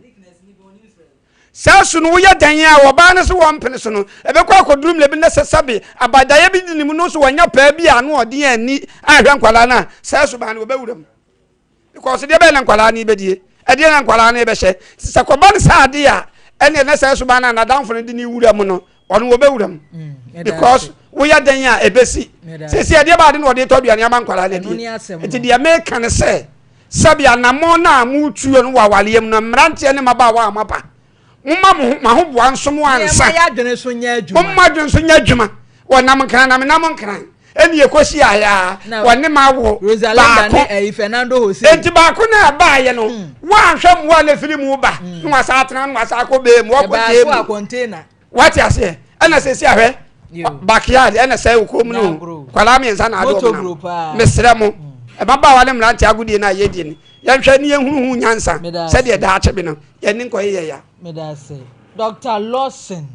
sasu no ye dan ya wo ba ne so wo mpene so no ebekwa akodurum le bi na sesabe abadaye bi di nimu no so wonya pa bi anu ode ani ahwe nkwala na sasu ba ne obewuram because de be na nkwala ni bedie ede na nkwala na be hye sakoba ne saade a ene na sasu ba na danfo ne di ni wuram no ono obewuram because wo ya dan ya ebesi sesi ede ba de no ode to duane ama nkwala na di enti de America ne se sabe anamo na mu tuo no wawaleyem na mrante ne maba wa amapa mumma ma ho boa nso mo ansa ya dwene so nya adwuma mumma dwene so nya adwuma wonam nkran nam nkran eni ekosi aya wonne ma wo Rosalinda ne Fernando Jose enti ba ko na ba ye no wa hwem wa na firi mu ba no asa atena no asa ko be mu okote ba container what you say ana sesi ahwe backyard ana sai ko mu no kwala me nsa na ado mesrɛ mo baba wa ne mlante agudie na ye die ni ya hwɛ ni ehunu nyansa sɛ de da ache bi no ye ni nkɔ ye ya me da say Dr. Lawson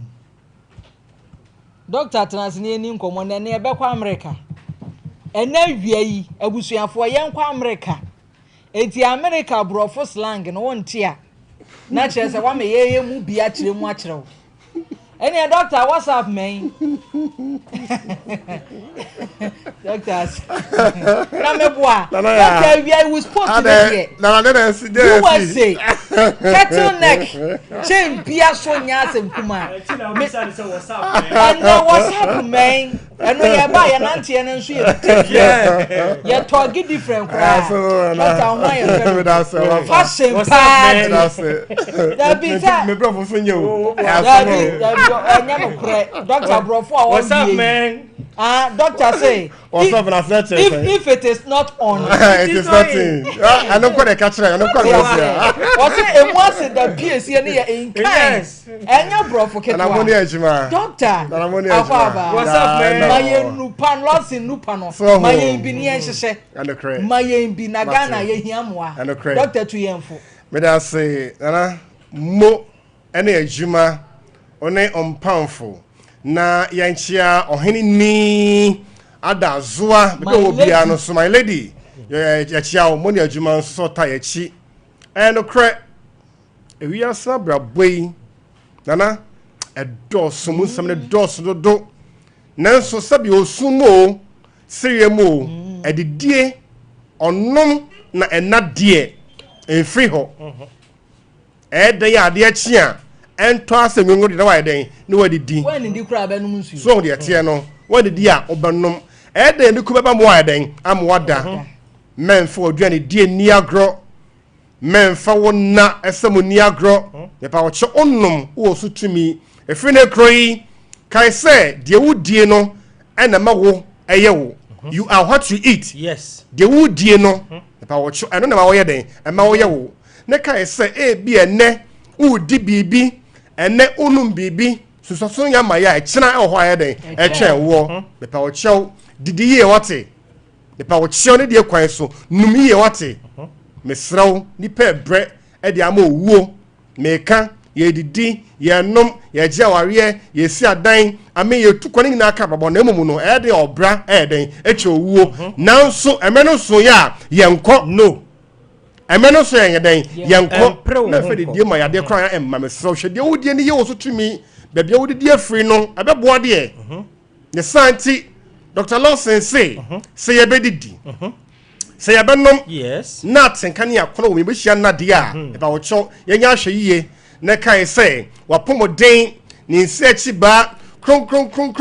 Dr. Transni ni nkomo na ne be kwa America ena wia yi abusuafo ye nkwa America enti America brofo slang no wonte a na chere se wa me ye mu bia kire mu a kire wo eni doctor what's up man doctors na me boa doctor wia we spoke to here na say kettle neck chain bia so nya asem kuma me say what's up man and what's up man eno ye ba ye nante ye nso ye talk different crowd doctor why you fashion pad that be me bro for nyo Doctor Brofo, what's up, man? Doctor say, if it is not on, it is nothing. I don't quite catch it. I don't quite catch it. What's it? Once the PSC in kind, and your Brofo can. Doctor, what's up, man? My nupan lots in nupano. My binian and the cray. My binagana yamwa. And the cray. Doctor to yamfo. May I say, mo any juma. One powerful na yanchia ohini ni ada zoa bebe obia no so my lady ya chia o moni adwuma so ta ya chi no kre ewi asa bra boi nana edoso mu sam ne doso dodo nanso sabi osumo seriemo edidie onom na enade enfri ho ede ya ade achia ento asemngo de wa den ne wa didi when ndi kura ba num nsu so de tie no wa didi a obanum e de ne kuba ba mo wa den am wada menfa oduane die ni agro menfa wona esem ni agro me pa wo che onum wo so tumi efri ne kroi kai say de wudie no ena ma wo eye wo you are what you eat yes de wudie no me pa wo che eno na ma wo ye den e ma wo ye wo ne kai say e bi ene udi bibi ene unum bibi susoso nya maya e kina e ho aye den e twen wo me pa wo chew didi ye wote me pa wo chew ne de kwan so num ye wote me sraw ni pe bre e de ama owuo me ka ye didi ye nom ye je aware ye si adan ame ye tukwane ni aka babo na emumu no e de obra e den e che owuo nanso emeno so ya ye nko no emeno so yen den yenko na fe de ma ya de kran emma me so hwe de wodie ne ye wo so tumi ba bia wodie afri no abebo de ne santi Dr. Lawson say ye bedidi say ye benom yes na tenka ne akono wo me behia na de a e ba wo cho ye nya hwe yiye na kai say wa pomoden ni nse chi ba kron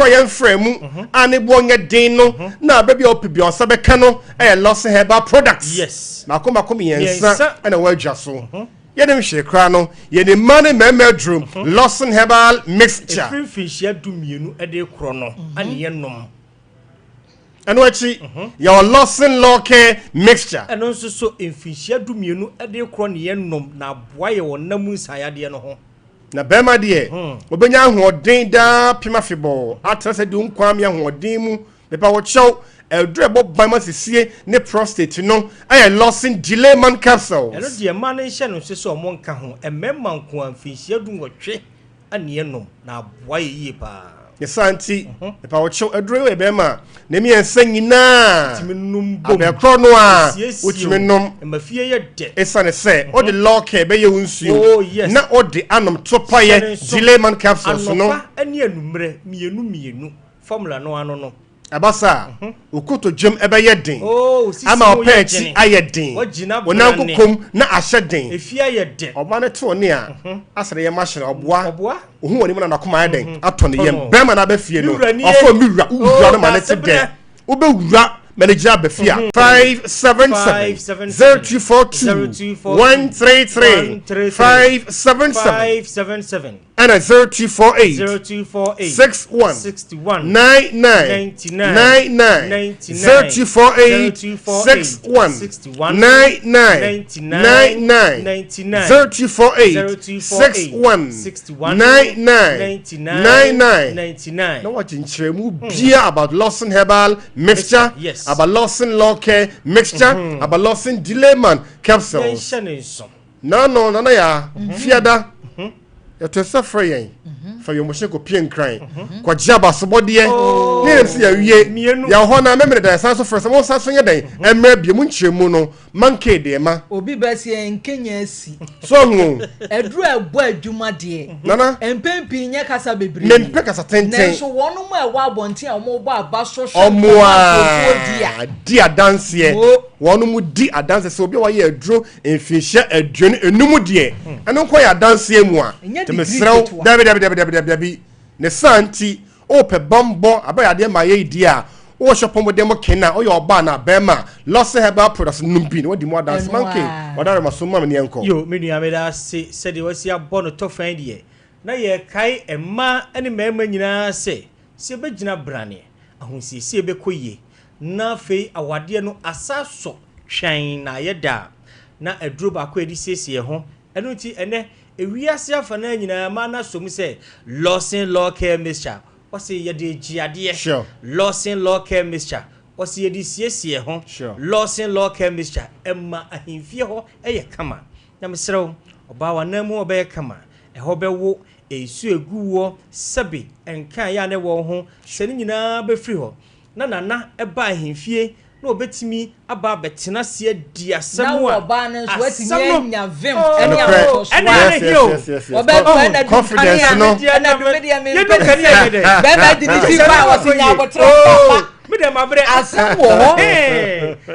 ye frame ane bo nya den no na ba bia opi bia osabeka no e Lawson herbal products yes makom yensa ana wadwa so ye dem hwe kra no ye ne mane memedrum Lawson herbal mixture free fish ya dumienu e de kro no ane ye nom eno achi your Lawson loke mixture eno nso so emfishia dumienu e de kro ne ye nom na boa ye wonam nsayade no ho na bema de obenya ahoden da pima fibo atrase de nkwam ye ahoden mu bepa wo chew edrebo bama sisie ne prostate no aye Lawson delay man capsule eno de ma ne hye no so omo nka ho ememma nko amfishia du nwotwe ane nom na boa ye yi pa yesanti bepa wo chew edrebo e bema na mi ensanyina timinum bom be kro no a utiminum mafie ye de esane se o de loke be ye unsuo na o de anom topaye delay man capsules no ane anumre mienu formula no ano no abasa ukuto djem ebe ye den ama opechi aye den wonankokom na ahye den efia ye de oba ne to ne a asere ye machine oboa ohu woni mu na nakoma aye den ato ne yem bema na ba fie no ofo miwura uwura no ma ne te de ube wura manager befia 577 0242 133 577 and a 0248 0248 61 61 99 99 0248 61 99 99 0248 61 99 99. Now what in Chemu beer about Lawson Herbal mixture, yes, about Lawson Law Care mixture, about Lawson Delayman capsules. No ya fiada ya to suffer yen for your machine ko pien crying kwa jaba sobode ne se ya wie ya ho na memre da san so for some so yen den emre bie mu nchiremu no manke de ma obi ba se enkenya asi so hu edru abo adwuma de nana empempi nya kasa bebre ne mpe kasa tenten so wono mu ewa abonte a mo bo aba so omo a dia dance ye wono mu di adanse so obi wa ye adro emfinhye aduane enum de eno ko ya dance mu a te mesrew dabi ne santi o pe bombo abayade ma ye di a o shopom de mo kena o ye oba na bema loss herbal products numbi no di mo dance manke wadare masoma me enko yo me nua me da se de wasi abo no to fan de na ye kai emma ene mema nyina se begina brane ahunsi be koye na fei awade no asaso hwan na yeda na aduro ba ko edi siesie ho eno ti ene ewiase afa na nyina ma na som se Lawson Law Care mixture wasi yede giade Lawson Law Care mixture wasi yede siesie ho Lawson Law Care mixture emma ahimfie ho eye kama na mesrew oba wa na mu oba kama eho bewo esu eguwo sabi enka ya ne wo ho se nyina be free ho na eba ahimfie na obetimi aba betena se di asem na oba na so atimi nya vim ene confidence no na media me beba di ni ba wasi nya abotra papa me dem abre asem wo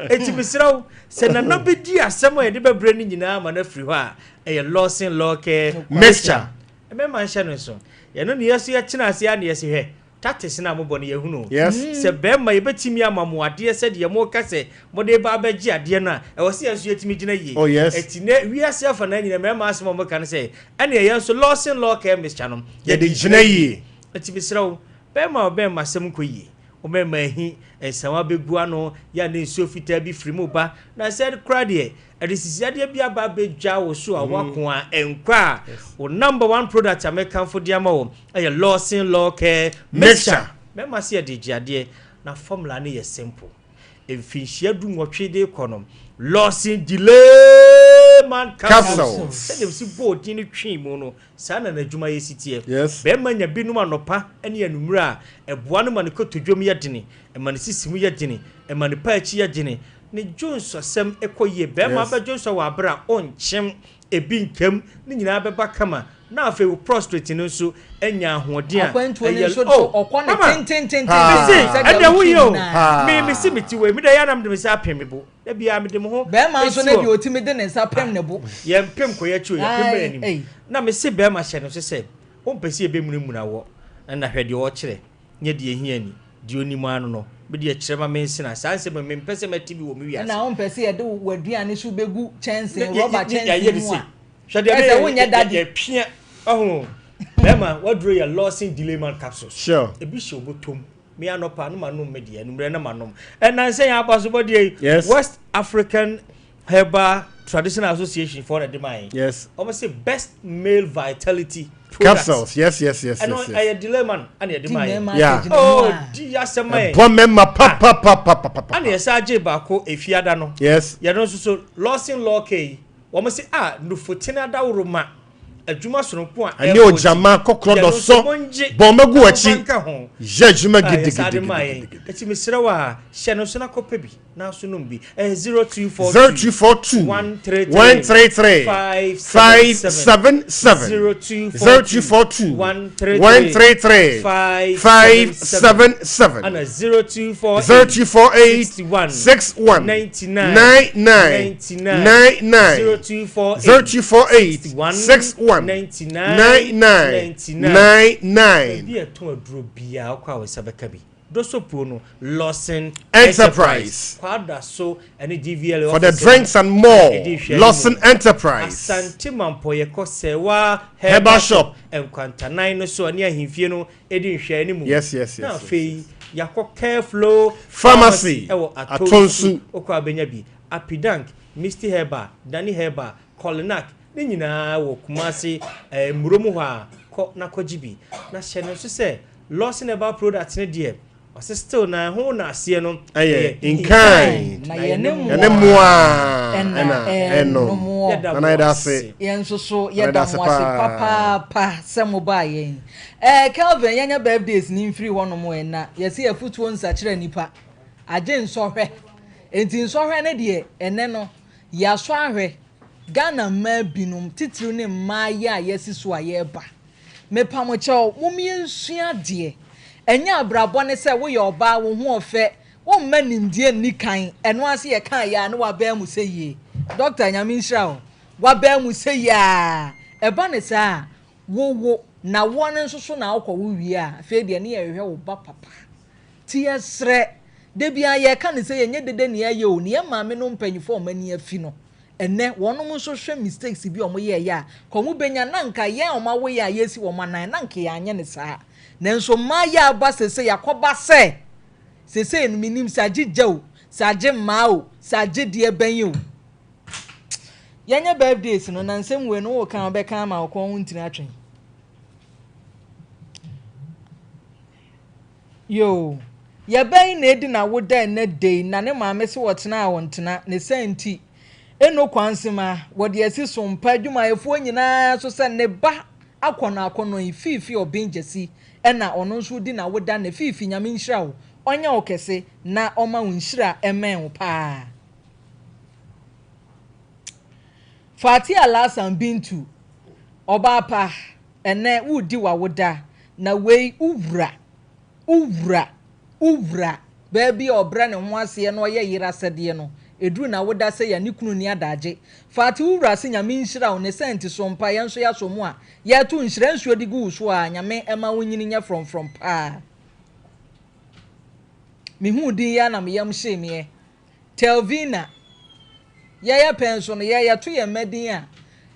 etibisiraw se na bedi asem o de bebre ni nyina ma na free ho a e Lawson Law Care mixture e me man hye no so ye no ne yeso ye kina ase ya ne yesi hwe tatis na mo bone yehunu se bema yebetimi amamu ade se de mo kase mo de ba baji ade na e wo se yeso yetimi gina yi etine wiase afa na nyina mema asem mo kan se ene ye so Lawson Law Care mixture no ye de gina yi etibisiraw bema asem ko yi o mema hi ensawa begua no ya ne nsuo fita bi firi mu ba na said crade edisisiade bi aba bedwa wo so a wako a enkwa o number 1 product American for diama wo e Lawson Law Care mixture mema se de giade na formula ne ye simple emfinhia du nwotwe konom Lawson Delayman capsules se dem si bodi ni twi mu no sa na adwuma ye sitie be manya binum anopa ene anumura eboa no man ko todwom ye dene e man sisimu ye dene e man pa achi ye dene ne Jones asem ekoye be ma ba Jones wa abra onkyem ebi nkam ni nyina beba kama na afa wo prostrate no so enya ahoden a okwane tenten ade wo yo me si meti we me da ya nam de me sa pem bo da bia me de mo ho be ma so na bi otimi de ne sa pem ne bo ye pem ko ya chu ya pem anim na me si be ma hye no so se o mpesi ebe munemu na wo na hwede wo kire nye de ehia ni de onimu anu no be de kire ma me nsina sanse me mpese matibi wo me wiase na o mpese ye de waduane so begu chance rubber chance mu a hwede be wonya dade pia oh Bema wadro ya Lawson Delayman capsules ebi she obotom me anopa no manom media numre na manom na say ya abaso body West African Herbal Traditional Association for the demand almost say best male vitality capsules yes and I Delayman and the demand di asema bon memma papa and yes aje ba ko efiada no ya no so Lawson Law Care almost say no fotina da uruma adwuma soronko a ane ojama kokro do so bomegu achi jejuma gidigidi eti misrewa hye no so na kopa bi na so no bi 0242 133 577 0242 133 577 and 0248 61 99 0248 61 99 99 bi eto aduro bia akwa we sabeka bi dosopo no Lawson Enterprise kwada so any DVL for the drinks and more. Lawson Enterprise Asante Mampo ye ko Sewa Herbal Shop Nkwantanan no so ani ahimfie no edi nhwe ani mu. Yes. Na fei yakọ Careflow Pharmacy ewo Atonsu okọ abenya bi Apidank Misty Herba Dani Herba Kolinak ne nyinaa wo Kumasi muromu ho a ko na kojibi na hye no so se Lawson Herbal products ne de ose still na ho na ase no in kind na yene moa eno na ida se yenso so yeda mo ase papa se mo ba yen Calvin yenya birthdays ni mfiri wono mo ena yesi afutuo nsa kire nipa age nsohwe enti nsohwe ne de ene no yaso ahwe Ghana ma binum titiri ne maya yesi so ayeba mepamo chew mumiensua de enya abrabo ne se wo ye oba wo hu ofe wo mma nimdie ni kan eno ase ye kan ya ne wa ba mu se ye doctor nyaminhira o wa ba mu se ya eba ne sa wo na won nsoso na akọ wo wi a fe de ne ye hwe wo ba papa ti esre de bia ye kan ne se ye nye dede ne ye o ne ma me no mpanyifo o mani afi no ene wonom nso hwe mistakes bi omo ye ya komu benya nanka ye oma wo ya yesi wo manan nanka ya anye ne saa nenso ma ya ba sese yakoba sese enu minim saje jew saje mao saje de ben o yanya birthdays no nansem we no wo kan be kan ma ko huntina atwen yo ya ben na edi na wo da na day na ne maame se wotena wontena ne senti eno kwansema wode asi sompa adwumayefo nyina so se ne ba akono ififi obenjesi ena ono nso di na woda na fifi nyame nhira wo onya okese na oma wo nhira emen wo pa Fati Alasan Bintu oba pa ene wudi wa woda na wei uvra baby obra ne ho ase no ye yira sede no eduru na woda se ya ne kunu ni adaje Fati uvra se nyame nhira wo ne senti so mpa ye nso ya so mu a ya tu nhira nsuo di gu so a nyame ema wonyini nya from pa mi hu din ya na me yam hye me Telvina ya penso no ya to ye medin a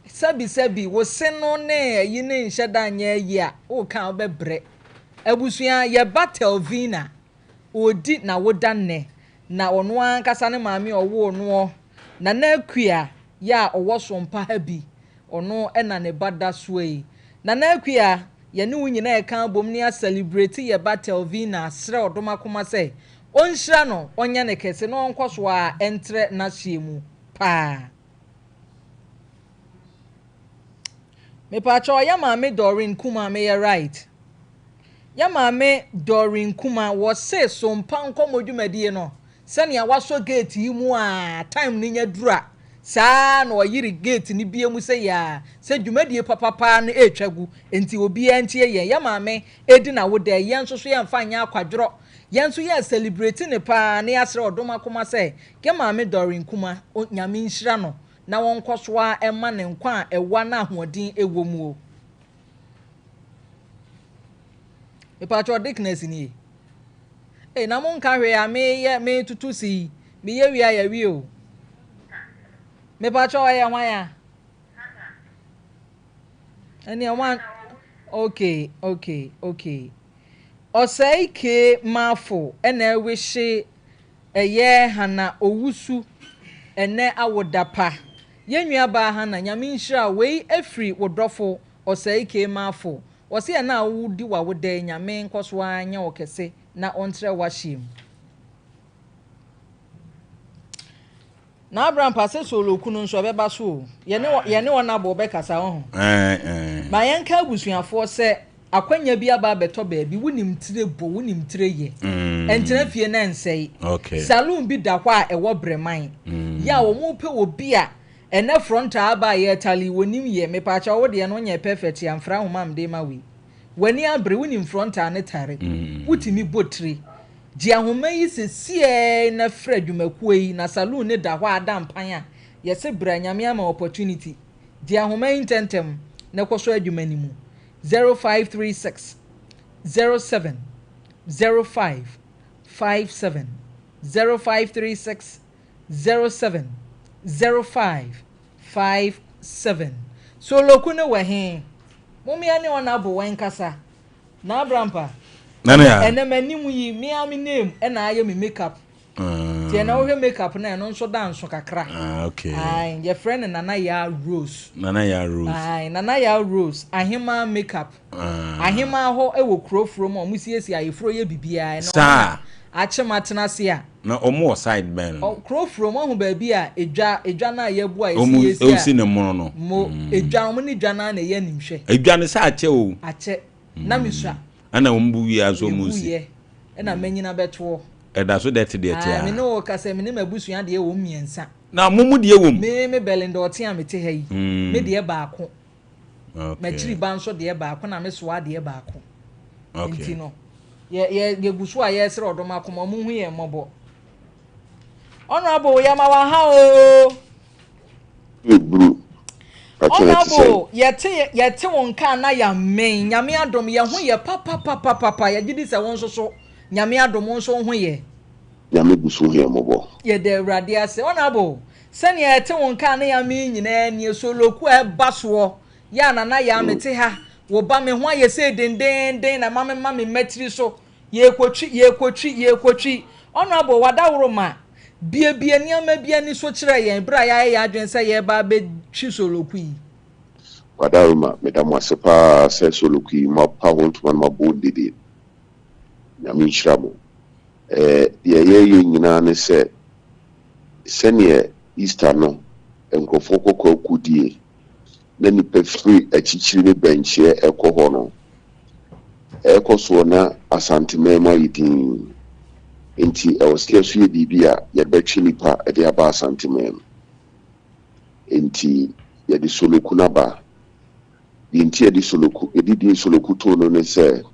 sabi wo se no ne yi ne nheda anya yi a o kan obebre abusua ya Telvina odi na woda ne na ono ankasa ne maame owo no na akua ya owo sompa ha bi ono ena ne bada suei na akua ye ne wunyina e kan bom ne a celebrate ye Telvina sre odoma koma se onhira no onya ne kese no onkoso a entre na hyiemu pa me pa cho ya maame Doreen Kuma me ya right ya maame Doreen Kuma wo se Sompa Nkomo dwumadie no sani waso gate yi mu a time ni nya dura saa na oyiri gate ni biemu se ya se dwumadie papa na etwagu enti obi antie ye ya maame edi na woda ye nso so ya mfa nya akwadworo ye nso ya celebrate ne pa na ya sere odoma koma se ke maame Doreen Kuma nyame nhira no na won koso a ema ne nkwa a ewa na ahoden ewo mu o ipacho dickness ni na mon ka hwe ya me tutu si me ye wi ya wi o me pa cho ya hwan ya ani one okay osai ke mafo na ewehye eye hana owusu ene awodapa yenua ba hana nyame nhira wei afri wodofo osai ke mafo wose na awudi wa woda nyame nkoso anya okese na ontre washim na Abraham passe solo kunu nso beba so ye ne wona bo be kasa ho ma yenka abusuafo se akwanya bi aba beto baabi wonim tire bo wonim tire ye entra fie na nsei saloon bi da kwa ewo breman ya wo mu pe obi a ene front aba ye tali wonim ye me pa cha wo de no nya perfect ya mfra homam de ma wi wani abre wonim front ane tare wutimi botri ji ahoma yi sesie na fra dwumakuo yi na saloon ne da hɔ adam pan a yɛse bra nyame ama opportunity ji ahoma yi tentem na kɔso adwumani mu 0536 07 05 0536 07 0557 so lokune wahin mummy ane ona bo wankasa na abrampa nana ya ene manimu yi me ami name na aye me makeup tie na wo makeup na no nso dance kakra okay ai your friend nana ya rose ai nana ya rose ahima makeup ahima ho ewo krofro mo musiesie ayefro ye bibia no achematena se a na omo side ben krofro mo ho ba bi a edwa na ye bua esiesie o si ne mo no mo edwa mo ni dwa na ye nimhwe edwa ne sa ache o ache na misua ana ombu wi azo musi na manyina beto eda so det de tia me no kasa me ne mabusua de wo miensa na mumu de wo me belende ote amete ha yi me de baako machiri ban so de baako na me so ade baako enti no ye gusu a ye sere odom akoma mu hu ye mobo honorable yamawa ha o ebru honorable yete won kan na ya men nyame adom ye ho ye papa ye gidi se won so nyame adom won so ho ye nyame gusu he mobo ye de urade ase honorable sene yete won kan na ya men nyina ni so loku e baso ya na ya mete ha wo ba me ho ye se denden na mame matiri so ye kwotwi honorable wadawro ma bie niam bia ni so kire yen bra ya adwen se ye ba be twi so loku yi wadawro ma medamo asepa se so loku yi ma pa won to ma bo dede nyame hiramo ye nyina ne se sene Easter no enkofo kokko kudie na ni pefri achichiri ne benchie ekoho no ekoso na asantemema yidin enti ewoskesu ye bibia ye betwi nipa e de aba asantemema enti ye de soloku na ba enti ye de soloku edidi soloku to no ne se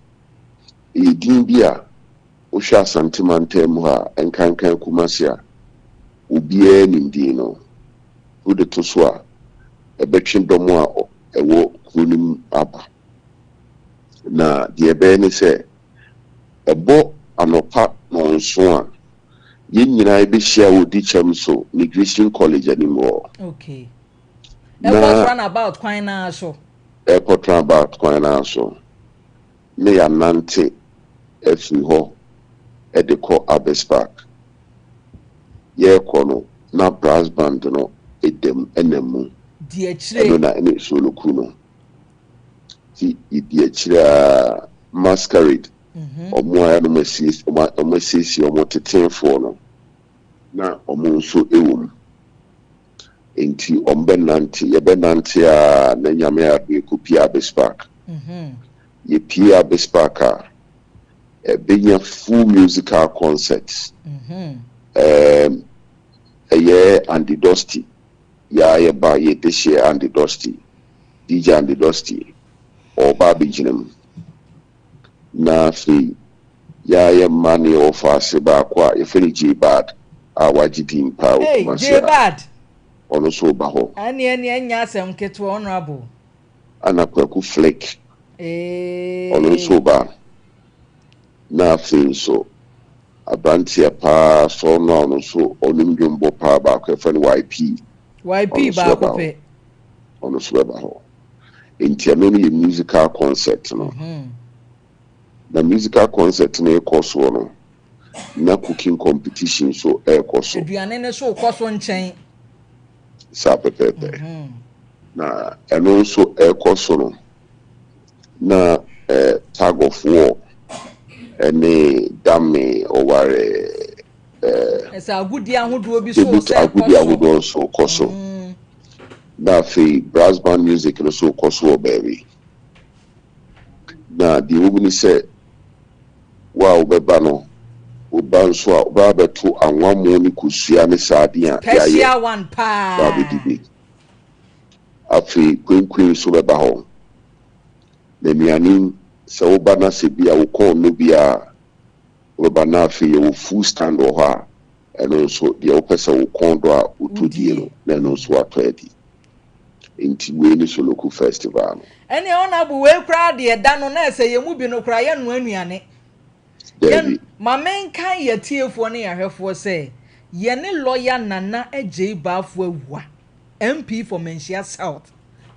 yidin bia o hwa asantemantemu ha enkankan kumasia ubie nindi no ude to so a ebetwe domo a ewo kunim aba na de ebe ne se ebo anopa no nso a yenyina ebe hia odi cham so migration college anymore okay na run about kwan na so airport run about kwan na so me ya nante efi ho e de ko Abbas Park ye kono na brass band no edem enemu di achire na ene soloku no ti di achire masquerade omo ya no mesisi omo tetenfo no na omo nso ewom enti ombenante ye benante a na nyame a be kopi Abbas Park ye pia Abbas Park a benya full musical concerts Andy Dusty ya ba ye deshe Andy Dusty DJ Andy Dusty o babi jinem na fi ya money offer se ba kwa ye fini J Bad a wajidi mpa o kuma se J Bad ono so ba ho ani anya asem keto honorable ana kwaku flick ono so ba na fi so abantia pa so no so onimdwombo pa ba kwa fani YP ba ko pe ono so ba ho entiano ni musical concert no na musical concert na ekoso no na cooking competition so ekoso aduane ne so koso nchen sa pepepe na eno so ekoso no na tag of war ene dame oware esa agudi ahodo bi so se agudi ahodo so koso na fe brass band music no so koso baby na di wobuni se wa obeba no oba so a oba beto anwamo ni kusua ne saade a Persia one pa ba be dibi afi queen so beba ho na miani se oba na se bia wo kon no bia oba na afi wo full stand o ha eno so dia wo pesa wo kon do a utodie no na eno so atodi enti we ni so local festival no ene ona bu we kra de da no na se ye mu bi no kra ye no anuane Mamen kan ye tiefo ne yahwefo say ye ne lawyer Nana Ejei Bafo awua MP for Menchia South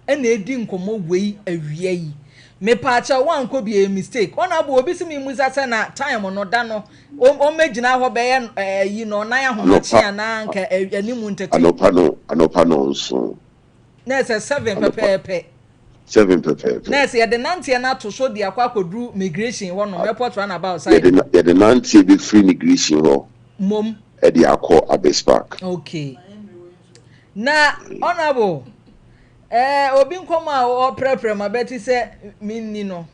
ena edi nkomo wei awia yi me pacha wan ko be a mistake ona bo obi si me musa say na time no da no o megina ho be yi no na ya homachi ana nka animu ntete anopa no so na say 7 pepepe 7 pepepe na say the nantie na to so dia kwa kodru migration ho no airport run about side the nantie be free migration ho mom e dey akọ Abes Park. Okay. Na honorable obi nkoma o prepare ma beti se minni no.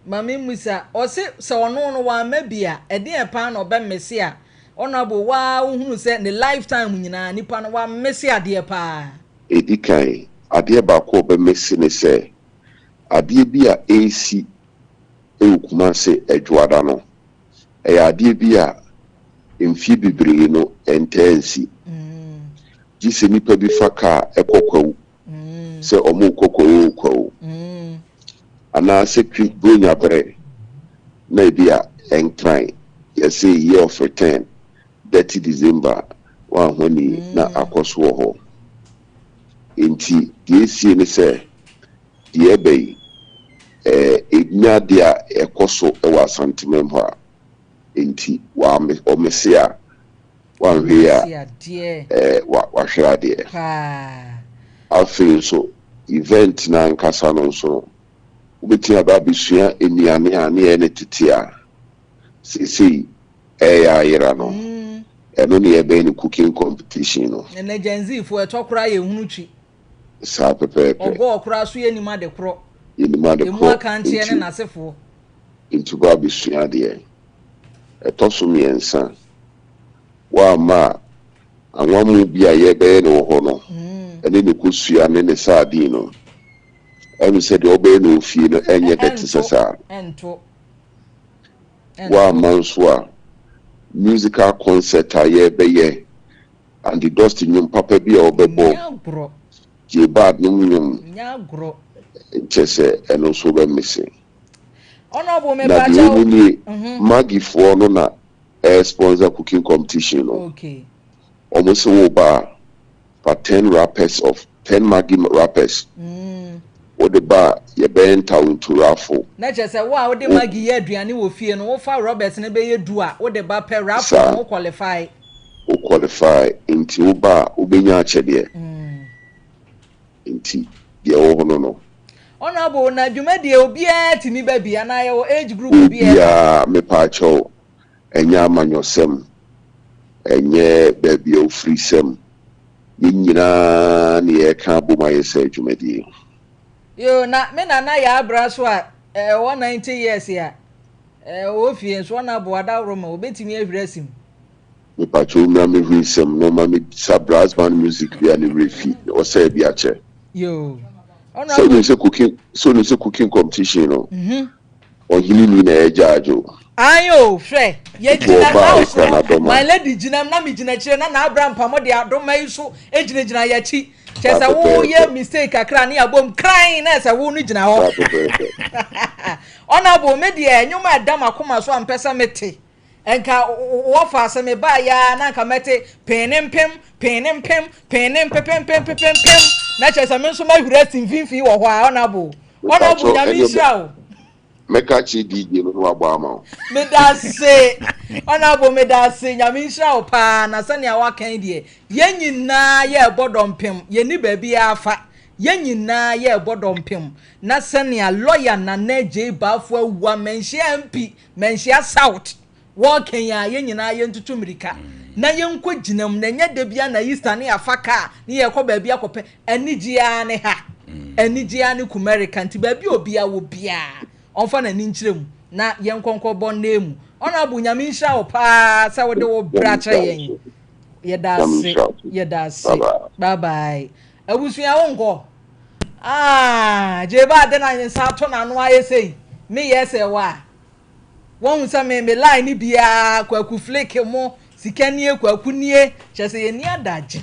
Mami musa o se ono no wa mabia e de pa na oba mmese a honorable wa uhunu se the lifetime nyina nipa no wa mmese ade pa. Edikai ade ba ko oba mmese ne se ade bi a AC ekuma se edwada no. Ade bi a emfi bibiri no entensi jise nipa bi faka ekokwawu se omu kokwawu kwawu ana se bronya bre na bia enkran ye say year of return 30 December wa honi na akoso ho enti die sie ne se die bei ednya dia ekoso e wa santimem ha enti wa omesia wa hwea wa hwea de afi so event na nkasa no so ubeti ababisua eniane ane ene titia sisi ya yira no eno ne ebe ni cooking competition no na genzi fo etokura ye hunu twi sa pepe ogo okura so ye ni ma de kro emu aka ntie ne nasefo into babisua de etoso miensa wa ma anwamu bia ye be no ho no ene ne kusua ne saadi no emi se de obe no fie no enye dete sesa ento wa manswa musical concert aye be ye and the dust nyum papa bia obebo je bad nyum nyagro chese eno so be missing honorable me bacha Maggie for no na sponsor cooking competition no okay almost over for 10 Maggie rappers what the bar ye bent out to raffle na chese wa wo de Maggie ye aduane wo fie no wo fa Roberts ne be ye du a wo de ba pe raffle no qualify into uba ubenya achede inti ye wo no honorable na dwumade obi atini ba bia na ye age group bia ya me pacho enya amanyosem enye baby o free sem nyina ne ye ka boma ye se dwumade yo na me na ya abraso a 190 years ya o fie so na bo adawro ma obetimi ahwirasim me pacho na me free sem no ma me sabras band music bia ne refi o se bia che yo so no se cooking competition no o hili ni na ejajo ayo hwe ye gina na my lady gina na me gina kire na Abraham pamo de adoma yi so egina ya chi chesa wo ye mistake akra na abom crying na se wo no gina ho ona bo me de enyuma adam akoma so ampesa mete enka wo fa se me ba ya na nka mete penempem na chesa me so ma hura sinfinfi wo ho a ona bo nya mi sha meka chi DJ no wa gba ma me da se honorable me da se nya mi sha opa na sane a wakan de ye nyina ye bodompem ye ni ba bia afa ye nyina ye bodompem na sane a lawyer Nana Ejei Bafo awua menhia MP menhia South wakan ya ye nyina ye ntutu mirika na ye nko ginam na nya de bia na Easter ne afaka ne ye kɔ ba bia kɔpɛ anigia ne ha anigia ne kumerika nti ba bia obia wo bia onfa na ni nkyerem na yen konko bon nemu ona bu nyame nhya opa sa wo de wo bracha yen ye da se bye bye abusua wonko je ba de na yen sa to na no ayesei me yese wa won sa me line bia kwaku flake mo sikanie kwaku nie chese ye ni adaje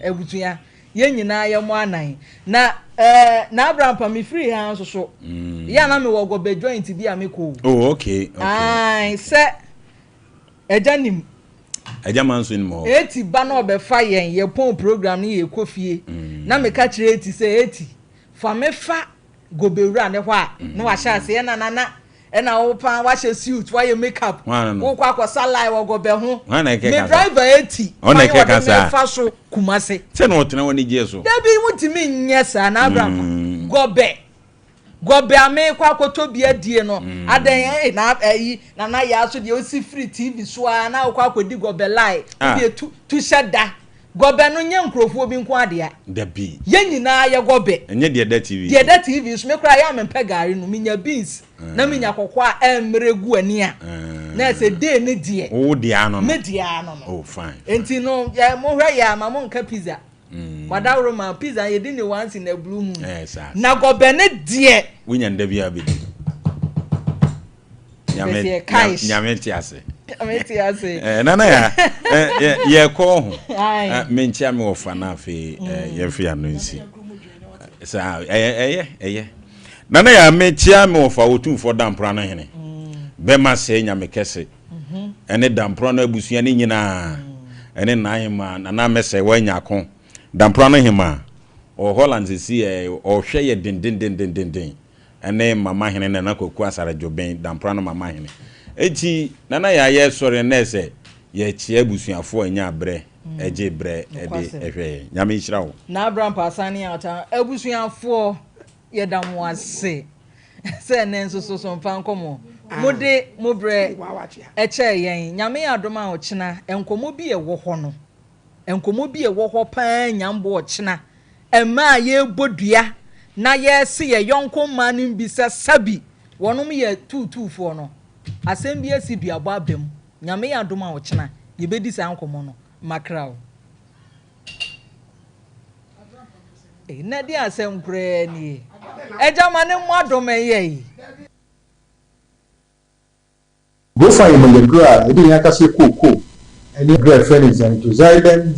abusua ye nyina ye mo anan na na Abraham pa me free han so ya na me wo go be joint bi ameko oh okay ai se eja nim eja manso ni mo eti ba na obefa yen ye pon program ni ye kofie na me ka kire eti se eti fa me fa gobewura ne ho a na wa sha se na ena wo pan wa she suit wa ye makeup wo kwa kwa salai wo gobe ho me driver eti ona ke ka sa fa so kumase se no tena woni jesu da bi mutimi nye sa na Abraham gobe ame kwa kotobi adie no adan na na ya so de o si free TV so na kwa akodi gobe lie bi tu shada gobe no nye nkrofo bi nko ade a da bi ye nyina ye gobe enye de da TV so me kra ya me pegari no minya beans na minya kokwa emregu ani a na se de ne die o de ano me die ano oh fine enti no ya mo hwa ya ma mo nka pizza wadawro ma pizza ye di ne once in a blue moon na gobe ne die wunya nda bia be nyameti ase nana ya ye ko ho menchia me ofa na afi ye fi anonsi sa nana ya menchia me ofa otumfo dampra no hene be ma se nyame kese ene dampra no abusua ni nyina ene nahema nana mese wanya ko dampra no hema o Holland si o hwe ye den ene mama hene na koku asara joben dampra no mama hene eti nana ya ye sori na ese ye chi abusuafo anya bre eje bre ede ehwe nyame hira wo na Abraham pasani ata abusuafo ye damu ase se ne nso so Sompa Nkomo mode mobre eche yen nyame adoma ochina enkomo bi ewo ho no enkomo bi ewo ho pa nyambo ochina ema ye bodua na ye se ye yonko manin bi se sabi wonum ye tutuufo no asem bi asi duabo abem nyame adoma ochina ye bedi sa nkomo no makrao na di asem kure ni ejama ne mo adoma ye go find the girl, it didn't have to say cool. And the girlfriend is into Zailen.